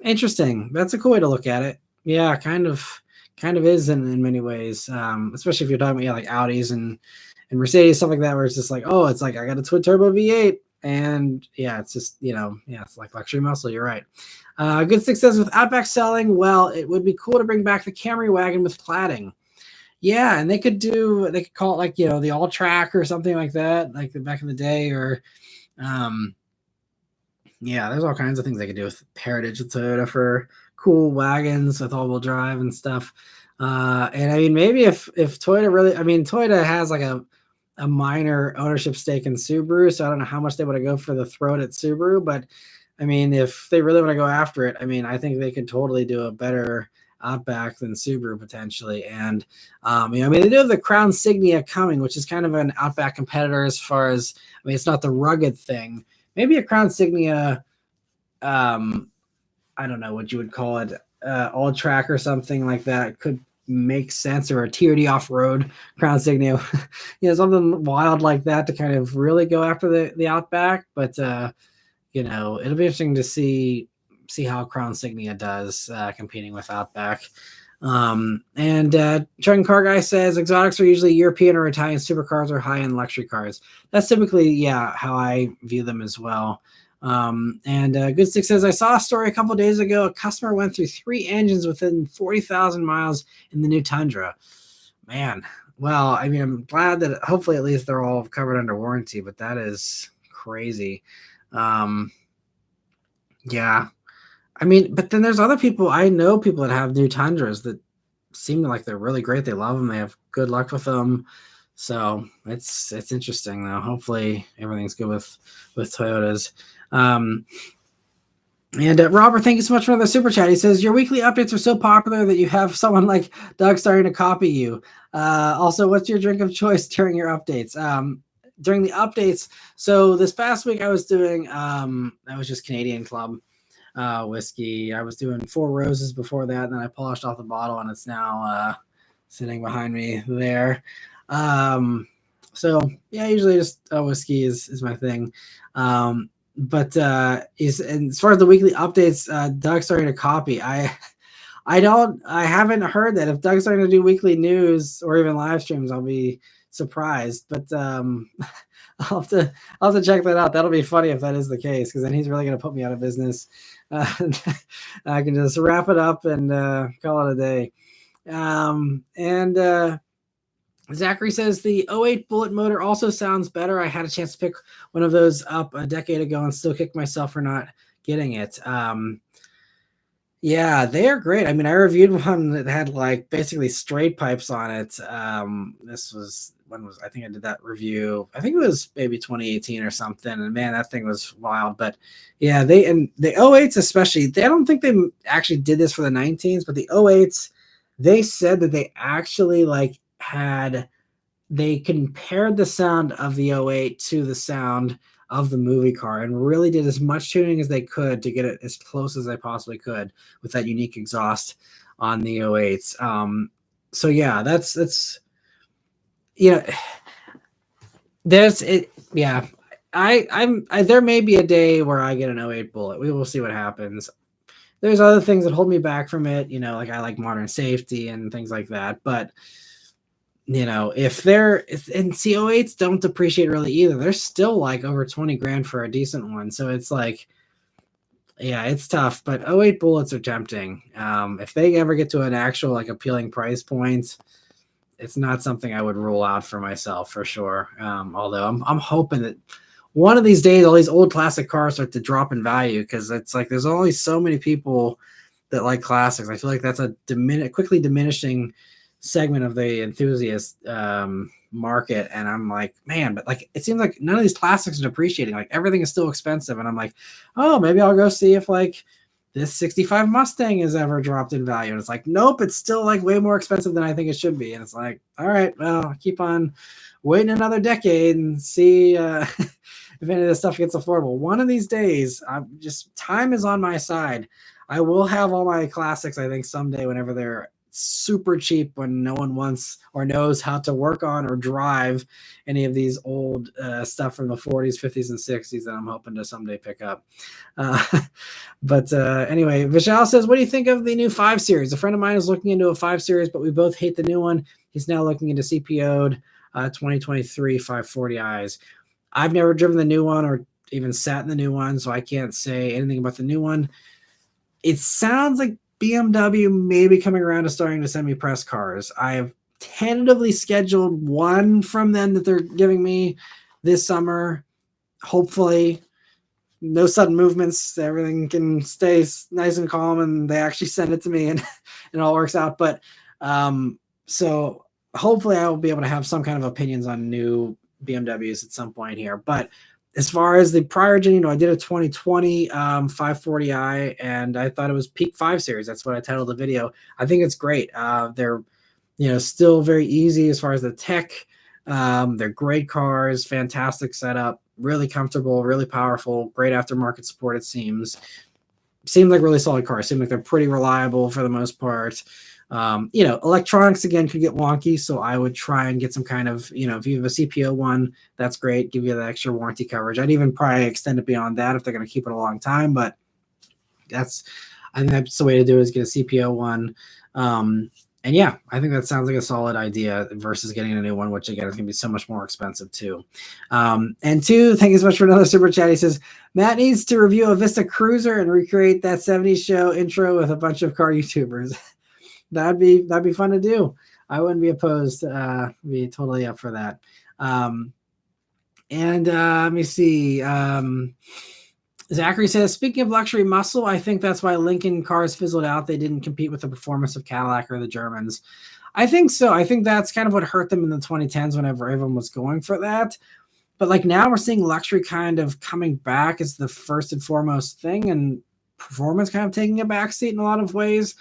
Interesting. That's a cool way to look at it. Yeah, kind of is in many ways, especially if you're talking about like Audis and Mercedes, stuff like that, where it's just like, oh, it's like I got a twin turbo V8, and yeah, it's just it's like luxury muscle. You're right. Good Stick says with Outback selling, well, it would be cool to bring back the Camry wagon with cladding. Yeah, and they could call it like the All Track or something like that, like back in the day, or yeah, there's all kinds of things they could do with Heritage with Toyota for cool wagons with all-wheel drive and stuff. And I mean, maybe if Toyota really, I mean, Toyota has like a a minor ownership stake in Subaru, so I don't know how much they want to go for the throat at Subaru, but I mean, if they really want to go after it, I mean, I think they could totally do a better Outback than Subaru potentially. And I mean, they do have the Crown Signia coming, which is kind of an Outback competitor as far as, I mean, it's not the rugged thing. Maybe a Crown Signia, I don't know what you would call it, all track or something like that could make sense, or a TRD off-road Crown Signia, something wild like that to kind of really go after the Outback. But it'll be interesting to see how Crown Signia does competing with Outback. And Truck Car Guy says exotics are usually European or Italian supercars or high-end luxury cars. That's typically, how I view them as well. And Good Stick says, I saw a story a couple of days ago. A customer went through 3 engines within 40,000 miles in the new Tundra. Man, well, I mean, I'm glad that hopefully at least they're all covered under warranty, but that is crazy. Yeah. I mean, but then there's other people. I know people that have new Tundras that seem like they're really great. They love them. They have good luck with them. So it's interesting though. Hopefully everything's good with Toyotas. And Robert, thank you so much for the super chat. He says, your weekly updates are so popular that you have someone like Doug starting to copy you. Also, what's your drink of choice during your updates? During the updates, so this past week I was doing, that was just Canadian Club whiskey. I was doing Four Roses before that, and then I polished off the bottle, and it's now sitting behind me there. So yeah, usually just whiskey is my thing. But and as far as the weekly updates, Doug's starting to copy. I haven't heard that. If Doug's starting to do weekly news or even live streams, I'll be surprised. But I'll have to check that out. That'll be funny if that is the case, because then he's really going to put me out of business. I can just wrap it up and call it a day. Zachary says the 08 Bullet motor also sounds better. I had a chance to pick one of those up a decade ago and still kick myself for not getting it. Yeah, they are great. I mean, I reviewed one that had like basically straight pipes on it. This was I think I did that review. I think it was maybe 2018 or something. And man, that thing was wild. But yeah, the 08s especially, I don't think they actually did this for the 19s, but the 08s, they said that they actually they compared the sound of the 08 to the sound of the movie car and really did as much tuning as they could to get it as close as they possibly could with that unique exhaust on the 08s. So yeah, that's there's it. Yeah, there may be a day where I get an 08 Bullet. We will see what happens. There's other things that hold me back from it, like I like modern safety and things like that, but if CO8s don't depreciate really either, they're still like over 20 grand for a decent one. So it's like, yeah, it's tough, but 08 Bullets are tempting. If they ever get to an actual like appealing price point, it's not something I would rule out for myself for sure. Although I'm hoping that one of these days, all these old classic cars start to drop in value, because it's like, there's only so many people that like classics. I feel like that's a quickly diminishing segment of the enthusiast market, and I'm like, man, but like it seems like none of these classics are depreciating. Like everything is still expensive, and I'm like, oh, maybe I'll go see if like this 65 Mustang has ever dropped in value. And it's like, nope, it's still like way more expensive than I think it should be. And it's like, all right, well, I'll keep on waiting another decade and see if any of this stuff gets affordable. One of these days, time is on my side. I will have all my classics, I think, someday, whenever they're super cheap, when no one wants or knows how to work on or drive any of these old stuff from the 40s, 50s, and 60s that I'm hoping to someday pick up. But anyway, Vishal says, what do you think of the new 5 Series? A friend of mine is looking into a 5 Series, but we both hate the new one. He's now looking into CPO'd 2023 540i's. I've never driven the new one or even sat in the new one, so I can't say anything about the new one. It sounds like BMW may be coming around to starting to send me press cars. I have tentatively scheduled one from them that they're giving me this summer. Hopefully, no sudden movements. Everything can stay nice and calm, and they actually send it to me, and it all works out. But so hopefully, I will be able to have some kind of opinions on new BMWs at some point here. But as far as the prior gen, I did a 2020 540i, and I thought it was peak 5 Series. That's what I titled the video. I think it's great. They're still very easy as far as the tech. They're great cars, fantastic setup, really comfortable, really powerful, great aftermarket support. It seems like really solid cars. Seem like they're pretty reliable for the most part. Electronics again could get wonky, so I would try and get some kind of, if you have a CPO one, that's great. Give you the extra warranty coverage. I'd even probably extend it beyond that if they're going to keep it a long time. But I think that's the way to do it, is get a CPO one. And yeah, I think that sounds like a solid idea versus getting a new one, which again is going to be so much more expensive too. And two, thank you so much for another super chat. He says, Matt needs to review a Vista Cruiser and recreate that 70s show intro with a bunch of car YouTubers. That'd be fun to do. I wouldn't be opposed. Be totally up for that. Let me see. Zachary says, speaking of luxury muscle, I think that's why Lincoln cars fizzled out. They didn't compete with the performance of Cadillac or the Germans. I think so. I think that's kind of what hurt them in the 2010s whenever everyone was going for that. But like now we're seeing luxury kind of coming back as the first and foremost thing, and performance kind of taking a backseat in a lot of ways.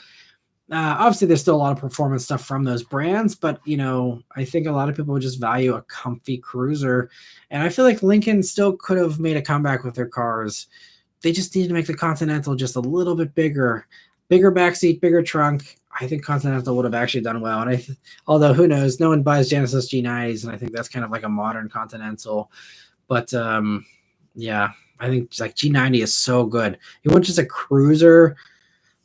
Obviously, there's still a lot of performance stuff from those brands, but I think a lot of people would just value a comfy cruiser, and I feel like Lincoln still could have made a comeback with their cars. They just needed to make the Continental just a little bit bigger backseat, bigger trunk. I think Continental would have actually done well, and although who knows, no one buys Genesis G90s, and I think that's kind of like a modern Continental. But yeah, I think like G90 is so good. You want just a cruiser.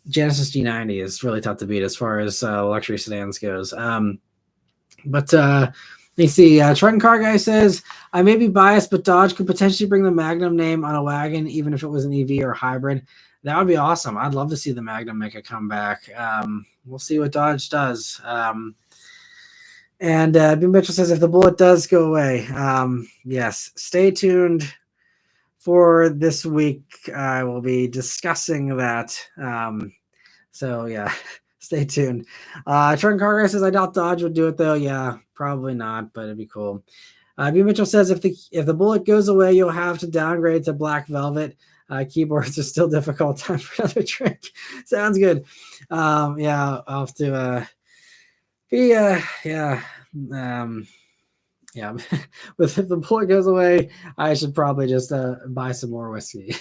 Genesis G90 is really tough to beat as far as luxury sedans goes. But let me see. Truck and Car Guy says, I may be biased, but Dodge could potentially bring the Magnum name on a wagon, even if it was an EV or hybrid. That would be awesome. I'd love to see the Magnum make a comeback. We'll see what Dodge does. And B. Mitchell says, if the Bullet does go away, yes, stay tuned for this week. I will be discussing that. So yeah, stay tuned. Trent Carter says, I doubt Dodge would do it though. Yeah, probably not, but it'd be cool. B. Mitchell says, if the Bullet goes away, you'll have to downgrade to black velvet. Keyboards are still difficult. Time for another trick. Sounds good. Yeah, I'll have to yeah. If the Bullet goes away, I should probably just buy some more whiskey.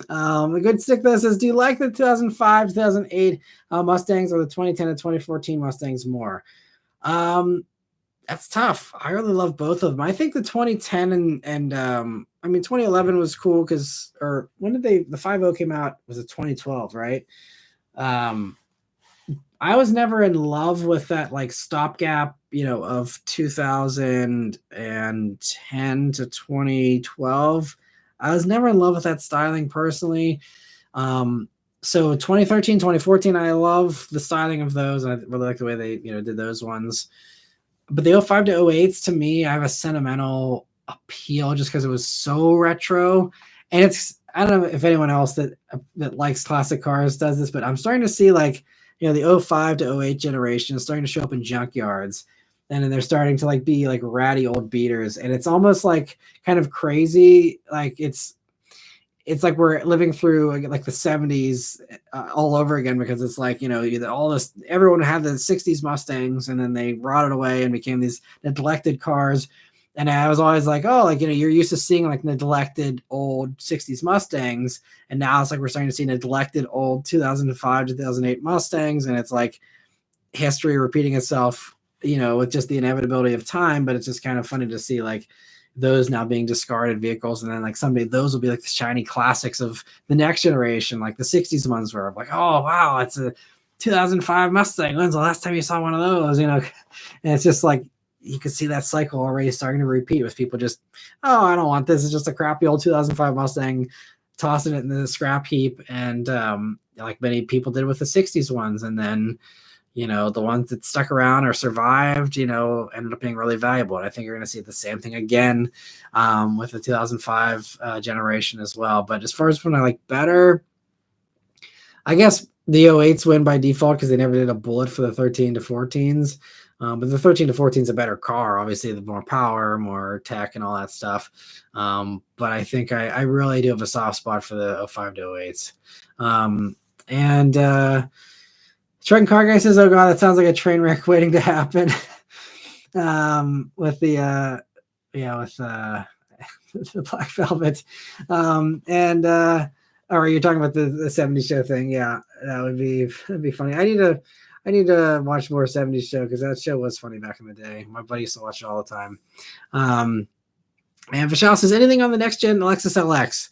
A good stick though says, do you like the 2005, 2008 Mustangs or the 2010 and 2014 Mustangs more? That's tough. I really love both of them. I think the 2010 and 2011 was cool or when did the 5.0 came out? Was it 2012, right? I was never in love with that like stopgap, of 2010 to 2012. I was never in love with that styling personally. So 2013, 2014, I love the styling of those. I really like the way they, did those ones. But the 05 to 08s, to me, I have a sentimental appeal just because it was so retro. And I don't know if anyone else that likes classic cars does this, but I'm starting to see like, the 05 to 08 generation is starting to show up in junkyards, and then they're starting to like be like ratty old beaters. And it's almost like kind of crazy. Like it's like we're living through like the 70s all over again, because it's like, all this, everyone had the 60s Mustangs and then they rotted away and became these neglected cars. And I was always like, oh, like, you're used to seeing like neglected old 60s Mustangs. And now it's like we're starting to see neglected old 2005, 2008 Mustangs. And it's like history repeating itself, with just the inevitability of time. But it's just kind of funny to see like those now being discarded vehicles. And then like someday those will be like the shiny classics of the next generation, like the 60s ones where I'm like, oh, wow, it's a 2005 Mustang. When's the last time you saw one of those? And it's just like, you could see that cycle already starting to repeat with people just, oh, I don't want this. It's just a crappy old 2005 Mustang, tossing it in the scrap heap. And like many people did with the 60s ones. And then, the ones that stuck around or survived, ended up being really valuable. And I think you're going to see the same thing again with the 2005 generation as well. But as far as when I like better, I guess the 08s win by default because they never did a Bullet for the 13 to 14s. But the 13 to 14 is a better car, obviously, the more power, more tech, and all that stuff. But I think I really do have a soft spot for the 05 to 08s. And Trenton Car Guy says, "Oh God, that sounds like a train wreck waiting to happen." With the with the Black Velvet, or you're talking about the 70s show thing? Yeah, that'd be funny. I need to watch more 70s show because that show was funny back in the day. My buddy used to watch it all the time. And Vishal says, anything on the next gen Lexus LX?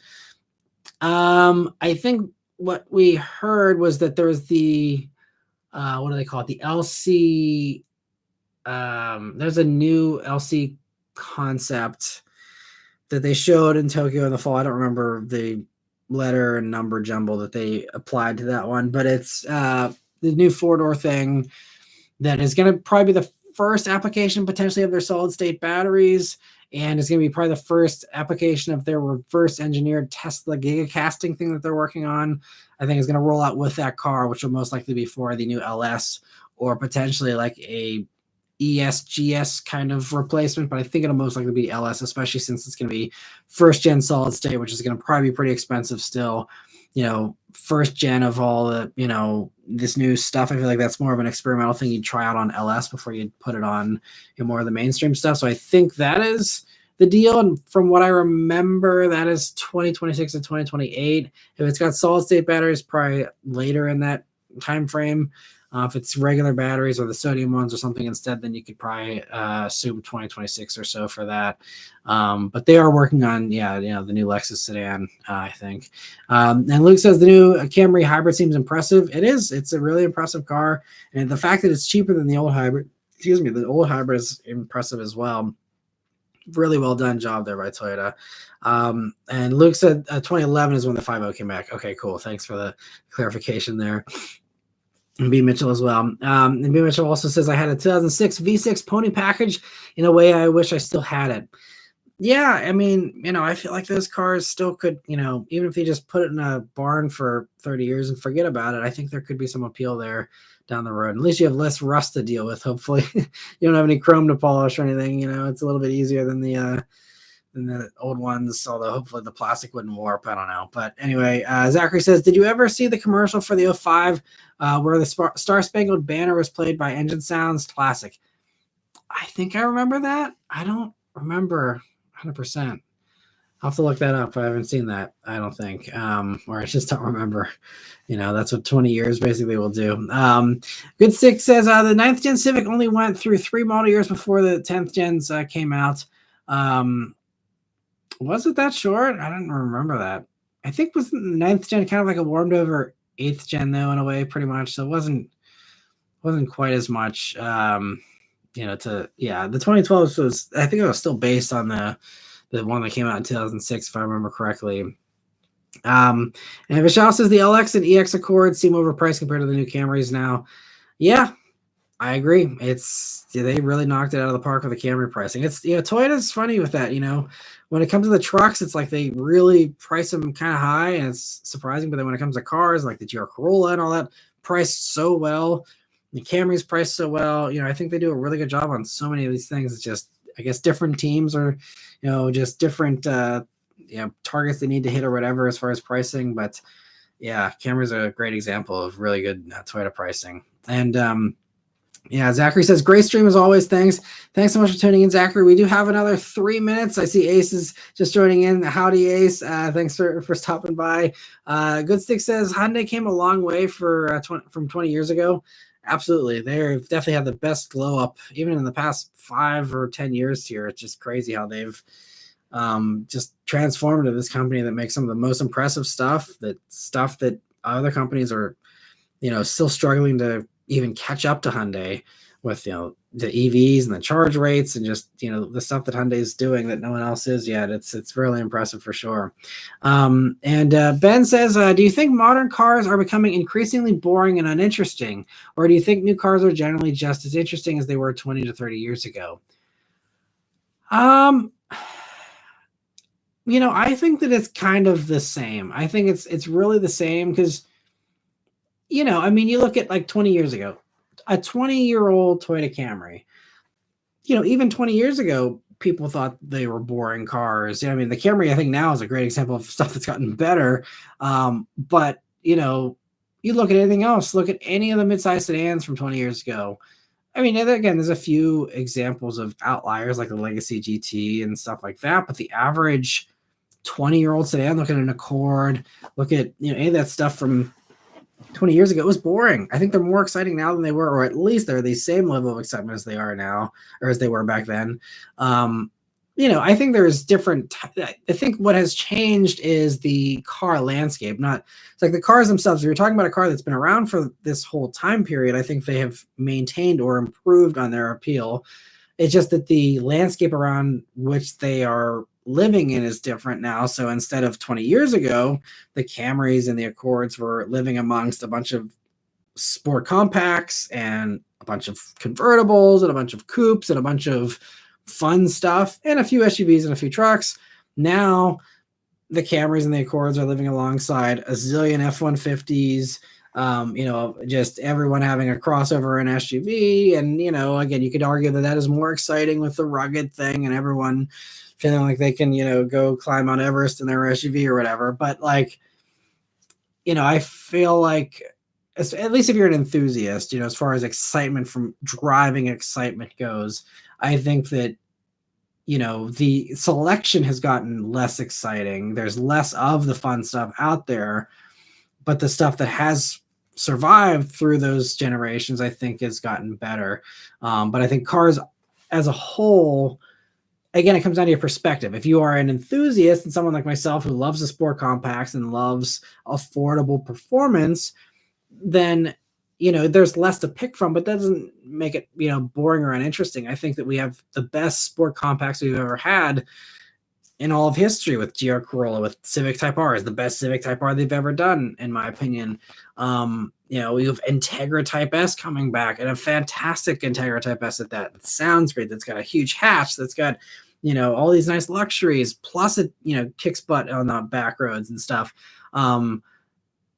I think what we heard was that there's the what do they call it? The LC. There's a new LC concept that they showed in Tokyo in the fall. I don't remember the letter and number jumble that they applied to that one, but it's the new four-door thing that is going to probably be the first application potentially of their solid state batteries, and it's going to be probably the first application of their reverse engineered Tesla gigacasting thing that they're working on. I think is going to roll out with that car, which will most likely be for the new LS or potentially like a ESGS kind of replacement, but I think it'll most likely be LS, especially since it's going to be first gen solid state, which is going to probably be pretty expensive still. First gen of all the, this new stuff. I feel like that's more of an experimental thing you'd try out on LS before you'd put it on more of the mainstream stuff. So I think that is the deal. And from what I remember, that is 2026 to 2028. If it's got solid state batteries, probably later in that time frame. If it's regular batteries or the sodium ones or something instead, then you could probably assume 2026 or so for that. But they are working on, the new Lexus sedan, I think. And Luke says the new Camry hybrid seems impressive. It is. It's a really impressive car. And the fact that it's cheaper than the old hybrid, the old hybrid is impressive as well. Really well done job there by Toyota. And Luke said 2011 is when the 5.0 came back. Okay, cool. Thanks for the clarification there. And B. Mitchell as well. And B. Mitchell also says, I had a 2006 V6 pony package. In a way, I wish I still had it. Yeah, I mean, I feel like those cars still could, even if you just put it in a barn for 30 years and forget about it, I think there could be some appeal there down the road. At least you have less rust to deal with, hopefully. You don't have any chrome to polish or anything. It's a little bit easier than the old ones, although hopefully the plastic wouldn't warp. I don't know. But anyway, Zachary says, did you ever see the commercial for the 05 where the Star Spangled Banner was played by Engine Sounds? Classic. I think I remember that. I don't remember 100%. I'll have to look that up. I haven't seen that, I don't think. Or I just don't remember. That's what 20 years basically will do. Good Stick says, the 9th gen Civic only went through 3 model years before the 10th gens came out. Was it that short? I don't remember that. I think was the 9th gen kind of like a warmed over 8th gen though, in a way, pretty much. So it wasn't quite as much. The 2012 was, I think it was still based on the one that came out in 2006, if I remember correctly. And Vishal says the LX and EX Accord seem overpriced compared to the new Camrys now. Yeah, I agree. They really knocked it out of the park with the Camry pricing. It's Toyota's funny with that. When it comes to the trucks, it's like they really price them kind of high, and it's surprising. But then when it comes to cars, like the GR Corolla and all that, priced so well. The Camry's priced so well. I think they do a really good job on so many of these things. It's just, I guess, different teams or, just different targets they need to hit or whatever as far as pricing. But yeah, Camry's a great example of really good Toyota pricing. And Zachary says, great stream as always. Thanks so much for tuning in, Zachary. We do have another 3 minutes. I see Ace is just joining in. Howdy, Ace. Thanks for stopping by. Good Stick says, Hyundai came a long way from 20 years ago. Absolutely. They've definitely had the best glow up, even in the past 5 or 10 years here. It's just crazy how they've just transformed into this company that makes some of the most impressive stuff that other companies are, still struggling to even catch up to Hyundai with, the EVs and the charge rates and just, the stuff that Hyundai is doing that no one else is yet. It's really impressive for sure. And Ben says, do you think modern cars are becoming increasingly boring and uninteresting, or do you think new cars are generally just as interesting as they were 20 to 30 years ago? I think that it's kind of the same. I think it's really the same because, you look at like 20 years ago, a 20-year-old Toyota Camry. Even 20 years ago, people thought they were boring cars. I mean, the Camry, I think now is a great example of stuff that's gotten better. But you look at anything else, look at any of the midsize sedans from 20 years ago. I mean, again, there's a few examples of outliers like the Legacy GT and stuff like that, but the average 20-year-old sedan, look at an Accord, look at any of that stuff from 20 years ago, it was boring. I think they're more exciting now than they were, or at least they're the same level of excitement as they are now, or as they were back then. I think there's different. I think what has changed is the car landscape. It's like the cars themselves. If you're talking about a car that's been around for this whole time period, I think they have maintained or improved on their appeal. It's just that the landscape around which they are living in is different now. So instead of 20 years ago, the Camrys and the Accords were living amongst a bunch of sport compacts and a bunch of convertibles and a bunch of coupes and a bunch of fun stuff and a few SUVs and a few trucks. Now the Camrys and the Accords are living alongside a zillion F-150s, just everyone having a crossover and SUV. And, again, you could argue that is more exciting with the rugged thing and everyone feeling like they can, go climb Mount Everest in their SUV or whatever. But I feel like, at least if you're an enthusiast, as far as excitement from driving excitement goes, I think that, the selection has gotten less exciting. There's less of the fun stuff out there, but the stuff that has survived through those generations, I think, has gotten better. But I think cars as a whole, again, it comes down to your perspective. If you are an enthusiast and someone like myself who loves the sport compacts and loves affordable performance, then there's less to pick from, but that doesn't make it boring or uninteresting. I think that we have the best sport compacts we've ever had in all of history, with GR Corolla, with Civic Type R is the best Civic Type R they've ever done, in my opinion. We have Integra Type S coming back, and a fantastic Integra Type S at that. It sounds great. That's got a huge hatch. That's got, all these nice luxuries, plus it, kicks butt on the back roads and stuff.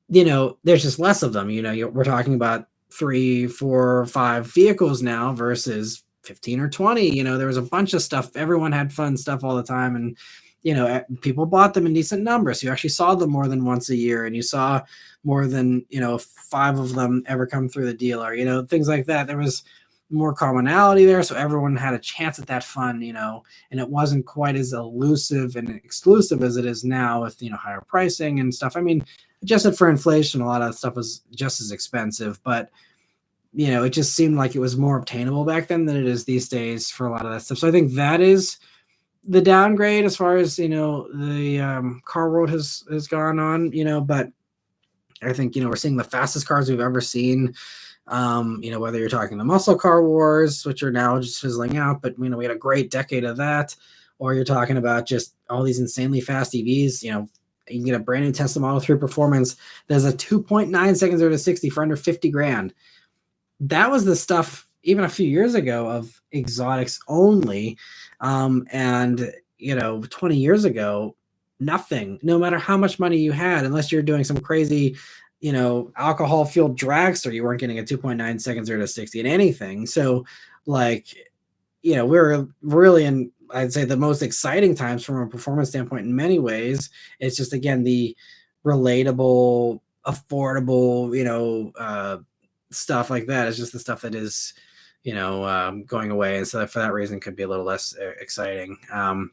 There's just less of them. We're talking about 3, 4, 5 vehicles now versus 15 or 20. There was a bunch of stuff. Everyone had fun stuff all the time. And, people bought them in decent numbers. You actually saw them more than once a year, and you saw more than, 5 of them ever come through the dealer, things like that. There was more commonality there. So everyone had a chance at that fun, and it wasn't quite as elusive and exclusive as it is now with, higher pricing and stuff. I mean, adjusted for inflation, a lot of that stuff was just as expensive, but it just seemed like it was more obtainable back then than it is these days for a lot of that stuff. So I think that is the downgrade as far as, the car world has gone on, but I think, we're seeing the fastest cars we've ever seen. Whether you're talking the muscle car wars, which are now just fizzling out, but, we had a great decade of that, or you're talking about just all these insanely fast EVs. You can get a brand new Tesla Model 3 Performance. There's a 2.9 seconds 0 to 60 for under 50 grand. That was the stuff even a few years ago of exotics only. And 20 years ago, nothing, no matter how much money you had, unless you're doing some crazy, alcohol fueled dragster, you weren't getting a 2.9 seconds 0 to 60 in anything. So we're really in, I'd say, the most exciting times from a performance standpoint in many ways. It's just, again, the relatable, affordable, stuff like that is just the stuff that is, going away. And so for that reason, could be a little less exciting. And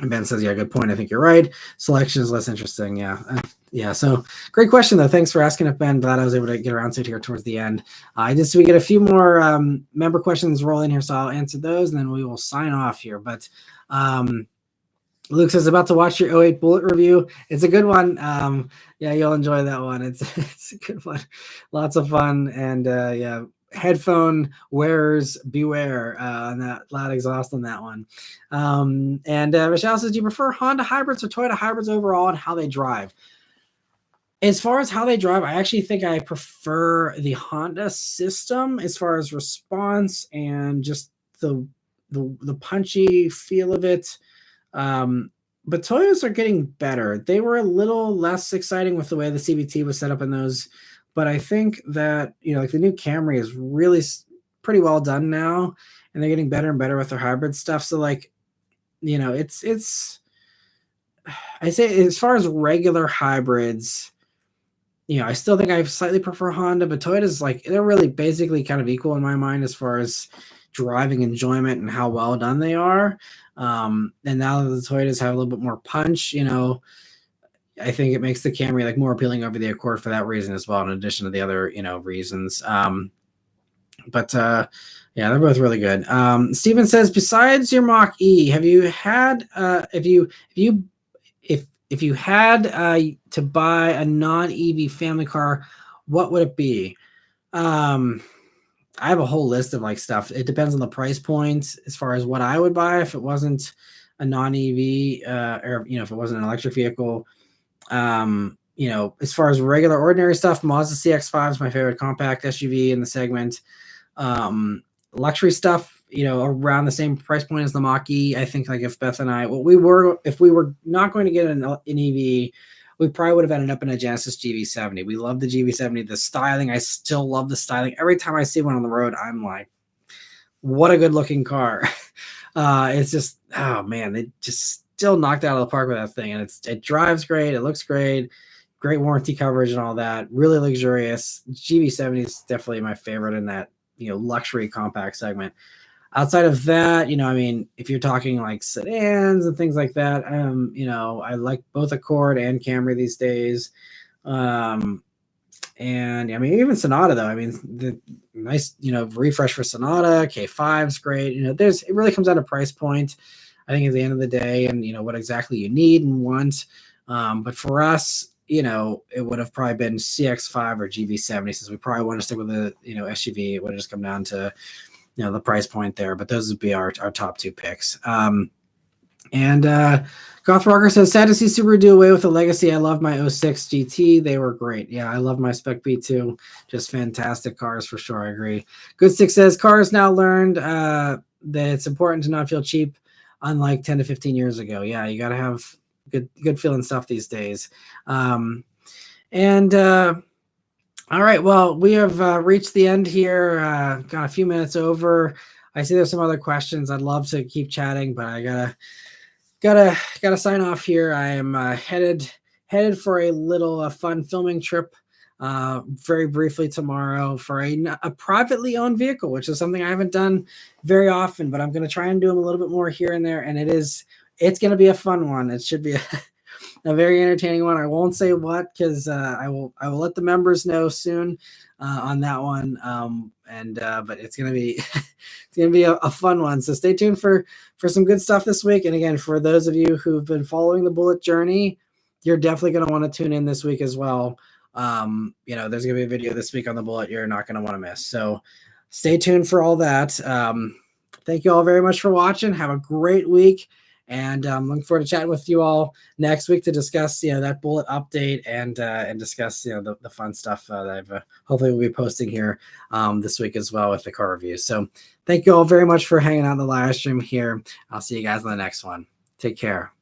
Ben says, yeah, good point. I think you're right. Selection is less interesting. Yeah. So great question, though. Thanks for asking it, Ben. Glad I was able to get around to it here towards the end. We get a few more member questions roll in here, so I'll answer those, and then we will sign off here. But Luke says, about to watch your '08 Bullet review. It's a good one. Yeah, you'll enjoy that one. It's a good one. Lots of fun. And yeah, headphone wearers beware on that loud exhaust on that one. And Michelle says, do you prefer Honda hybrids or Toyota hybrids overall, and how they drive? As far as how they drive, I actually think I prefer the Honda system as far as response and just the punchy feel of it. But Toyotas are getting better. They were a little less exciting with the way the CVT was set up in those but I think that, like the new Camry is really pretty well done now, and they're getting better and better with their hybrid stuff. So like, it's I say as far as regular hybrids, I still think I slightly prefer Honda, but Toyota's like they're really basically kind of equal in my mind as far as driving enjoyment and how well done they are. And now that the Toyotas have a little bit more punch, I think it makes the Camry like more appealing over the Accord for that reason as well, in addition to the other, reasons. But yeah, they're both really good. Steven says, besides your Mach E, have you had if you had to buy a non-EV family car, what would it be? I have a whole list of like stuff. It depends on the price point as far as what I would buy if it wasn't a non-EV, or if it wasn't an electric vehicle. As far as regular ordinary stuff, Mazda CX-5 is my favorite compact SUV in the segment. Luxury stuff, around the same price point as the Mach-E. I think like if Beth and I, if we were not going to get an EV, we probably would have ended up in a Genesis GV70. We love the GV70, the styling. I still love the styling. Every time I see one on the road, I'm like, what a good looking car. It's just, oh man, they just still knocked out of the park with that thing. And it drives great. It looks great. Great warranty coverage and all that. Really luxurious. GV70 is definitely my favorite in that, luxury compact segment. Outside of that, if you're talking like sedans and things like that, I like both Accord and Camry these days. And even Sonata though, the nice, refresh for Sonata, K5 is great. It really comes down to price point, I think, at the end of the day, and, what exactly you need and want. But for us, it would have probably been CX-5 or GV70, since we probably want to stick with the, SUV. It would have just come down to, the price point there, but those would be our top two picks. And Goth Rocker says, sad to see Subaru do away with the legacy. I love my 06 GT. They were great. Yeah, I love my Spec B2. Just fantastic cars for sure. I agree. Good Stick says, cars now learned that it's important to not feel cheap, unlike 10 to 15 years ago. Yeah, you got to have good feeling stuff these days. All right, well, we have reached the end here. Got a few minutes over. I see there's some other questions. I'd love to keep chatting, but I gotta sign off here. I am headed for a little fun filming trip very briefly tomorrow for a privately owned vehicle, which is something I haven't done very often, but I'm going to try and do them a little bit more here and there. And it's going to be a fun one. It should be a very entertaining one. I won't say what, because I will let the members know soon on that one. But it's gonna be a fun one. So stay tuned for some good stuff this week. And again, for those of you who've been following the Bullet journey, you're definitely gonna want to tune in this week as well. There's gonna be a video this week on the Bullet you're not gonna want to miss. So stay tuned for all that. Thank you all very much for watching. Have a great week. And I'm looking forward to chatting with you all next week to discuss, that Bullet update and discuss, the fun stuff that I've hopefully will be posting here this week as well with the car reviews. So thank you all very much for hanging out in the live stream here. I'll see you guys on the next one. Take care.